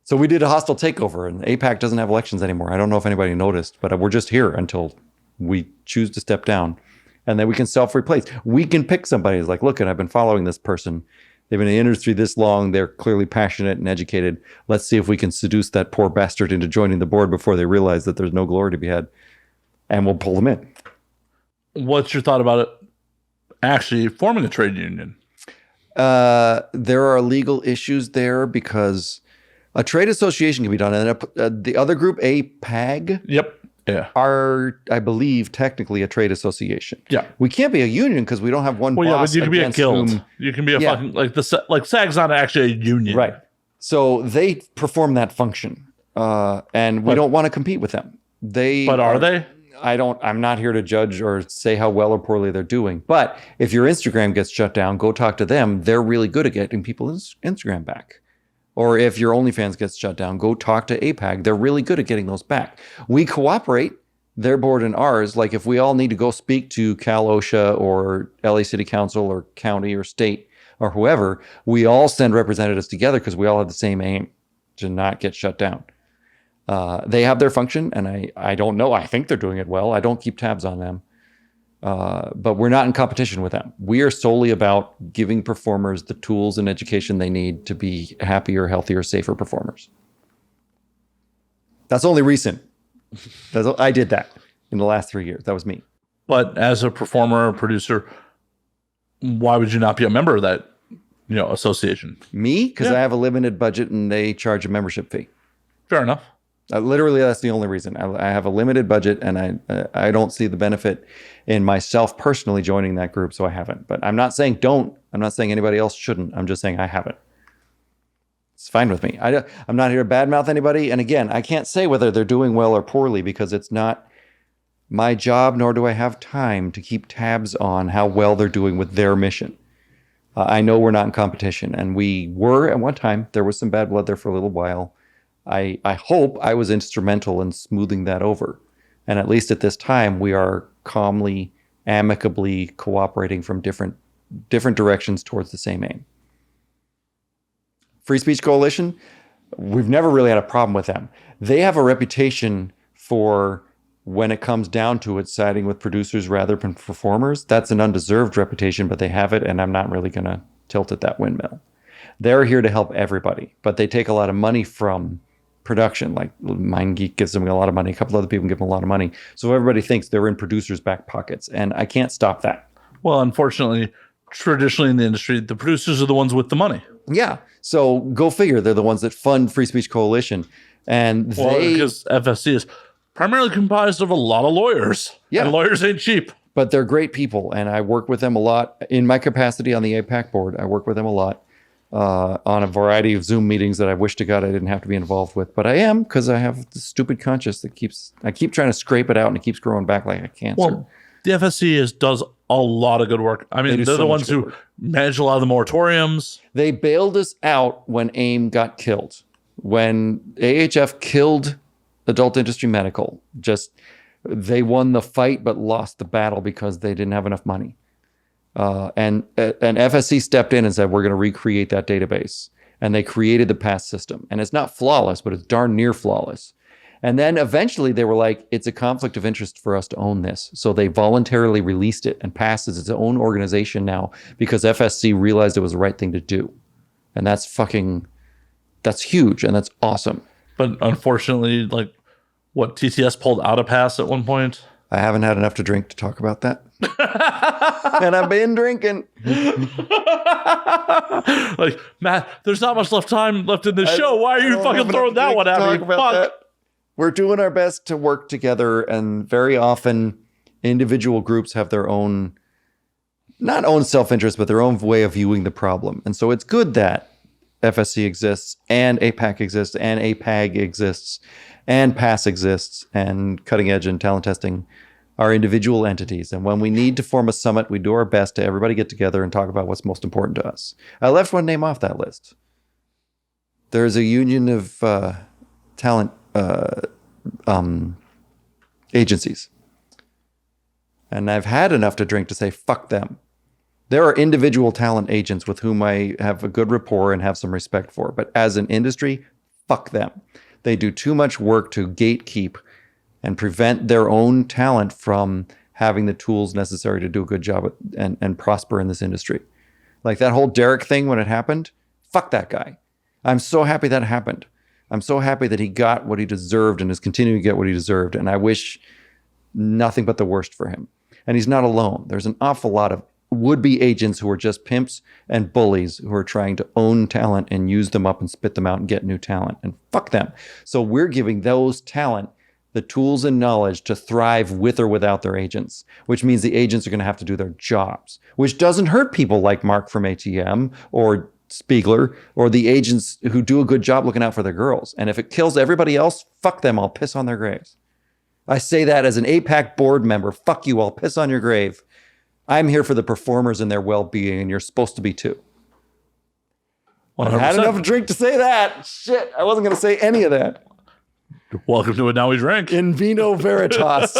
So we did a hostile takeover, and APAC doesn't have elections anymore. I don't know if anybody noticed, but we're just here until we choose to step down, and then we can self-replace. We can pick somebody who's like, look, I've been following this person. They've been in the industry this long. They're clearly passionate and educated. Let's see if we can seduce that poor bastard into joining the board before they realize that there's no glory to be had, and we'll pull them in. What's your thought about it actually forming a trade union? There are legal issues there because a trade association can be done. And the other group, APAG, Yep. Yeah. are, I believe, technically a trade association. Yeah. We can't be a union because we don't have one Well, yeah, boss. but you can be a against guild. whom- You can be a fucking like SAG's not actually a union, Right. So they perform that function, and we don't want to compete with them. But are they? I'm not here to judge or say how well or poorly they're doing. But if your Instagram gets shut down, go talk to them. They're really good at getting people's Instagram back. Or if your OnlyFans gets shut down, go talk to APAC. They're really good at getting those back. We cooperate, their board and ours. Like if we all need to go speak to Cal OSHA or LA City Council or county or state or whoever, we all send representatives together because we all have the same aim to not get shut down. They have their function, and I don't know. I think they're doing it well. I don't keep tabs on them. But we're not in competition with them. We are solely about giving performers the tools and education they need to be happier, healthier, safer performers. That's only recent. I did that in the last 3 years. That was me. But as a performer or producer, why would you not be a member of that, association? Me? Because Yeah. I have a limited budget and they charge a membership fee. Fair enough. Literally, that's the only reason. I have a limited budget, and I don't see the benefit in myself personally joining that group, so I haven't. But I'm not saying don't. I'm not saying anybody else shouldn't. I'm just saying I haven't. It's fine with me. I'm not here to badmouth anybody. And again, I can't say whether they're doing well or poorly because it's not my job, nor do I have time to keep tabs on how well they're doing with their mission. I know we're not in competition, and we were at one time. There was some bad blood there for a little while. I hope I was instrumental in smoothing that over. And at least at this time, we are calmly, amicably cooperating from different directions towards the same aim. Free Speech Coalition, we've never really had a problem with them. They have a reputation for, when it comes down to it, siding with producers rather than performers. That's an undeserved reputation, but they have it, and I'm not really going to tilt at that windmill. They're here to help everybody, but they take a lot of money from production. Like MindGeek gives them a lot of money. A couple other people give them a lot of money. So everybody thinks they're in producers' back pockets, and I can't stop that. Well, unfortunately, traditionally in the industry, the producers are the ones with the money. Yeah. So go figure. They're the ones that fund Free Speech Coalition. And because FSC is primarily comprised of a lot of lawyers. Yeah. And lawyers ain't cheap. But they're great people, and I work with them a lot. In my capacity on the APAC board, I work with them a lot. On a variety of Zoom meetings that I wish to God I didn't have to be involved with, but I am, because I have this stupid conscience that I keep trying to scrape it out, and it keeps growing back like a cancer. Well, the FSC does a lot of good work. I mean, they're the ones who manage a lot of the moratoriums. They bailed us out when AIM got killed. When AHF killed Adult Industry Medical, they won the fight but lost the battle because they didn't have enough money. And FSC stepped in and said, we're going to recreate that database. And they created the PASS system. And it's not flawless, but it's darn near flawless. And then eventually they were like, it's a conflict of interest for us to own this. So they voluntarily released it and passed as its own organization now because FSC realized it was the right thing to do. And that's huge and that's awesome. But unfortunately, like, what, TTS pulled out of pass at one point? I haven't had enough to drink to talk about that. And I've been drinking. Like, Matt, there's not much time left in this show. Why are you fucking throwing that one at me? Fuck. We're doing our best to work together, and very often individual groups have their own, not own self-interest, but their own way of viewing the problem. And so it's good that FSC exists, and APAC exists, and APAG exists, and PASS exists, and Cutting Edge and Talent Testing are individual entities. And when we need to form a summit, we do our best to everybody get together and talk about what's most important to us. I left one name off that list. There's a union of talent agencies. And I've had enough to drink to say, fuck them. There are individual talent agents with whom I have a good rapport and have some respect for. But as an industry, fuck them. They do too much work to gatekeep and prevent their own talent from having the tools necessary to do a good job and prosper in this industry. Like that whole Derek thing when it happened, fuck that guy. I'm so happy that happened. I'm so happy that he got what he deserved and is continuing to get what he deserved. And I wish nothing but the worst for him. And he's not alone. There's an awful lot of would-be agents who are just pimps and bullies who are trying to own talent and use them up and spit them out and get new talent. And fuck them. So we're giving those talent the tools and knowledge to thrive with or without their agents, which means the agents are going to have to do their jobs, which doesn't hurt people like Mark from ATM or Spiegler or the agents who do a good job looking out for their girls. And if it kills everybody else, fuck them. I'll piss on their graves. I say that as an APAC board member. Fuck you. I'll piss on your grave. I'm here for the performers and their well-being, and you're supposed to be too. 100%. I had enough drink to say that. Shit, I wasn't going to say any of that. Welcome to It Now We Drink. In vino veritas.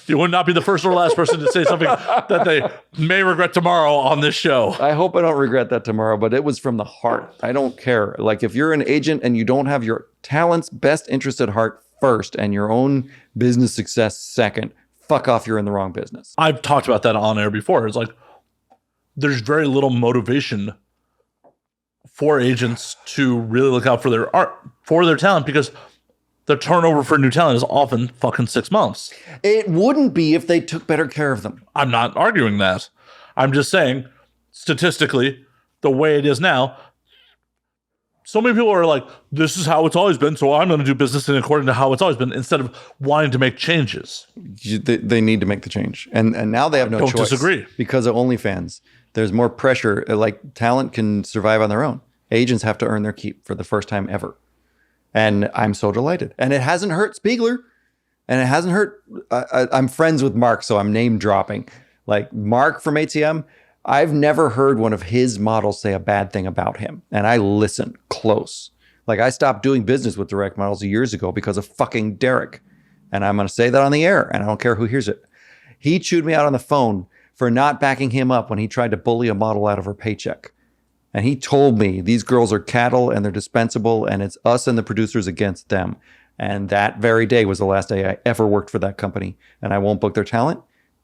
You would not be the first or last person to say something that they may regret tomorrow on this show. I hope I don't regret that tomorrow, but it was from the heart. I don't care. Like if you're an agent and you don't have your talent's best interest at heart first and your own business success second, fuck off, you're in the wrong business. I've talked about that on air before. It's like there's very little motivation for agents to really look out for their art, for their talent, because the turnover for new talent is often fucking 6 months. It wouldn't be if they took better care of them. I'm not arguing that. I'm just saying, statistically, the way it is now, so many people are like, this is how it's always been, so I'm going to do business according to how it's always been, instead of wanting to make changes. They need to make the change. And now they have no choice. Don't disagree. Because of OnlyFans. There's more pressure. Like talent can survive on their own. Agents have to earn their keep for the first time ever. And I'm so delighted. And it hasn't hurt Spiegler. And it hasn't hurt. I'm friends with Mark, so I'm name dropping. Like Mark from ATM, I've never heard one of his models say a bad thing about him. And I listen close. Like I stopped doing business with direct models years ago because of fucking Derek. And I'm going to say that on the air, and I don't care who hears it. He chewed me out on the phone for not backing him up when he tried to bully a model out of her paycheck. And he told me these girls are cattle and they're dispensable and it's us and the producers against them. And that very day was the last day I ever worked for that company. And I won't book their talent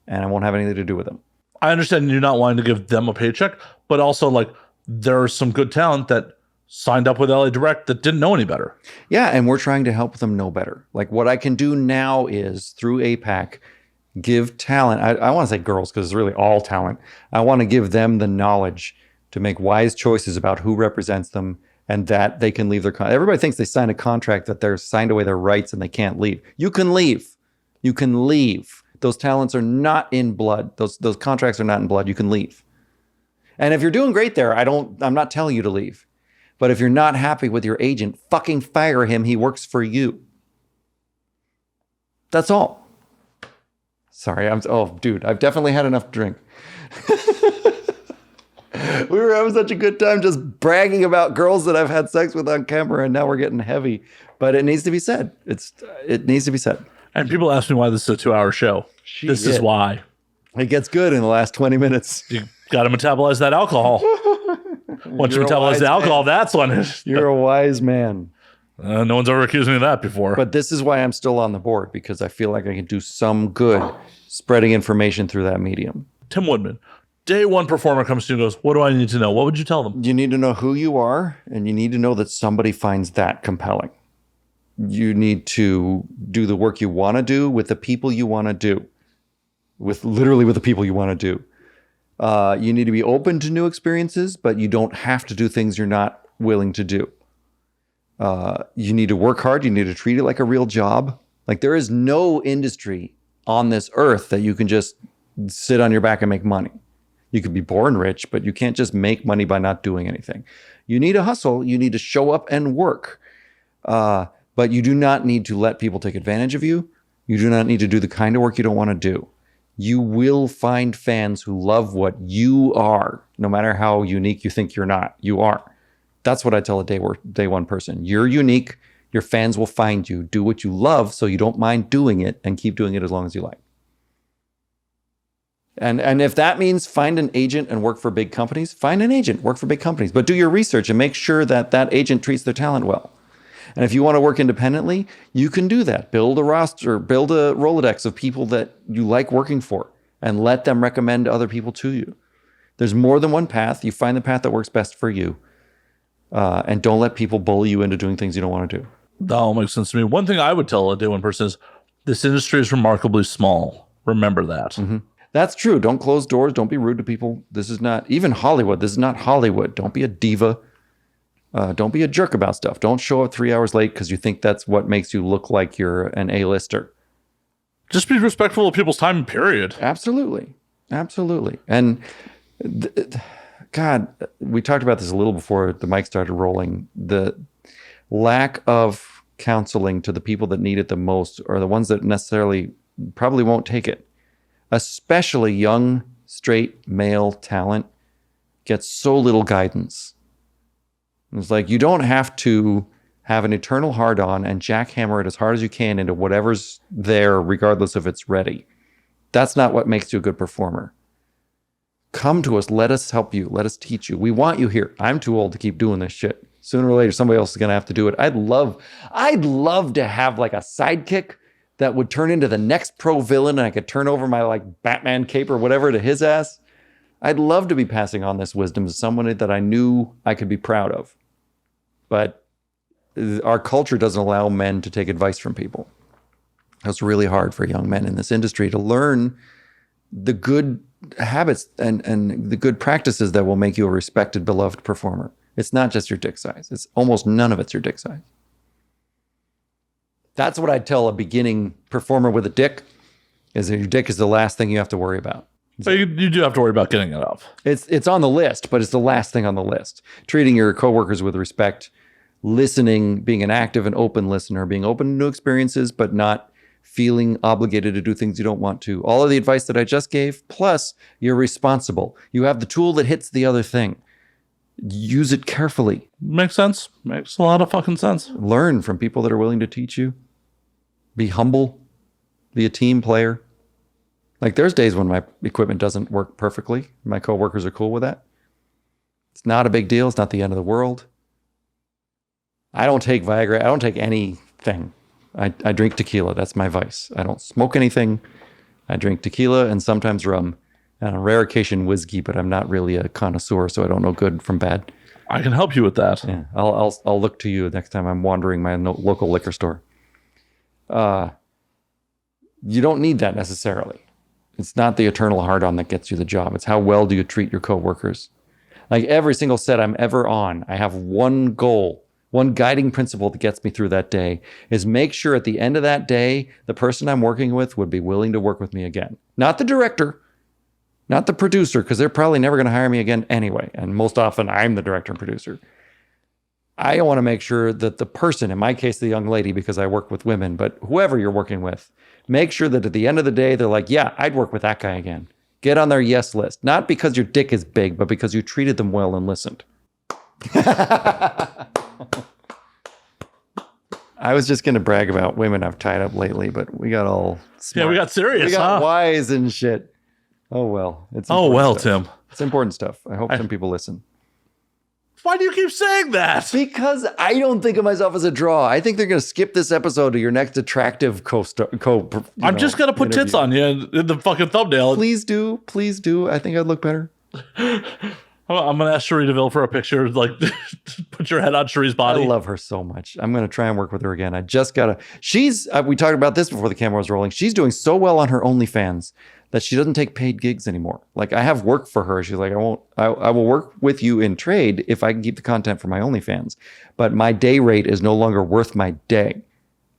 and I won't have anything to do with them. I understand you not wanting to give them a paycheck, but also like there's some good talent that signed up with LA Direct that didn't know any better. Yeah, and we're trying to help them know better. Like what I can do now is through APAC, give talent. I want to say girls because it's really all talent. I want to give them the knowledge to make wise choices about who represents them and that they can leave their contract. Everybody thinks they signed a contract that they're signed away their rights and they can't leave. You can leave. You can leave. Those talents are not in blood. Those contracts are not in blood. You can leave. And if you're doing great there, I'm not telling you to leave. But if you're not happy with your agent, fucking fire him. He works for you. That's all. Sorry, dude, I've definitely had enough to drink. We were having such a good time just bragging about girls that I've had sex with on camera, and now we're getting heavy. But it needs to be said. It needs to be said. And people ask me why this is a 2-hour show. This is why. It gets good in the last 20 minutes. You got to metabolize that alcohol. Once you metabolize the alcohol, that's when you're a wise man. No one's ever accused me of that before. But this is why I'm still on the board, because I feel like I can do some good spreading information through that medium. Tim Woodman, day one performer comes to you and goes, what do I need to know? What would you tell them? You need to know who you are, and you need to know that somebody finds that compelling. You need to do the work you want to do with the people you want to do, with the people you want to do. You need to be open to new experiences, but you don't have to do things you're not willing to do. You need to work hard. You need to treat it like a real job. Like, there is no industry on this earth that you can just sit on your back and make money. You could be born rich, but you can't just make money by not doing anything. You need to hustle. You need to show up and work. But you do not need to let people take advantage of you. You do not need to do the kind of work you don't want to do. You will find fans who love what you are, no matter how unique you think you're not. You are. That's what I tell a day one person. You're unique. Your fans will find you. Do what you love so you don't mind doing it, and keep doing it as long as you like. And if that means find an agent and work for big companies, find an agent, work for big companies. But do your research and make sure that that agent treats their talent well. And if you want to work independently, you can do that. Build a roster, build a Rolodex of people that you like working for, and let them recommend other people to you. There's more than one path. You find the path that works best for you. And don't let people bully you into doing things you don't want to do. That all makes sense to me. One thing I would tell a day one person is, this industry is remarkably small. Remember that. Mm-hmm. That's true. Don't close doors. Don't be rude to people. This is not even Hollywood. This is not Hollywood. Don't be a diva. Don't be a jerk about stuff. Don't show up 3 hours late because you think that's what makes you look like you're an A-lister. Just be respectful of people's time, period. Absolutely. Absolutely. And God, we talked about this a little before the mic started rolling. The lack of counseling to the people that need it the most are the ones that necessarily probably won't take it. Especially young, straight male talent gets so little guidance. It's like, you don't have to have an eternal hard-on and jackhammer it as hard as you can into whatever's there, regardless if it's ready. That's not what makes you a good performer. Come to us. Let us help you. Let us teach you. We want you here. I'm too old to keep doing this shit. Sooner or later, somebody else is going to have to do it. I'd love to have like a sidekick that would turn into the next pro villain, and I could turn over my like Batman cape or whatever to his ass. I'd love to be passing on this wisdom to someone that I knew I could be proud of. But our culture doesn't allow men to take advice from people. It's really hard for young men in this industry to learn the good habits and the good practices that will make you a respected, beloved performer. It's not just your dick size. It's almost none of it's your dick size. That's what I'd tell a beginning performer with a dick, is that your dick is the last thing you have to worry about. So you do have to worry about getting it up. It's on the list, but it's the last thing on the list. Treating your coworkers with respect, listening, being an active and open listener, being open to new experiences, but not feeling obligated to do things you don't want to. All of the advice that I just gave, plus you're responsible. You have the tool that hits the other thing. Use it carefully. Makes sense. Makes a lot of fucking sense. Learn from people that are willing to teach you. Be humble. Be a team player. Like, there's days when my equipment doesn't work perfectly. My coworkers are cool with that. It's not a big deal. It's not the end of the world. I don't take Viagra. I don't take anything. I drink tequila. That's my vice. I don't smoke anything. I drink tequila and sometimes rum. And on rare occasion, whiskey, but I'm not really a connoisseur, so I don't know good from bad. I can help you with that. Yeah, I'll look to you next time I'm wandering my local liquor store. You don't need that necessarily. It's not the eternal hard-on that gets you the job. It's how well do you treat your coworkers. Like, every single set I'm ever on, I have one goal, one guiding principle that gets me through that day, is make sure at the end of that day, the person I'm working with would be willing to work with me again. Not the director, not the producer, because they're probably never going to hire me again anyway. And most often, I'm the director and producer. I want to make sure that the person, in my case, the young lady, because I work with women, but whoever you're working with, make sure that at the end of the day, they're like, yeah, I'd work with that guy again. Get on their yes list. Not because your dick is big, but because you treated them well and listened. I was just going to brag about women I've tied up lately, but we got all smart. Yeah, we got serious, We got wise and shit. Oh, well. It's important stuff. Tim. It's important stuff. I hope some people listen. Why do you keep saying that? Because I don't think of myself as a draw. I think they're going to skip this episode to your next attractive I'm just going to put tits on you in the fucking thumbnail. Please do. Please do. I think I'd look better. I'm going to ask Cherie DeVille for a picture. Like, put your head on Cherie's body. I love her so much. I'm going to try and work with her again. I just got to. She's, we talked about this before the camera was rolling. She's doing so well on her OnlyFans that she doesn't take paid gigs anymore. Like, I have work for her. She's like, I will work with you in trade if I can keep the content for my OnlyFans. But my day rate is no longer worth my day.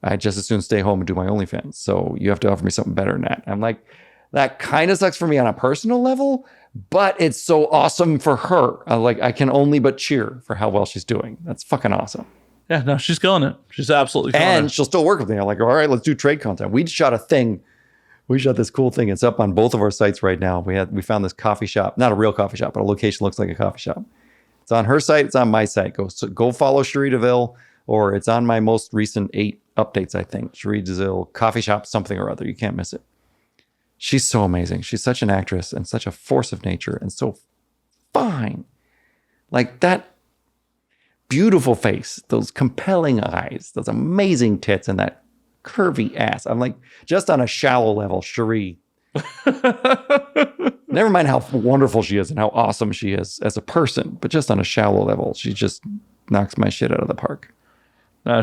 I just as soon stay home and do my OnlyFans. So you have to offer me something better than that. I'm like, that kind of sucks for me on a personal level, but it's so awesome for her. I can only but cheer for how well she's doing. That's fucking awesome. Yeah, no, she's killing it. She's absolutely killing it. And she'll still work with me. I'm like, all right, let's do trade content. We shot a thing. We shot this cool thing. It's up on both of our sites right now. We found this coffee shop, not a real coffee shop, but a location looks like a coffee shop. It's on her site. It's on my site. Go follow Cherie DeVille, or it's on my most recent 8 updates, I think. Cherie DeVille coffee shop, something or other. You can't miss it. She's so amazing. She's such an actress and such a force of nature and so fine. Like that beautiful face, those compelling eyes, those amazing tits, and that curvy ass. I'm like, just on a shallow level, Cherie. Never mind how wonderful she is and how awesome she is as a person, but just on a shallow level, she just knocks my shit out of the park.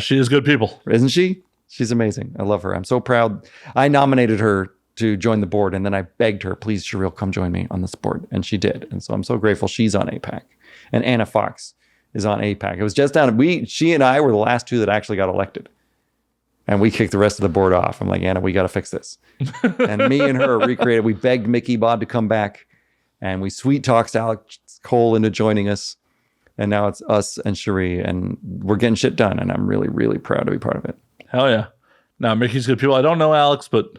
She is good people. Isn't she? She's amazing. I love her. I'm so proud. I nominated her to join the board, and then I begged her, please, Cheryl, come join me on this board. And she did. And so I'm so grateful she's on APAC. And Anna Fox is on APAC. It was just down, she and I were the last 2 that actually got elected. And we kicked the rest of the board off. I'm like, Anna, we got to fix this. And me and her recreated. We begged Mickey Bob to come back, and we sweet talked Alex Cole into joining us. And now it's us and Cherie, and we're getting shit done. And I'm really, really proud to be part of it. Hell yeah. Now, Mickey's good people. I don't know Alex, but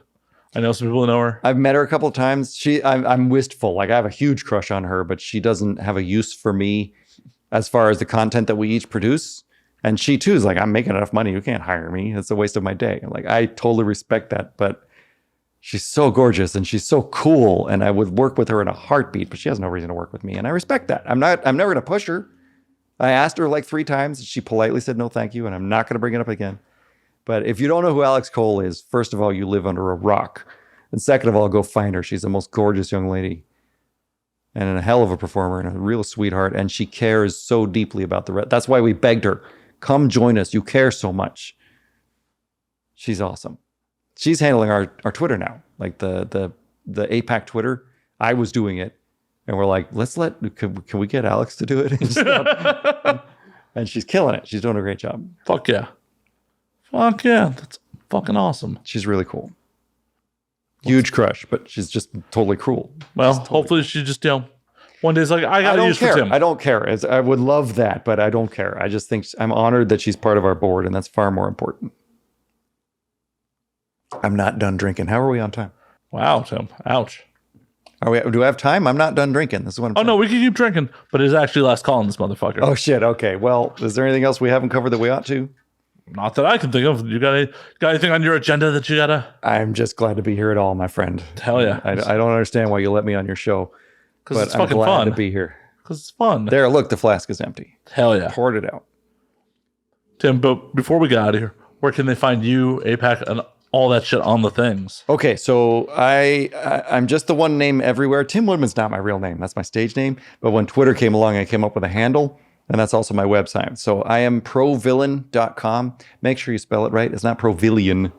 I know some people who know her. I've met her a couple of times. I'm wistful. Like, I have a huge crush on her, but she doesn't have a use for me as far as the content that we each produce. And she too is like, I'm making enough money. You can't hire me. It's a waste of my day. I'm like, I totally respect that, but she's so gorgeous and she's so cool. And I would work with her in a heartbeat, but she has no reason to work with me. And I respect that. I'm never going to push her. I asked her like 3 times and she politely said, no, thank you. And I'm not going to bring it up again. But if you don't know who Alex Cole is, first of all, you live under a rock. And second of all, go find her. She's the most gorgeous young lady and a hell of a performer and a real sweetheart. And she cares so deeply about the rest. That's why we begged her, come join us. You care so much. She's awesome. She's handling our Twitter now, like the APAC Twitter. I was doing it. And we're like, can we get Alex to do it? And she's killing it. She's doing a great job. Fuck yeah. Fuck yeah. That's fucking awesome. She's really cool. Huge crush, but she's just totally cruel. Well, hopefully she just, one day's like, I got to use for Tim. I don't care. I would love that, but I don't care. I just think I'm honored that she's part of our board, and that's far more important. I'm not done drinking. How are we on time? Wow, Tim. Ouch. Do I have time? I'm not done drinking. This is what I'm saying. No, we can keep drinking, but it's actually last call on this motherfucker. Oh, shit. Okay. Well, is there anything else we haven't covered that we ought to? Not that I can think of. You got anything on your agenda that you gotta? I'm just glad to be here at all, my friend. Hell yeah. I don't understand why you let me on your show. Because it's fucking fun. I'm glad to be here. Because it's fun. There, look, the flask is empty. Hell yeah. Poured it out. Tim, but before we get out of here, where can they find you, APAC, and all that shit on the things? Okay, so I'm just the one name everywhere. Tim Woodman's not my real name. That's my stage name. But when Twitter came along, I came up with a handle. And that's also my website. So I am provillain.com. Make sure you spell it right. It's not provillain.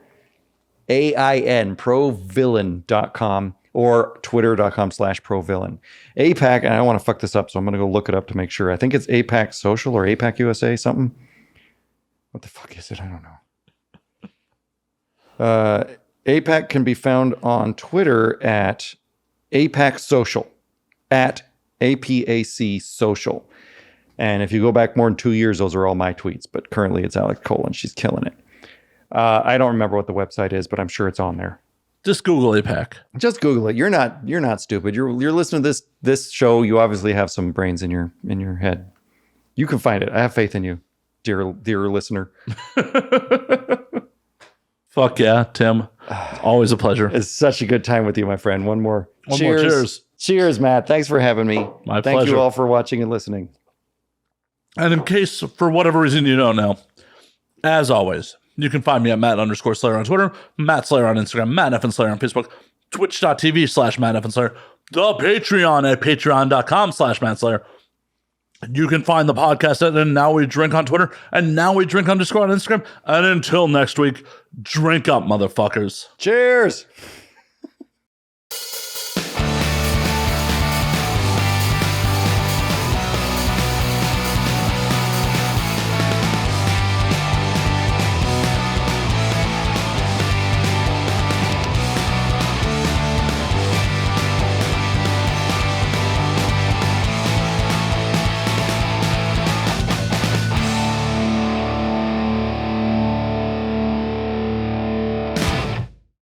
AIN, provillain.com, or twitter.com/provillain. APAC, and I don't want to fuck this up, so I'm going to go look it up to make sure. I think it's APAC Social or APAC USA, something. What the fuck is it? I don't know. APAC can be found on Twitter at APAC Social, at APAC Social. And if you go back more than 2 years, those are all my tweets. But currently it's Alex Cole, and she's killing it. I don't remember what the website is, but I'm sure it's on there. Just Google APAC. Just Google it. You're not stupid. You're listening to this show. You obviously have some brains in your head. You can find it. I have faith in you, dear listener. Fuck yeah, Tim. It's always a pleasure. It's such a good time with you, my friend. One more. Cheers. Cheers, Matt. Thanks for having me. My Thank pleasure. you all for watching and listening. And in case, for whatever reason you don't know, as always, you can find me at Matt_Slayer on Twitter, Matt Slayer on Instagram, Matt F. Slayer on Facebook, twitch.tv/Matt F. Slayer, the Patreon at patreon.com/Matt Slayer. You can find the podcast at And Now We Drink on Twitter, and Now We Drink _ on Instagram. And until next week, drink up, motherfuckers. Cheers.